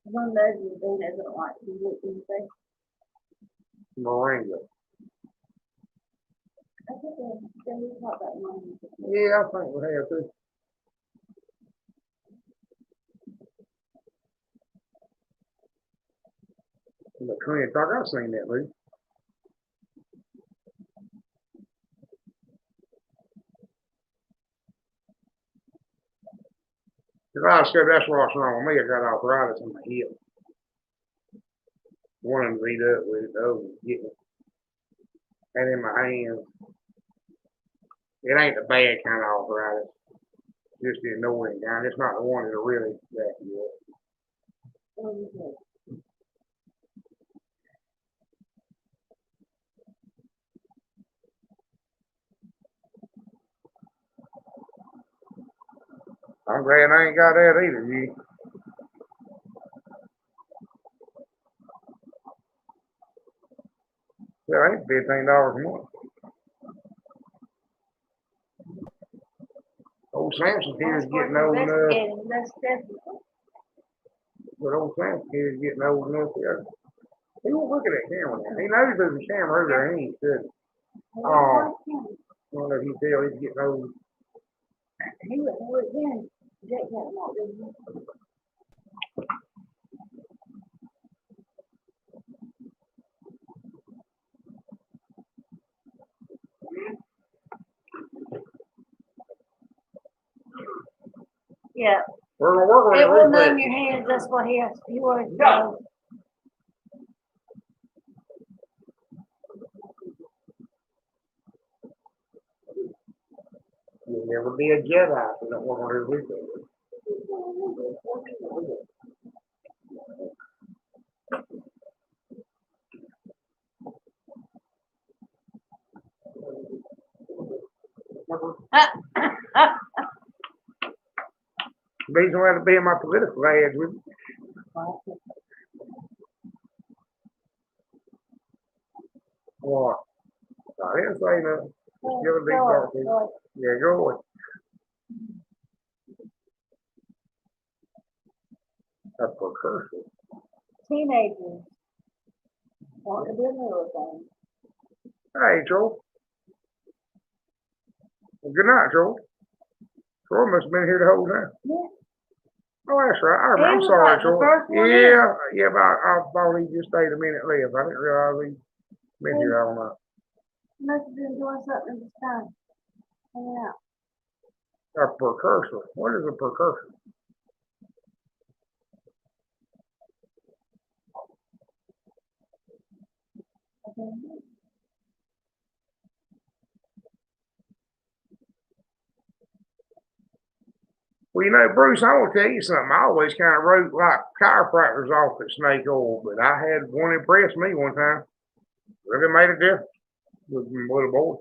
one measure they doesn't like to look anything. Moringa. I think they talk about money. Yeah, I think we have too. The Korean talk, I've seen that movie. Cause I said that's what's wrong with me. I got arthritis in my hip. One of them beat up with it, the other one getting it. And in my hands. It ain't the bad kind of arthritis. Just the annoying kind. It's not the one that'll really jack you up. I'm glad I ain't got that either, you. Well, ain't $15 a month. Old Samson here is getting old enough. That's definitely. But old Samson here is getting old enough. Yeah. He won't look at that camera now. He knows there's a camera over there. He ain't good. I don't know if he tell he's getting old. He wouldn't know it then. Jake had him all, didn't he? Yeah. We're gonna work on It will it. numb your hands. That's what he has. He always does. You'll never be a Jedi if you don't work on it replay. These don't have to be in my political ads with me. What? I didn't say nothing. Just give a big talk to you. Yeah, go away. A precursor. Teenagers want to do little things. Hey, Joel. Well, good night, Joel. Joel must have been here the whole time. Yeah. Oh, that's right. I'm was sorry, like the Joel. first one Yeah, but I thought he just stayed a minute left. I didn't realize he'd been here all night. Must have been doing something this time. Hanging out. A precursor. What is a precursor? Well, you know, Bruce, I want to tell you something. I always kind of wrote like chiropractors off at Snake Oil, but I had one impress me one time. Really made a difference with my little boy.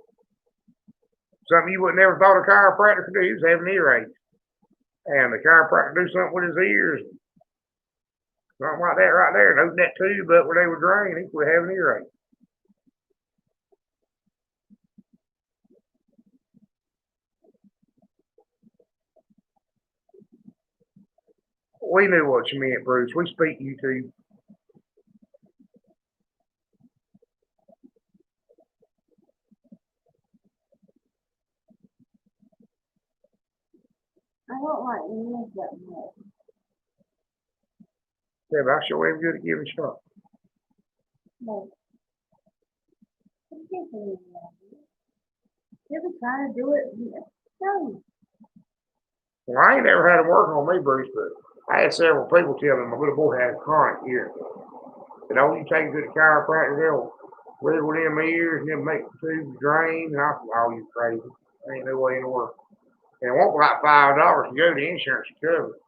Something you would never thought a chiropractor could do is have an earache. And the chiropractor do something with his ears. Something like that right there. And open that tube up where they were drained, he would have an earache. We knew what you meant, Bruce. We speak YouTube. I don't like news that much. Yeah, but I sure am good at giving shots. No. You ever trying to do it? No. Well, I ain't never had him working on me, Bruce, but I had several people tell me my little boy had chronic ear. And all you take to the chiropractor, they'll wiggle them ears and then make the tubes drain. And I said, oh, you crazy. There ain't no way in the world. And it won't like $5 to go to insurance to cover it.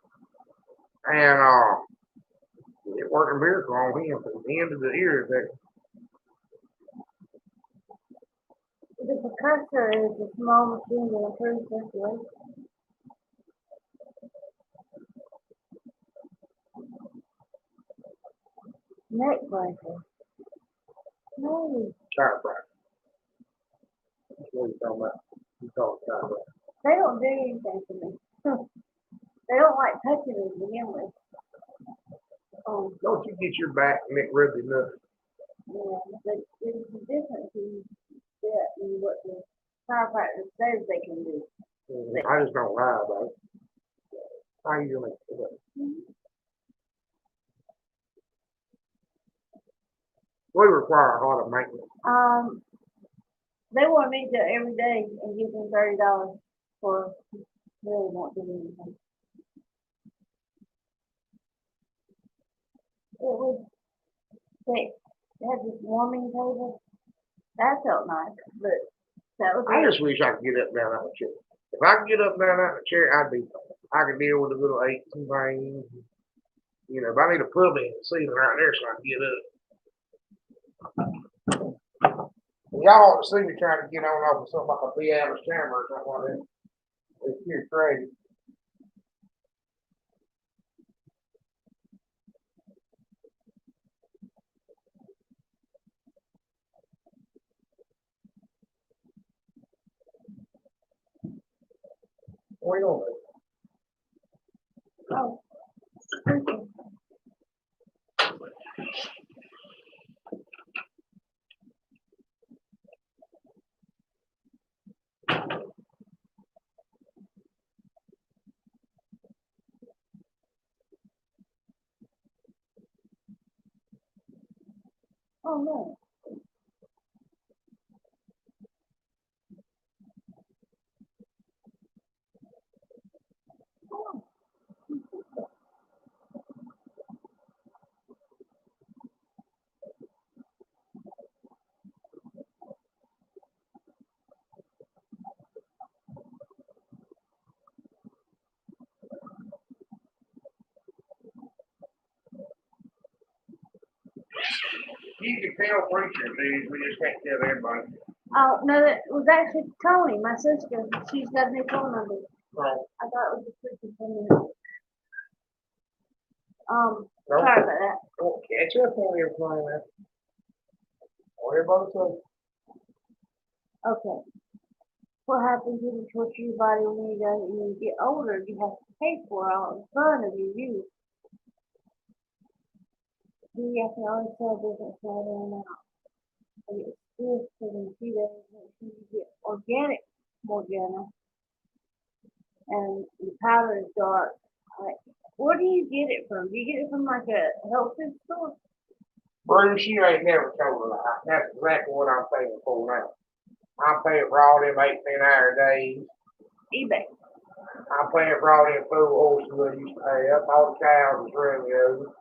And it worked a miracle on him. At the end of the ear, that The percussor is a small machine that improves circulation. Neck breaker. No, Chiropractor. That's what you're talking about. You call it chiropractor. they don't do anything to me. They don't like touching me to begin with. Don't you get your back and neck rubbed enough? Yeah, but there's a difference in that and what the chiropractor says they can do. I just don't lie about it. How you gonna do it? We require a lot of maintenance. They want me to do it every day and give them $30 for really won't do anything. It was they had this warming table. That felt nice, but that was I just wish I could get up and down out of the chair. If I could get up and down out of the chair, I'd be fine. I could deal with the little aches and pains. You know, if I need a pub in the ceiling right there so I can get up. Y'all ought to see me trying to get on off of something like a B-Alice camera or something like that. It's just crazy. What are you gonna do? oh, thank you. Oh no. You can tell preachers these, we just can't tell everybody. Oh no, that was actually Tony, my sister. She's got a new phone number. Right. I thought it was a freaking phone. Sorry about that. Don't catch up on everything, man. What everybody says. Okay. What happens when you torture your body when you get older? You have to pay for all the fun of your youth. You can always tell a difference right in and out. And it's good for the few days make sure you get organic Morgana. And the powder is dark. Like, where do you get it from? Do you get it from like a health food store? Bruce, you ain't never told a lie. That's exactly what I'm paying for now. I'm paying for all them 18-hour days. eBay. I'm paying for all them food horses I used to have, all the cows and running over.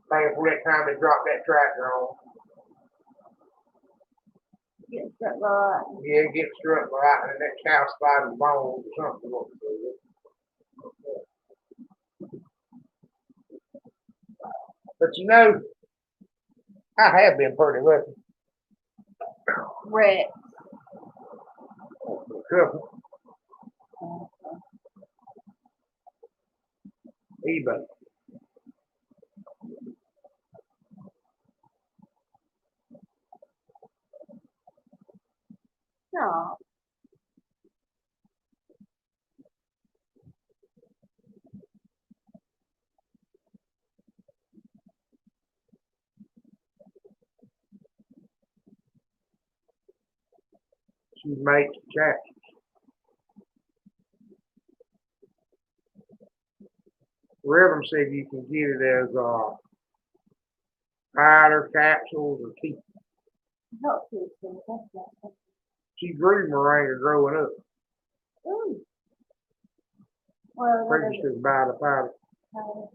Paying for that time they dropped that tractor on. Get struck by lightning. Yeah, get struck by lightning and that cow sliding bones or something. What to do. But you know, I have been pretty lucky. Red. A couple. eBay. No. She makes cats. Rhythm said you can get it as powder, capsules, or tea. Health food store. That's not. She grew moringa growing up. Ooh. Well, what is Previously buy the powder. powder?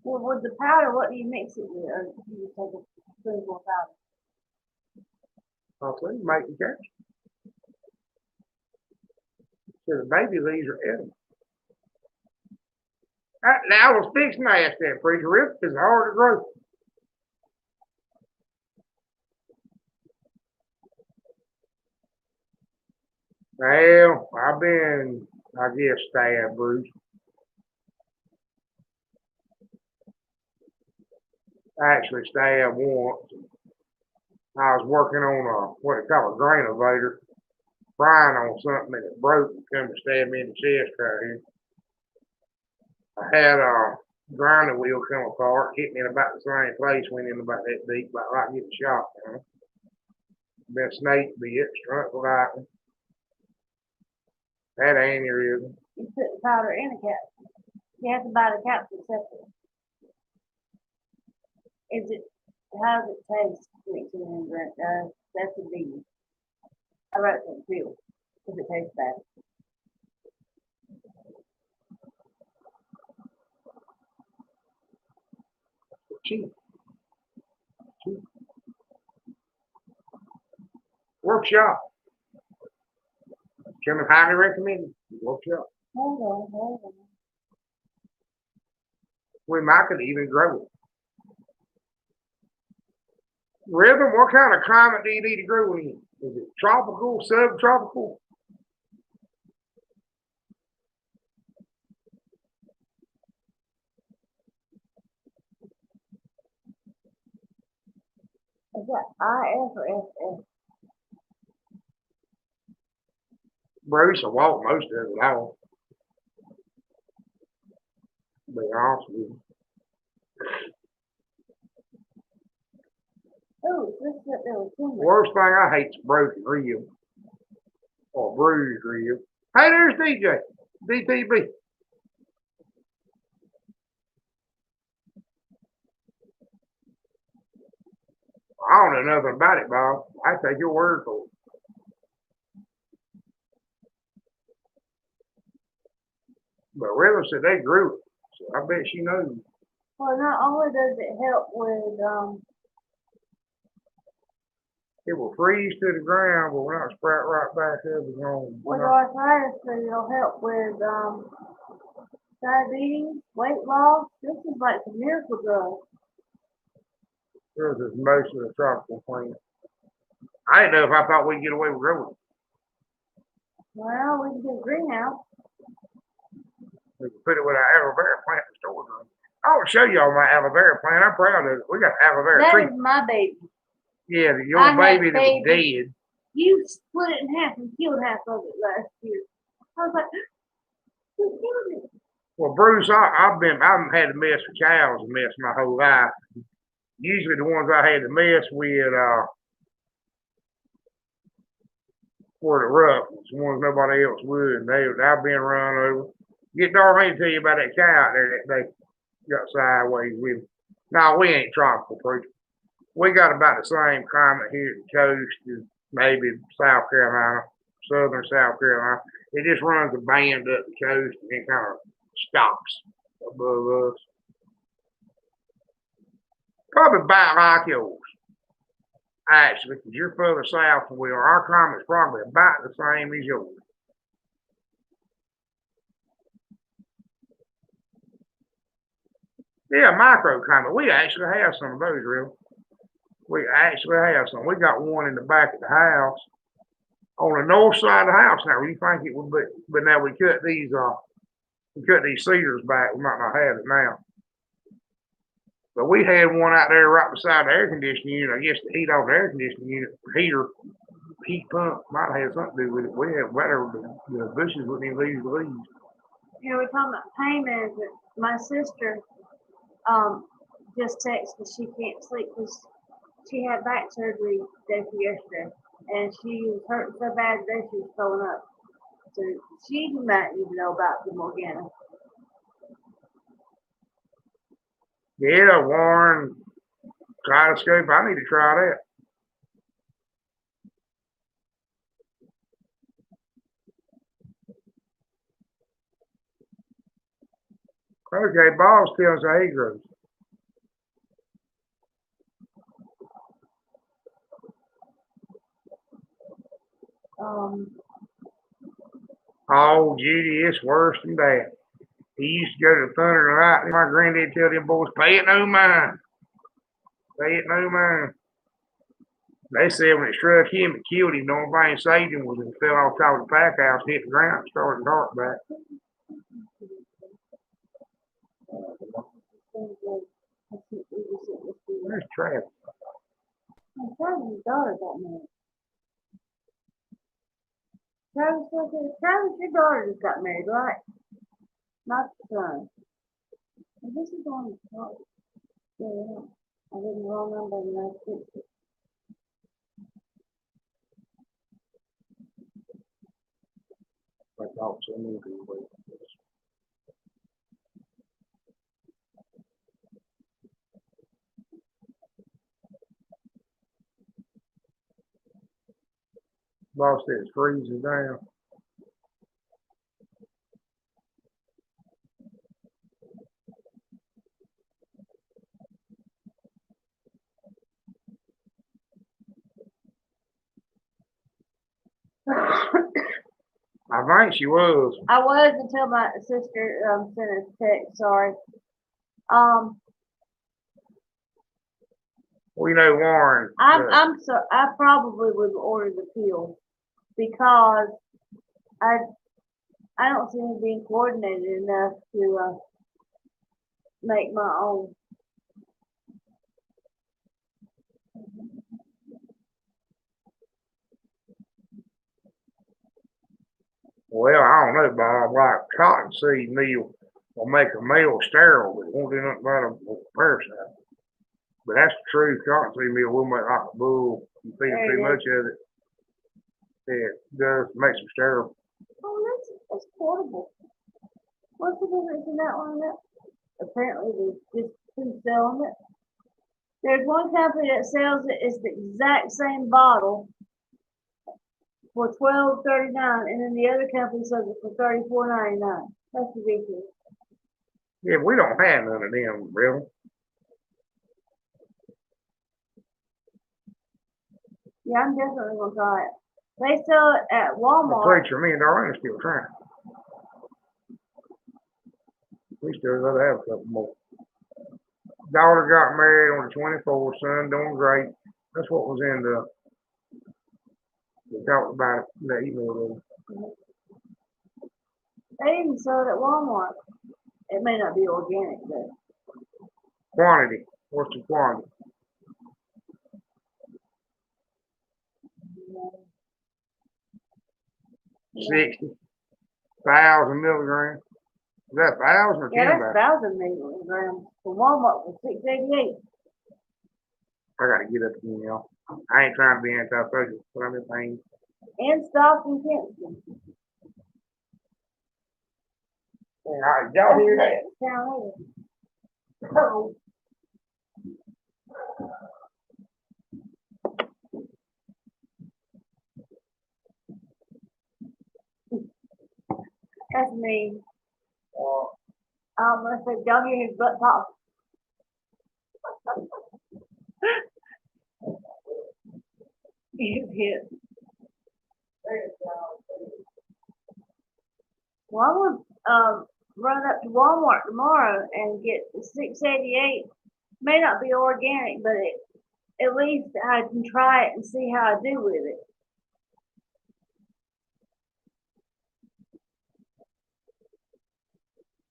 Well, with the powder, what do you mix it with? Or do you just take a spoonful of powder? I'll say, make the cats. So the baby leaves are edible. Now I was fixing to ask that preacher, if it's hard to grow. Well, I've been, I guess, stabbed, Bruce. Actually stabbed once. I was working on what they call a grain elevator, frying on something and it broke and come and stabbed me in the chest right here. I had a grinding wheel come apart, hit me in about the same place, went in about that deep, like getting shot. Been snake bit, struck with lightning. Had an aneurysm. You put the powder in a capsule. You have to buy the capsule separate. Is it? How does it taste? Mixing and drink. That's a biggie. I wrote that too. If it tastes bad. Cheap. Cheap. Workshop. Chairman highly recommended. Workshop. Hold on. We might could even grow it. Rhythm, what kind of climate do you need to grow in? Is it tropical, subtropical? Is that IF or SF? Bruce, I walk most of it off. To be honest with you. Oh, this is what there was in there. Worst thing I hate is broken rib or bruised rib. Hey, there's DJ, DTB. I don't know nothing about it, Bob. I take your word for it. But Rilla said they grew it, so I bet she knows. Well, not only does it help with It will freeze to the ground, but when I sprout right back up, it's going. with arthritis, but it'll help with diabetes, weight loss. This is like the miracle drug. This is most of the tropical plants. I didn't know if I thought we'd get away with growing it. Well, we can get a greenhouse. We can put it with our aloe vera plant in the storage room. I will show y'all my aloe vera plant. I'm proud of it. We got aloe vera That tree. is my baby. Yeah, your I had baby that was baby. dead. You split it in half and killed half of it last year. I was like, who killed it? Well, Bruce, I've had to mess with cows and mess my whole life. Usually the ones I had to mess with were the rough ones, the ones nobody else would, and I've been run over. Get Darlene to tell you about that cow out there that they got sideways with. No, we ain't tropical preacher. We got about the same climate here at the coast as maybe South Carolina, southern South Carolina. It just runs a band up the coast and it kind of stops above us. Probably about like yours. Actually, because you're further south than we are. Our climate's probably about the same as yours. Yeah, microclimate. We actually have some of those, real. We actually have some. We got one in the back of the house, on the north side of the house. Now, you think it would be, but now we cut these cedars back. We might not have it now. But we had one out there right beside the air conditioning unit. I guess the heat off the air conditioning unit, heat pump might have had something to do with it. We had whatever the bushes wouldn't even leave the leaves. You know, we're talking about pain management. My sister just texted that she can't sleep because she had back surgery day for yesterday, and she was hurting so bad that she was throwing up. So she might need to know about the Morgana. Yeah, Warren, Kaleidoscope. I need to try that. Okay, Bob's telling us how he grows. Oh, Judy, it's worse than that. He used to go to the Thunder and Lightning. My granddad tell them boys, pay it no mind. Pay it no mind. They said when it struck him, it killed him. The only thing saved him was it fell off top of the pack house, hit the ground, and started the heart back. There's Travis. I'm Travis' daughter got married. Travis, your daughter just got married, right? Not the son. And this is on the top. Yeah, I didn't remember the last picture. I thought so many people. Boss said it's freezing down. I think she was. I was until my sister sent a text. Sorry. We know Warren. I'm so I probably would order the pill because I don't seem to be coordinated enough to make my own. Well, I don't know, Bob. Like cottonseed meal will make a male sterile, but it won't do nothing about a parasite. But that's the truth. Cottonseed meal will make like a bull. You feed them too much of it, it does make them sterile. Oh, that's portable. What's the difference in that one and that? Apparently, there's just two selling it. There's one company that sells it. It's the exact same bottle for $12.39, and then the other company sells it for $34.99. That's ridiculous. Yeah, we don't have none of them, really. Yeah, I'm definitely gonna try it. They sell it at Walmart. The preacher, me and Darlene are still trying. We still gotta have a couple more. Daughter got married on the 24th, son doing great. That's what was in the, we talked about it, the email. They even sell it at Walmart. It may not be organic, but Quantity. What's the quantity? yeah. 60,000 milligrams. Is that 1,000 or 10,000? Yeah, that's 1,000 milligrams. For Walmart for $6.88. I gotta get up again, y'all. I ain't trying to be antisocial, but I'm in pain. And stock in Kinston. All right, y'all hear that? Down there. Oh. That's me. Unless they don't hear his butt pop. He's hit. Well, I'm gonna run up to Walmart tomorrow and get the $6.88. May not be organic, but at least I can try it and see how I do with it.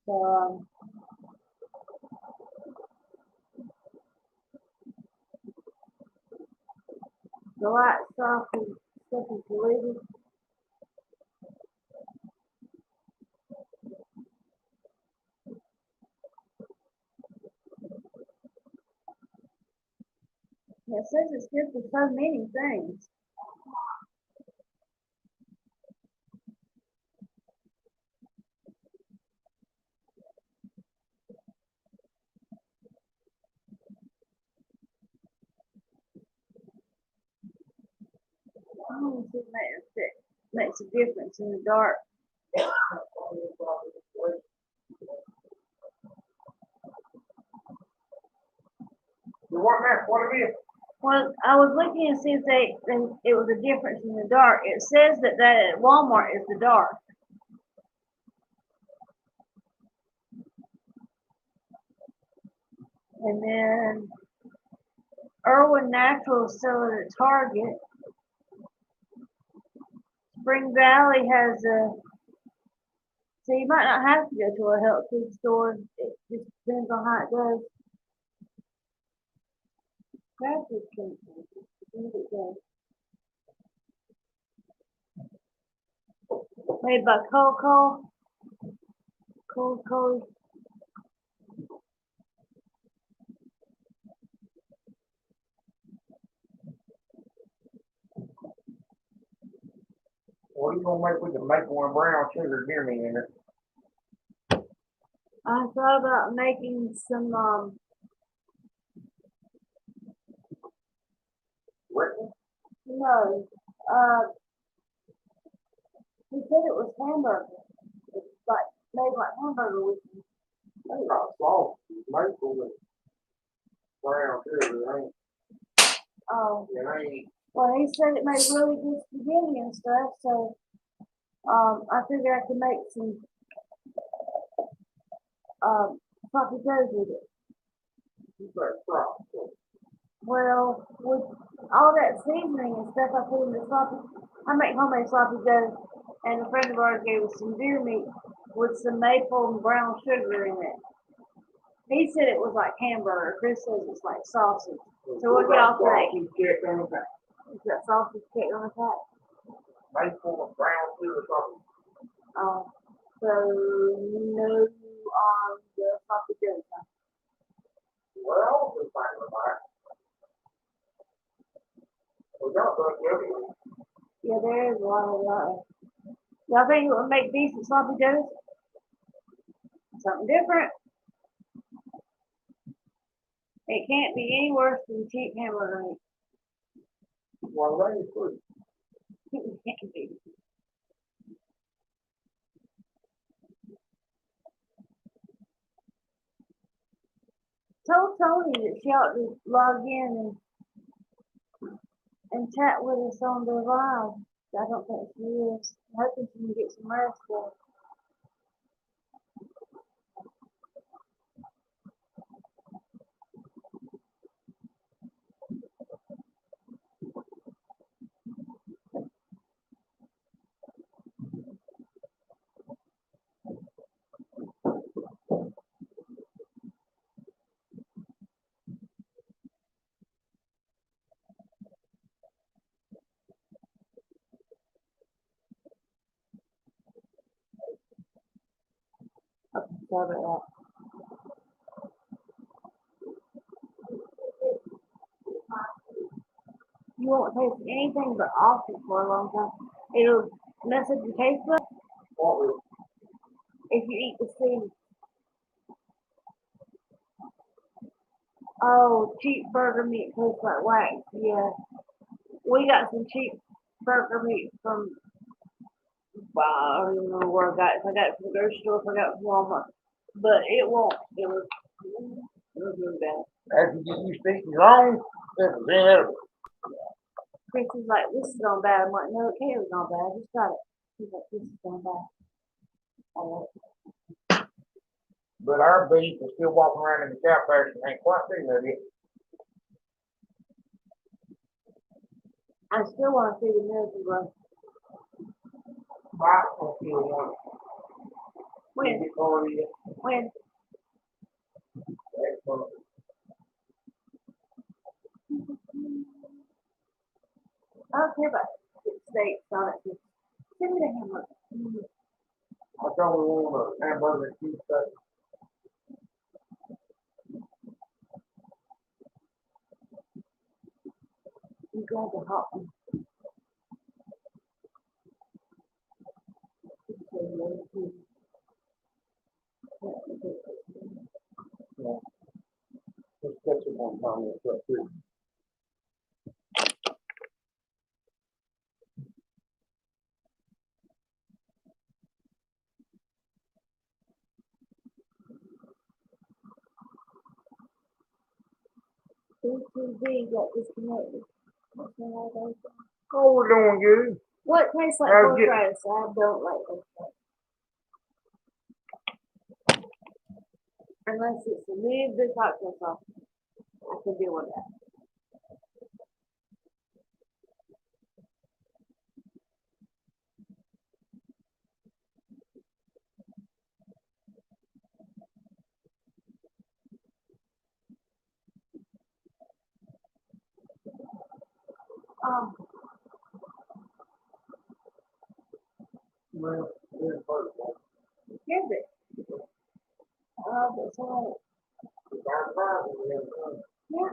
So the light stuff is deleted. It says it's good for so many things. I don't see it makes a difference in the dark. What it is? Well, I was looking to see if it was a difference in the dark. It says that at Walmart is the dark. And then Irwin Natural is selling at Target. Spring Valley has a. So you might not have to go to a health food store. It just depends on how it goes. Craft food can. It goes. Made by Coco. Coco. What are you gonna make with the maple and brown sugar near me in it? I thought about making some What? no. He said it was hamburger. It's like made like hamburger with That's not soft. Maple and brown sugar, ain't. oh. It ain't. Well, he said it made really good spaghetti and stuff, so I figured I could make some sloppy joes with it. You better stop. Well, with all that seasoning and stuff I put in the sloppy, I make homemade sloppy joes, and a friend of ours gave us some deer meat with some maple and brown sugar in it. He said it was like hamburger. Chris says it's like sausage. So what do y'all think? Is that sausage cake on the top? Maple and brown sugar something. So no on the sloppy joes. Well, we're fine with that. We got that everywhere. Yeah, there is a lot of. Y'all think it would make decent sloppy joes? Something different. It can't be any worse than cheap hamburger meat. Well, that is good. It can't be. Told Tony that she ought to log in and chat with us on the live. I don't think she is. I'm hoping she can get some rest though. Sorry about that. You won't taste anything but awful for a long time. It'll mess up your taste buds What will? if you eat the seed. Oh, cheap burger meat tastes like wax. Yeah. We got some cheap burger meat from, well, I don't even know where I got it. If I got it from the grocery store, if I got it from Walmart. But it won't. It was really bad. After you get used to eating your own, this is inedible. Chris is like, this is gone bad. I'm like, no, it can't have gone bad. I just got it. He's like, this is gone bad. But our beef is still walking around in the cow pasture and ain't quite seen that yet. I still want to see the American Grow. I don't feel one. When? When? I don't care about steaks on it. Just send me the hamburger. I told me one of the hamburger and cheese steak. You grab the hot one. Yeah. Just catch it one time and stuff too. CTV got disconnected. Oh, we're doing good. What tastes like How's pork it? rice? I don't like pork rice. Unless it's a really good cocktail sauce. I can deal with that. Um, Well, yeah, first one. is it? But so, yeah.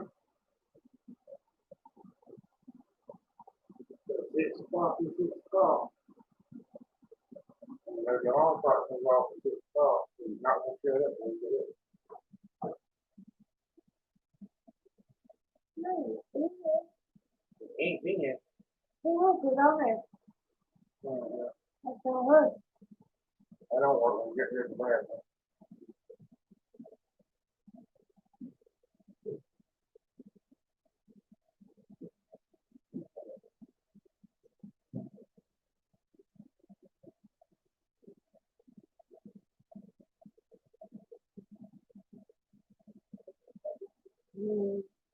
6 o'clock and 6 o'clock. There's a long part comes off at 6 o'clock. He's not gonna shut up when we get it. No, Ain't been yet. he was it on there. That's all right. I don't work when we get rid of the bathroom.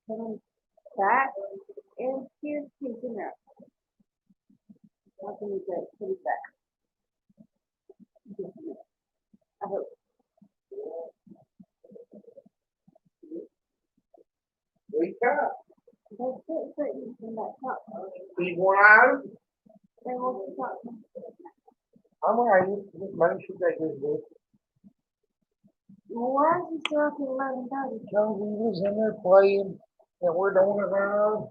Coming back and here's his in there. How can you say put it back? I hope. Wake up. They can't put you in that top. Eat one item. They want to talk. I'm alright. Just make sure they do this. Well, why is he still up at 11:30? Because we was in there playing and we're doing it now.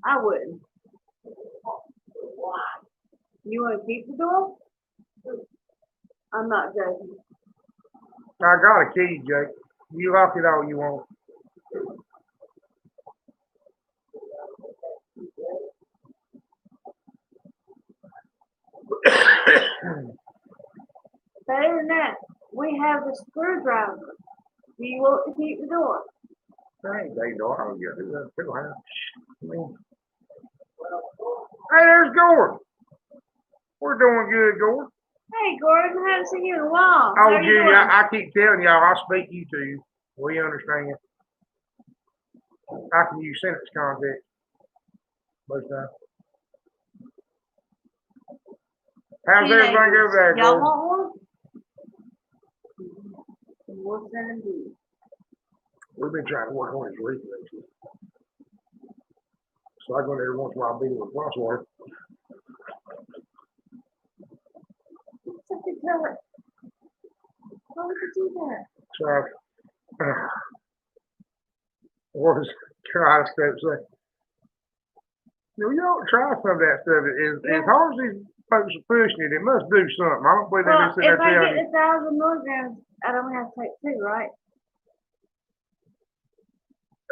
I wouldn't. You want to keep the door? I'm not joking. I got a key, Jake. You lock it all you want. Better than that, we have a screwdriver. Do you want to keep the door? Hey, they know how to get it. That's too high. I mean, hey, there's Gordon. We're doing good, Gordon. Hey, Gordon, I haven't seen you in a while. Oh, How are you doing? I keep telling y'all, I speak you to you. We understand. I can use sentence context most times. How's everything over there, Y'all Gordon? want one? We'll send them to you. We've been trying to work on his reef lately. So I go there once in a while, beat him with crosswater. Such a killer. Why would you do that? So, what was Kaleidoscope say? You don't try some of that stuff. As hard as these folks are pushing it, it must do something. I don't believe they've been sitting If there I telling get you. 1,000 milligrams, I don't have to take 2, right?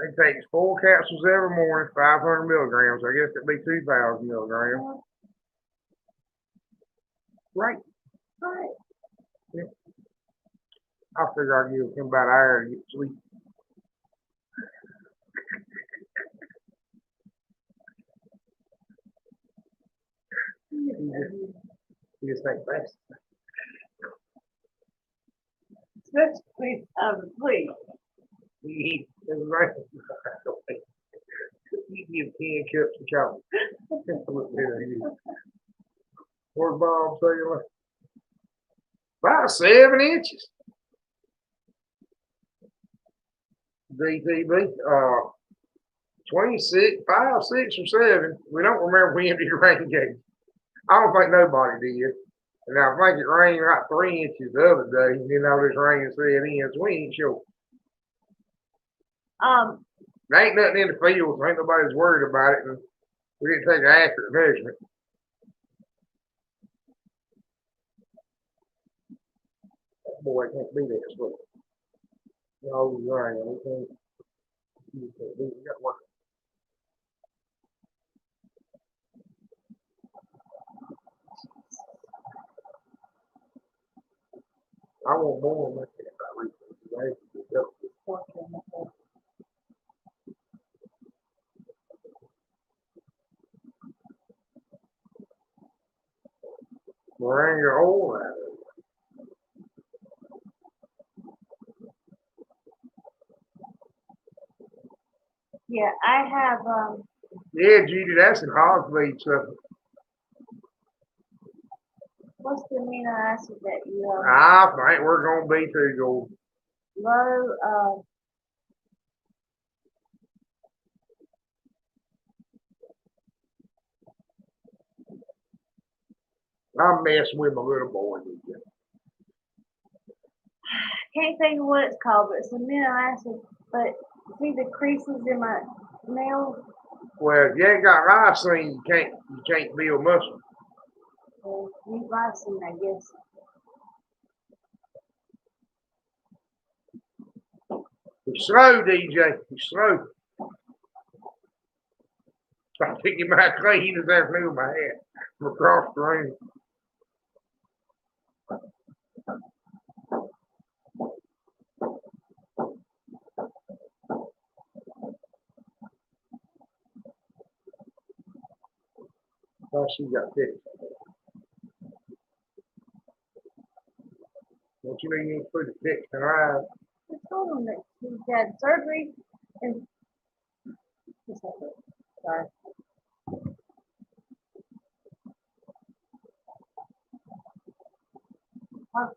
They take 4 capsules every morning, 500 milligrams. I guess it'd be 2,000 milligrams. Right. Right. Yeah. I figure I'll give him about an hour to get sleep. You just think fast. Especially, please. He is right. You give 10 cups of chocolate. Where's Bob saying? About 7 inches. DTB, 26, 5, 6, or 7. We don't remember when the rain gauge. I don't think nobody did. And I think it rained like 3 inches the other day, and then all this rain set in, so we ain't sure. There ain't nothing in the field, so ain't nobody's worried about it, and we didn't take an accurate measurement. That boy can't be that slow. No, rain, we can't. We got to work. I want more than that. Bring your oil out of it. Yeah, I have, Yeah, Judy, that's in Hogsmeade stuff. what's the amino acid that you, I think we're gonna be too gold. low, I'm messing with my little boy. DJ. can't think of what it's called, but it's amino acid. But see the creases in my nails? Well, if you ain't got lysine, you can't build muscle. Well, need lysine, I guess. He's slow, DJ. He's slow. I think he might clean this afternoon with my hat from across the room. Oh, she got fixed. Don't you know you ain't put it fixed in her eyes? I told him that he had surgery and sorry. What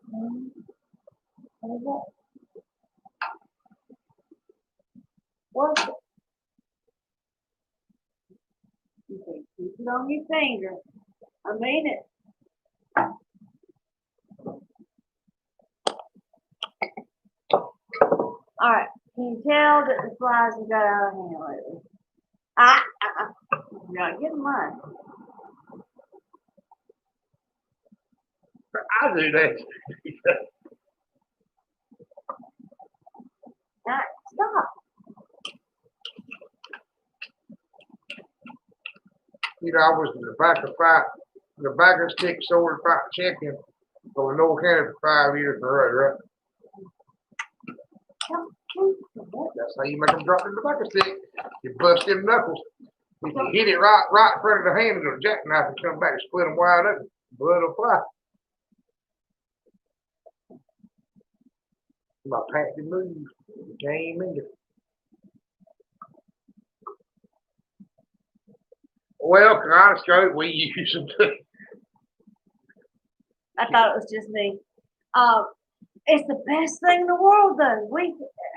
is that? What's it? You can keep it on your finger. I mean it. Alright, can you tell that the flies have got out of hand lately? You're not getting mine. I do that. Alright, stop. You know, I was the Backkkk sword fight champion for North County for 5 years in a row, right? That's how you make them drop in the Backkkk. You bust them knuckles. If you hit it right in front of the hand, it'll jackknife and come back and split them wide open. Blood will fly. My patented move. Game in there. Well, kaleidoscope, we use them too. I thought it was just me. It's the best thing in the world, though.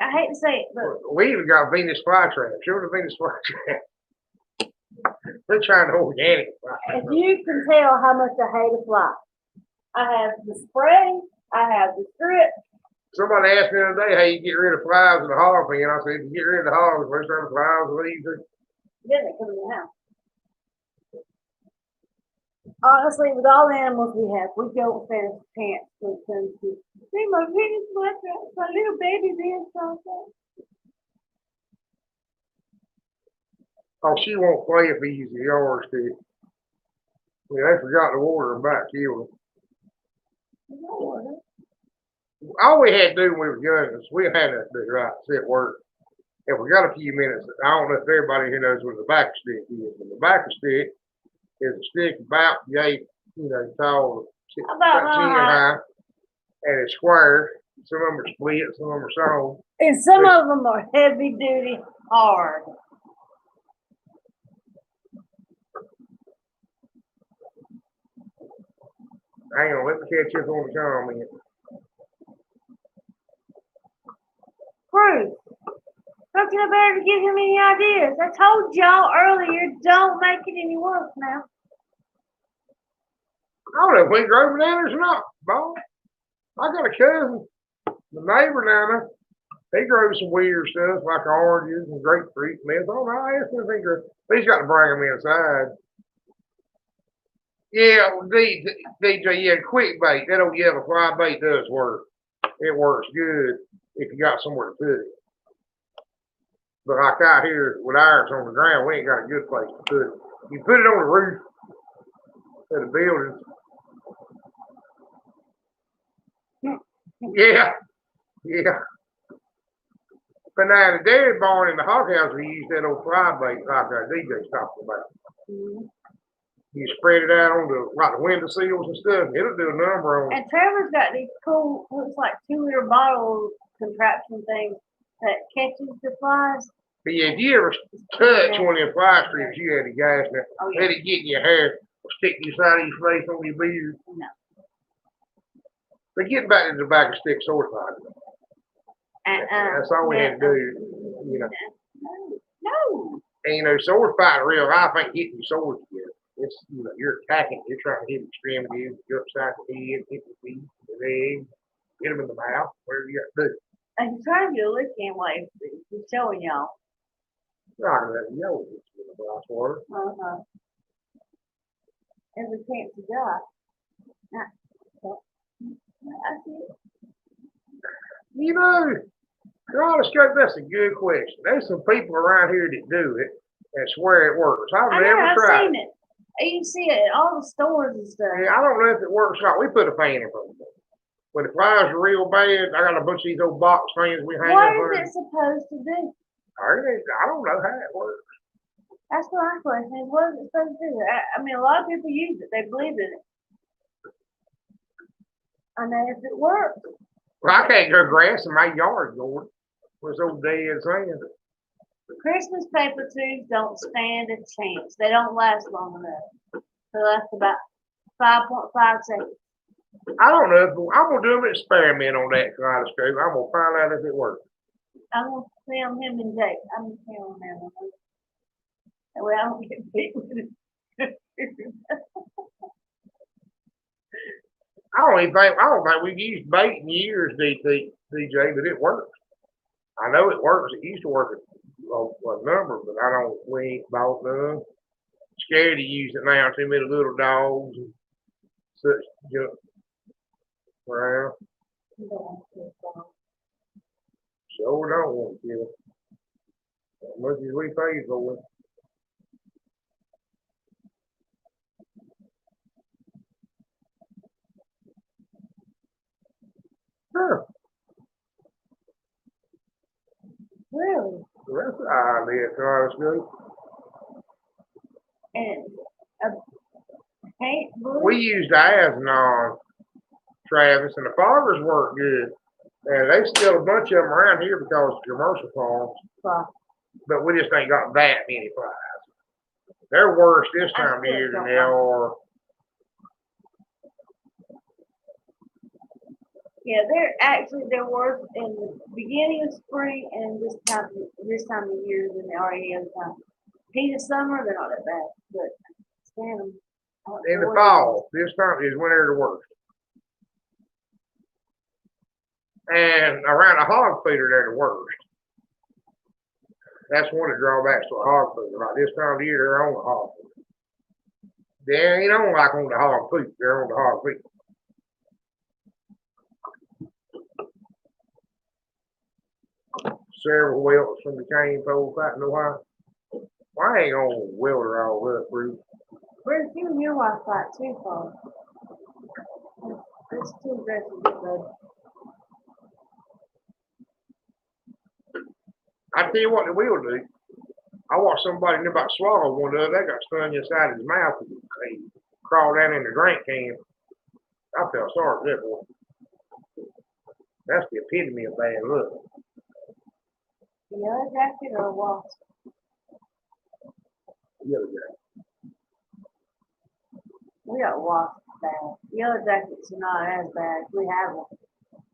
I hate to say it, but we even got Venus flytraps. Sure, the Venus flytrap. They're trying to organic fly. If you can tell how much I hate a fly, I have the spray, I have the strip. Somebody asked me the other day how you get rid of flies in the hog pen. I said, if you get rid of the hogs, first time the flies will leave. Then they come in the house. Honestly, with all the animals we have, we don't finish pants when it comes to see my Venus flytrap, my little baby Venus flytrap. Oh, she won't play if he's yours too. Yeah, they forgot to water them back here. All we had to do when we were young is we had to do right, sit work. If we got a few minutes, I don't know if everybody here knows what the Backkkk is, but the Backkkk is a stick about yay, tall, about 10 high, and it's square. Some of them are split, some of them are sawn. And some of them are heavy duty, hard. Hang on, let me catch up on the comment. Bruce, don't you know better to give him any ideas? I told y'all earlier, don't make it any worse now. I don't know if we grow bananas or not, Bob. I got a cousin, the neighbor down there. He grows some weird stuff like oranges and grapefruit. And I asked him if he grows. He's got to bring them inside. Yeah, DJ, yeah, quick bait. That old yellow fly bait does work. It works good if you got somewhere to put it. But like out here with ours on the ground, we ain't got a good place to put it. You put it on the roof of the building. Yeah. But now the dairy barn in the hog house, we use that old fly bait like our DJ's talking about. Mm-hmm. You spread it out on the window sills and stuff. It'll do a number on. And Trevor's got these cool, looks like 2-liter bottle contraption things that catches the flies. But yeah, if you ever touch one of them fly strips, you had the gas now. Oh, yeah. Let it get in your hair, or stick to the side of your face on your beard. No. But getting back to the Backkkk sword fight. That's all we had to do, you know. No. And sword fighting real life ain't hitting your swords together. It's you're attacking, you're trying to hit extremities, you're upside the head, hit the feet, the legs, hit them in the mouth, whatever you got to do. I'm trying to do a lick anyway. He's showing y'all. Not gonna let them yell at you in the glass water. And we can't see God. That's it. God, that's a good question. There's some people around here that do it and swear it works. I've never tried. Seen it. You see it at all the stores and stuff. Yeah, I don't know if it works or not. We put a fan in front of it. When the flies are real bad, I got a bunch of these old box fans we hang up. What is it supposed to do? I don't know how it works. That's what my question is. What is it supposed to do? I mean, a lot of people use it. They believe in it. I know if it works. Well, I can't grow grass in my yard, Gordon. What's old dad saying? Christmas paper tubes don't stand a chance. They don't last long enough. So that's about 5.5 seconds. I don't know. I'm going to do an experiment on that kaleidoscope. I'm going to find out if it works. I'm going to film him and Jake. I'm going to film him. That way I don't get beat with it. I don't think we've used bait in years, DJ, but it works. I know it works. It used to work a number, but we ain't bought none. Scared to use it now. Too many little dogs and such junk around. Sure don't want to kill it. As much as we pay for it. Sure. Really? That's the idea, kaleidoscope. And paint blue? We used Asnon, Travis, and the farmers work good. And there's still a bunch of them around here because of commercial farms. But we just ain't got that many flies. They're worse this time of year than they are. Yeah, they're worse in the beginning of spring and this time of year than they are any other time. Heat of summer, they're not that bad, but stand them. In the fall, this time is when they're the worst. And around a hog feeder, they're the worst. That's one of the drawbacks to a hog feeder. Like this time of year, they're on the hog feeder. They ain't on like on the hog feeder. They're on the hog feeder. Several welts from the cane pole fighting the wire. Well, I ain't gonna weld her all up, Bruce. Where's you and your wife fight too far? It's too aggressive, bud. I tell you what they will do. I watched somebody near about swallow one of them. They got stung inside his mouth and they crawled down in the drink can. I felt sorry for that boy. That's the epitome of bad luck. Yellow jacket or a wasp? Yellow jacket. We got wasps bad. Yellow jackets are not as bad. We have them.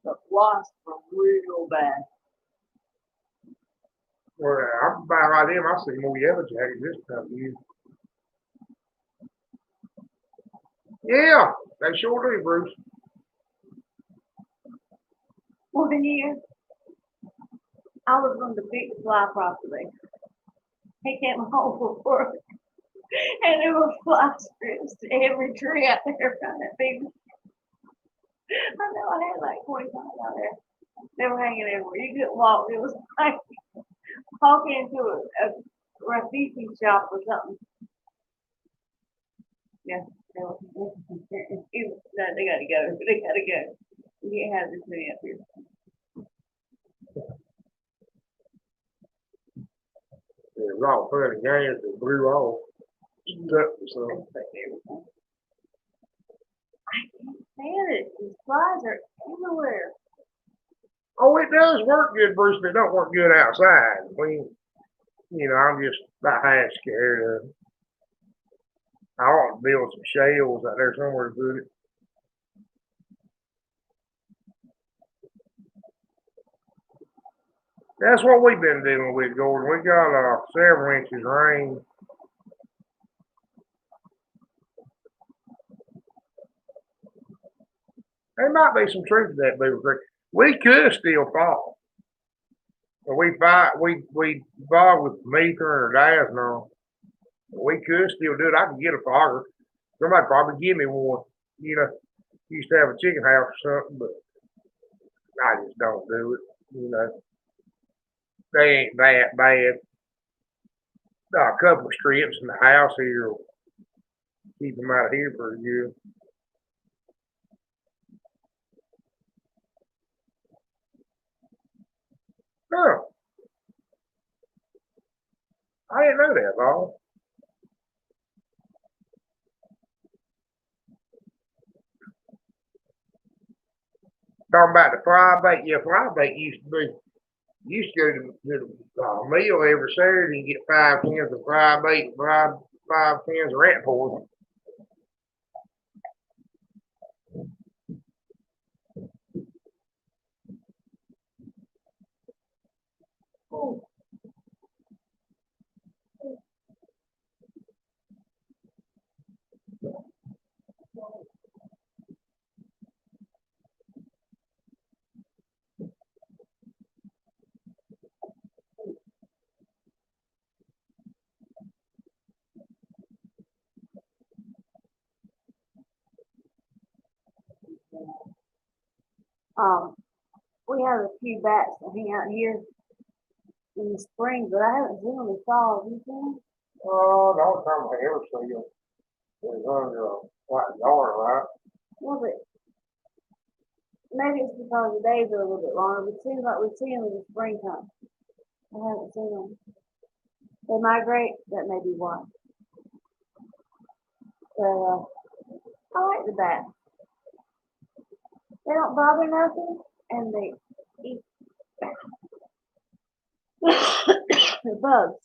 But wasps are real bad. Well, I'm about right them. I see more yellow jackets this time of year. Yeah, they sure do, Bruce. 1 year, I was going to beat the fly properly. He came home from work, and there were fly strips to every tree out there around that big. I know I had like 25 out there. They were hanging everywhere. You couldn't walk. It was like walking into a graffiti shop or something. Yeah, they gotta go. They gotta go. You can't have this many up here. It was all fun and games that blew off. Stuck or something. I can't stand it. These flies are everywhere. Oh, it does work good, Bruce, but it don't work good outside. I'm just about half scared of it. I ought to build some shells out there somewhere to put it. That's what we've been dealing with, Gordon. We got several inches of rain. There might be some truth to that, Beaver Creek. We could still fall. We bought with Meeker or Dazzler. We could still do it. I could get a fogger. Somebody probably give me one. You know, used to have a chicken house or something, but I just don't do it. You know, they ain't that bad. A couple of strips in the house here will keep them out of here pretty good. Huh. I didn't know that, Paul. Talking about the fry bait. Yeah, fry bait used to be. Used to go to the meal every Saturday and get 5 cans of fry bait, 5 cans of rat poison. Um, we have a few bats that hang out here in the spring, but I haven't seen them in fall. Have you seen them? Oh, the only time I ever see them is under a white yard, right? Yeah, but maybe it's because the days are a little bit longer, but it seems like we see them in the springtime. I haven't seen them. They migrate, that may be why. But I like the bats. They don't bother nothing, and they eat the bugs.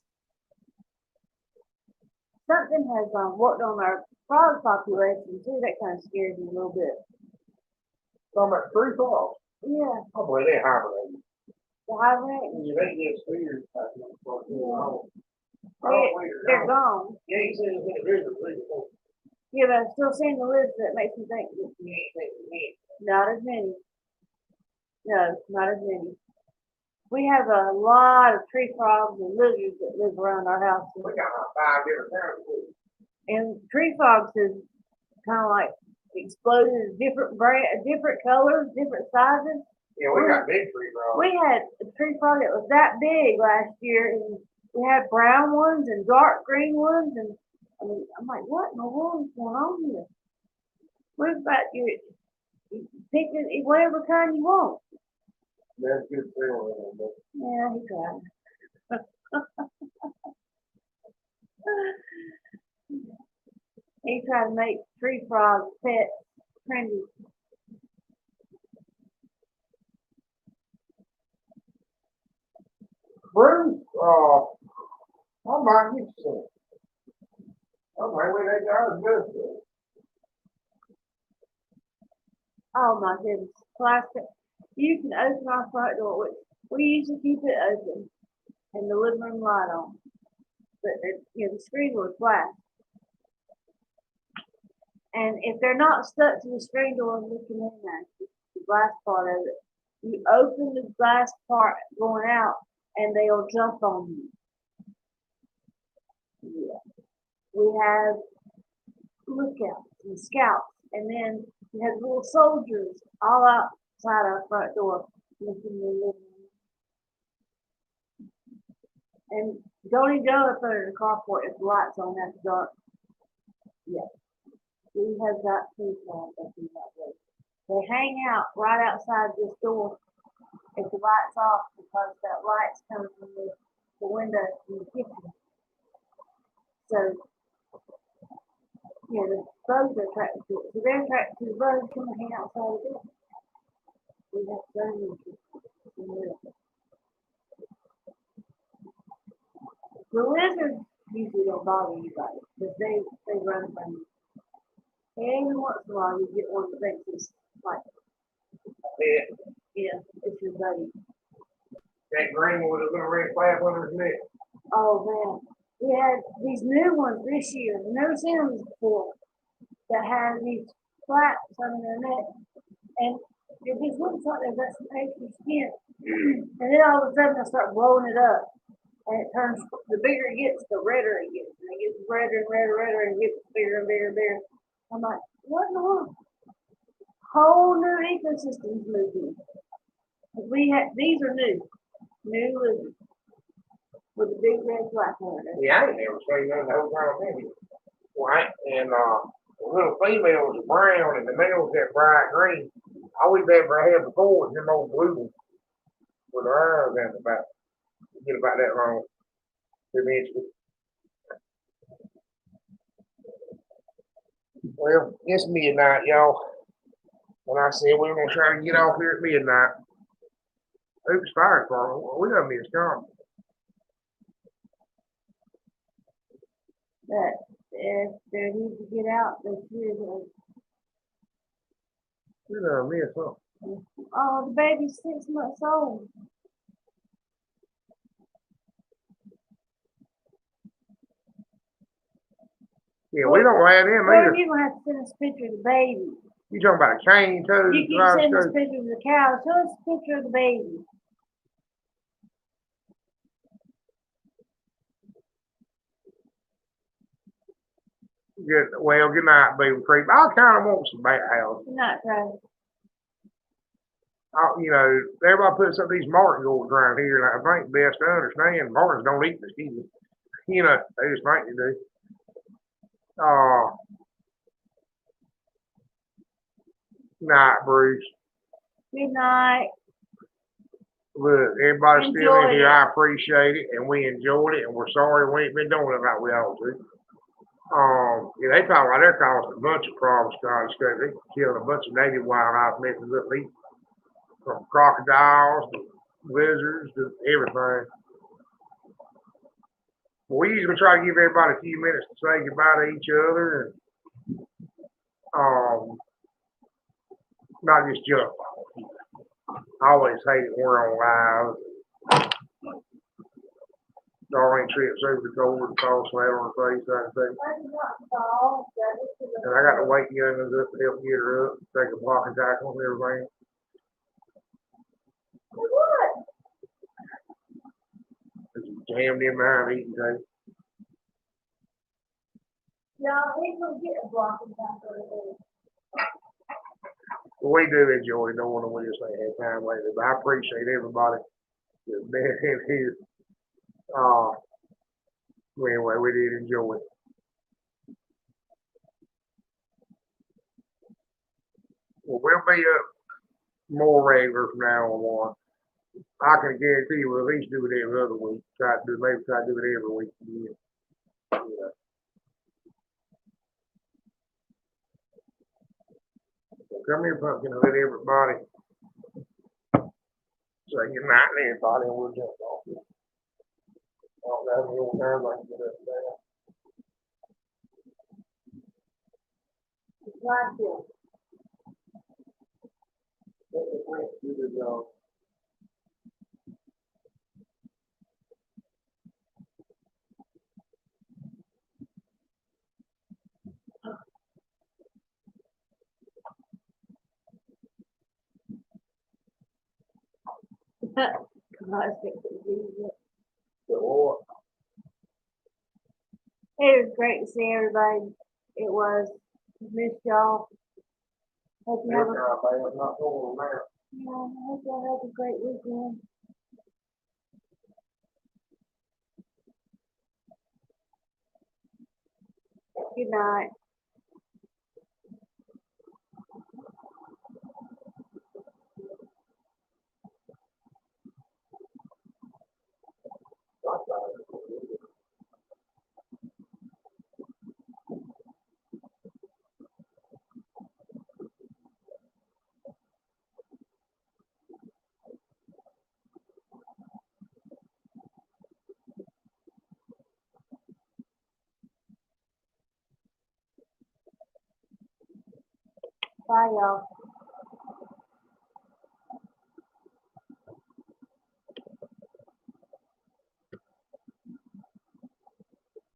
Something has worked on our frog population too. That kind of scares me a little bit. Talking about tree frogs. Yeah, I believe they hibernate. the hibernate. Yeah, they get scared. They're gone. You ain't seen them in the river before. Yeah, but I'm still seeing the list that makes me think that You ain't seen them yet. not as many. No, not as many. We have a lot of tree frogs and lizards that live around our house. We got about 5 different kinds. And tree frogs is kind of like exploded, different colors, different sizes. Yeah, we got big tree frogs. We had a tree frog that was that big last year, and we had brown ones and dark green ones, and I mean, I'm like, what in the world is going on here? What about you pick whatever kind you want? That's good feeling. Yeah, he tried. He tried to make tree frogs pets trendy. Bruce, I might get some. Okay, we they got good. Oh my goodness, plastic. You can open our front door. We usually keep it open and the living room light on, but the screen door is glass. And if they're not stuck to the screen door looking in there, the glass part of it, you open the glass part going out, and they'll jump on you. Yeah, we have lookouts and scouts, and then we have little soldiers all outside our front door looking in the living room. And don't even go up under the carport if the light's on after dark. Yeah, we have got people up in that way. They hang out right outside this door if the light's off because that light's coming from the window in the kitchen. So, the bugs are attracted to it. So they're attracted to the bugs coming hang outside the door. We have so the lizards usually don't bother anybody because they run from you. Every once in a while you get one that thinks it's like, yeah, it's your buddy. That green one was gonna red flap under his neck. Oh man, we had these new ones this year. Never seen them before. That had these flaps under their neck, and it just looks like they've got some extra skin. And then all of a sudden, I start blowing it up, and it turns. The bigger it gets, the redder it gets, and it gets redder and redder, redder, and it gets bigger and bigger and bigger. I'm like, what in the world? Whole new ecosystems moving. We had these are new lizards with a big red flag on it. Yeah, I ain't never seen none of those around here. Right, and the little females are brown and the males that bright green. All we've ever had before was them old blue ones with their eyes out about get about that long. Eventually. Well, it's midnight, y'all. And I said we were gonna try to get off here at midnight. Oops, fire department. We done missed gone. But if they need to get out, they should. We done missed something. Oh, the baby's 6 months old. Yeah, we don't have them Well, either. you're gonna have to send us a picture of the baby. You talking about a cane too? You keep sending us pictures of the cow. Show us a picture of the baby. Good night, baby creep. I kind of want some bat house. Good night, Travis. You know, everybody puts up these Martin goats around here, and I think best to understand Martins don't eat mosquitoes. You know, they just think they do. Night, Bruce. Good night. Look, everybody's still in Enjoyed here. it. I appreciate it, and we enjoyed it, and we're sorry we ain't been doing it like we ought to. Yeah, they talk like they're causing a bunch of problems, guys. They killed a bunch of native wildlife, messing up meat, from crocodiles to lizards to everything. We usually try to give everybody a few minutes to say goodbye to each other and not just jump. I always hate it when we're on live. Darlene trips over the gold and falls flat on her face, I think. And I got to wake youngins up to help get her up, take a block and tackle and everything. What? Jammed in behind eating today. No, he's gonna get a block and tackle. We do enjoy knowing that we just ain't had time lately, but I appreciate everybody that's been in here. Anyway, we did enjoy it. Well, we'll be up more regular from now on. I can guarantee you we'll at least do it every other week. Maybe try to do it every week. Yeah. So come here, Pumpkin, and let everybody say good night to everybody, and we'll jump off. I don't know how many more times I can get up there. Like this. It was great to see everybody. It was. Missed y'all. Hope you have a hope y'all have a great weekend. Good night. Bye, y'all.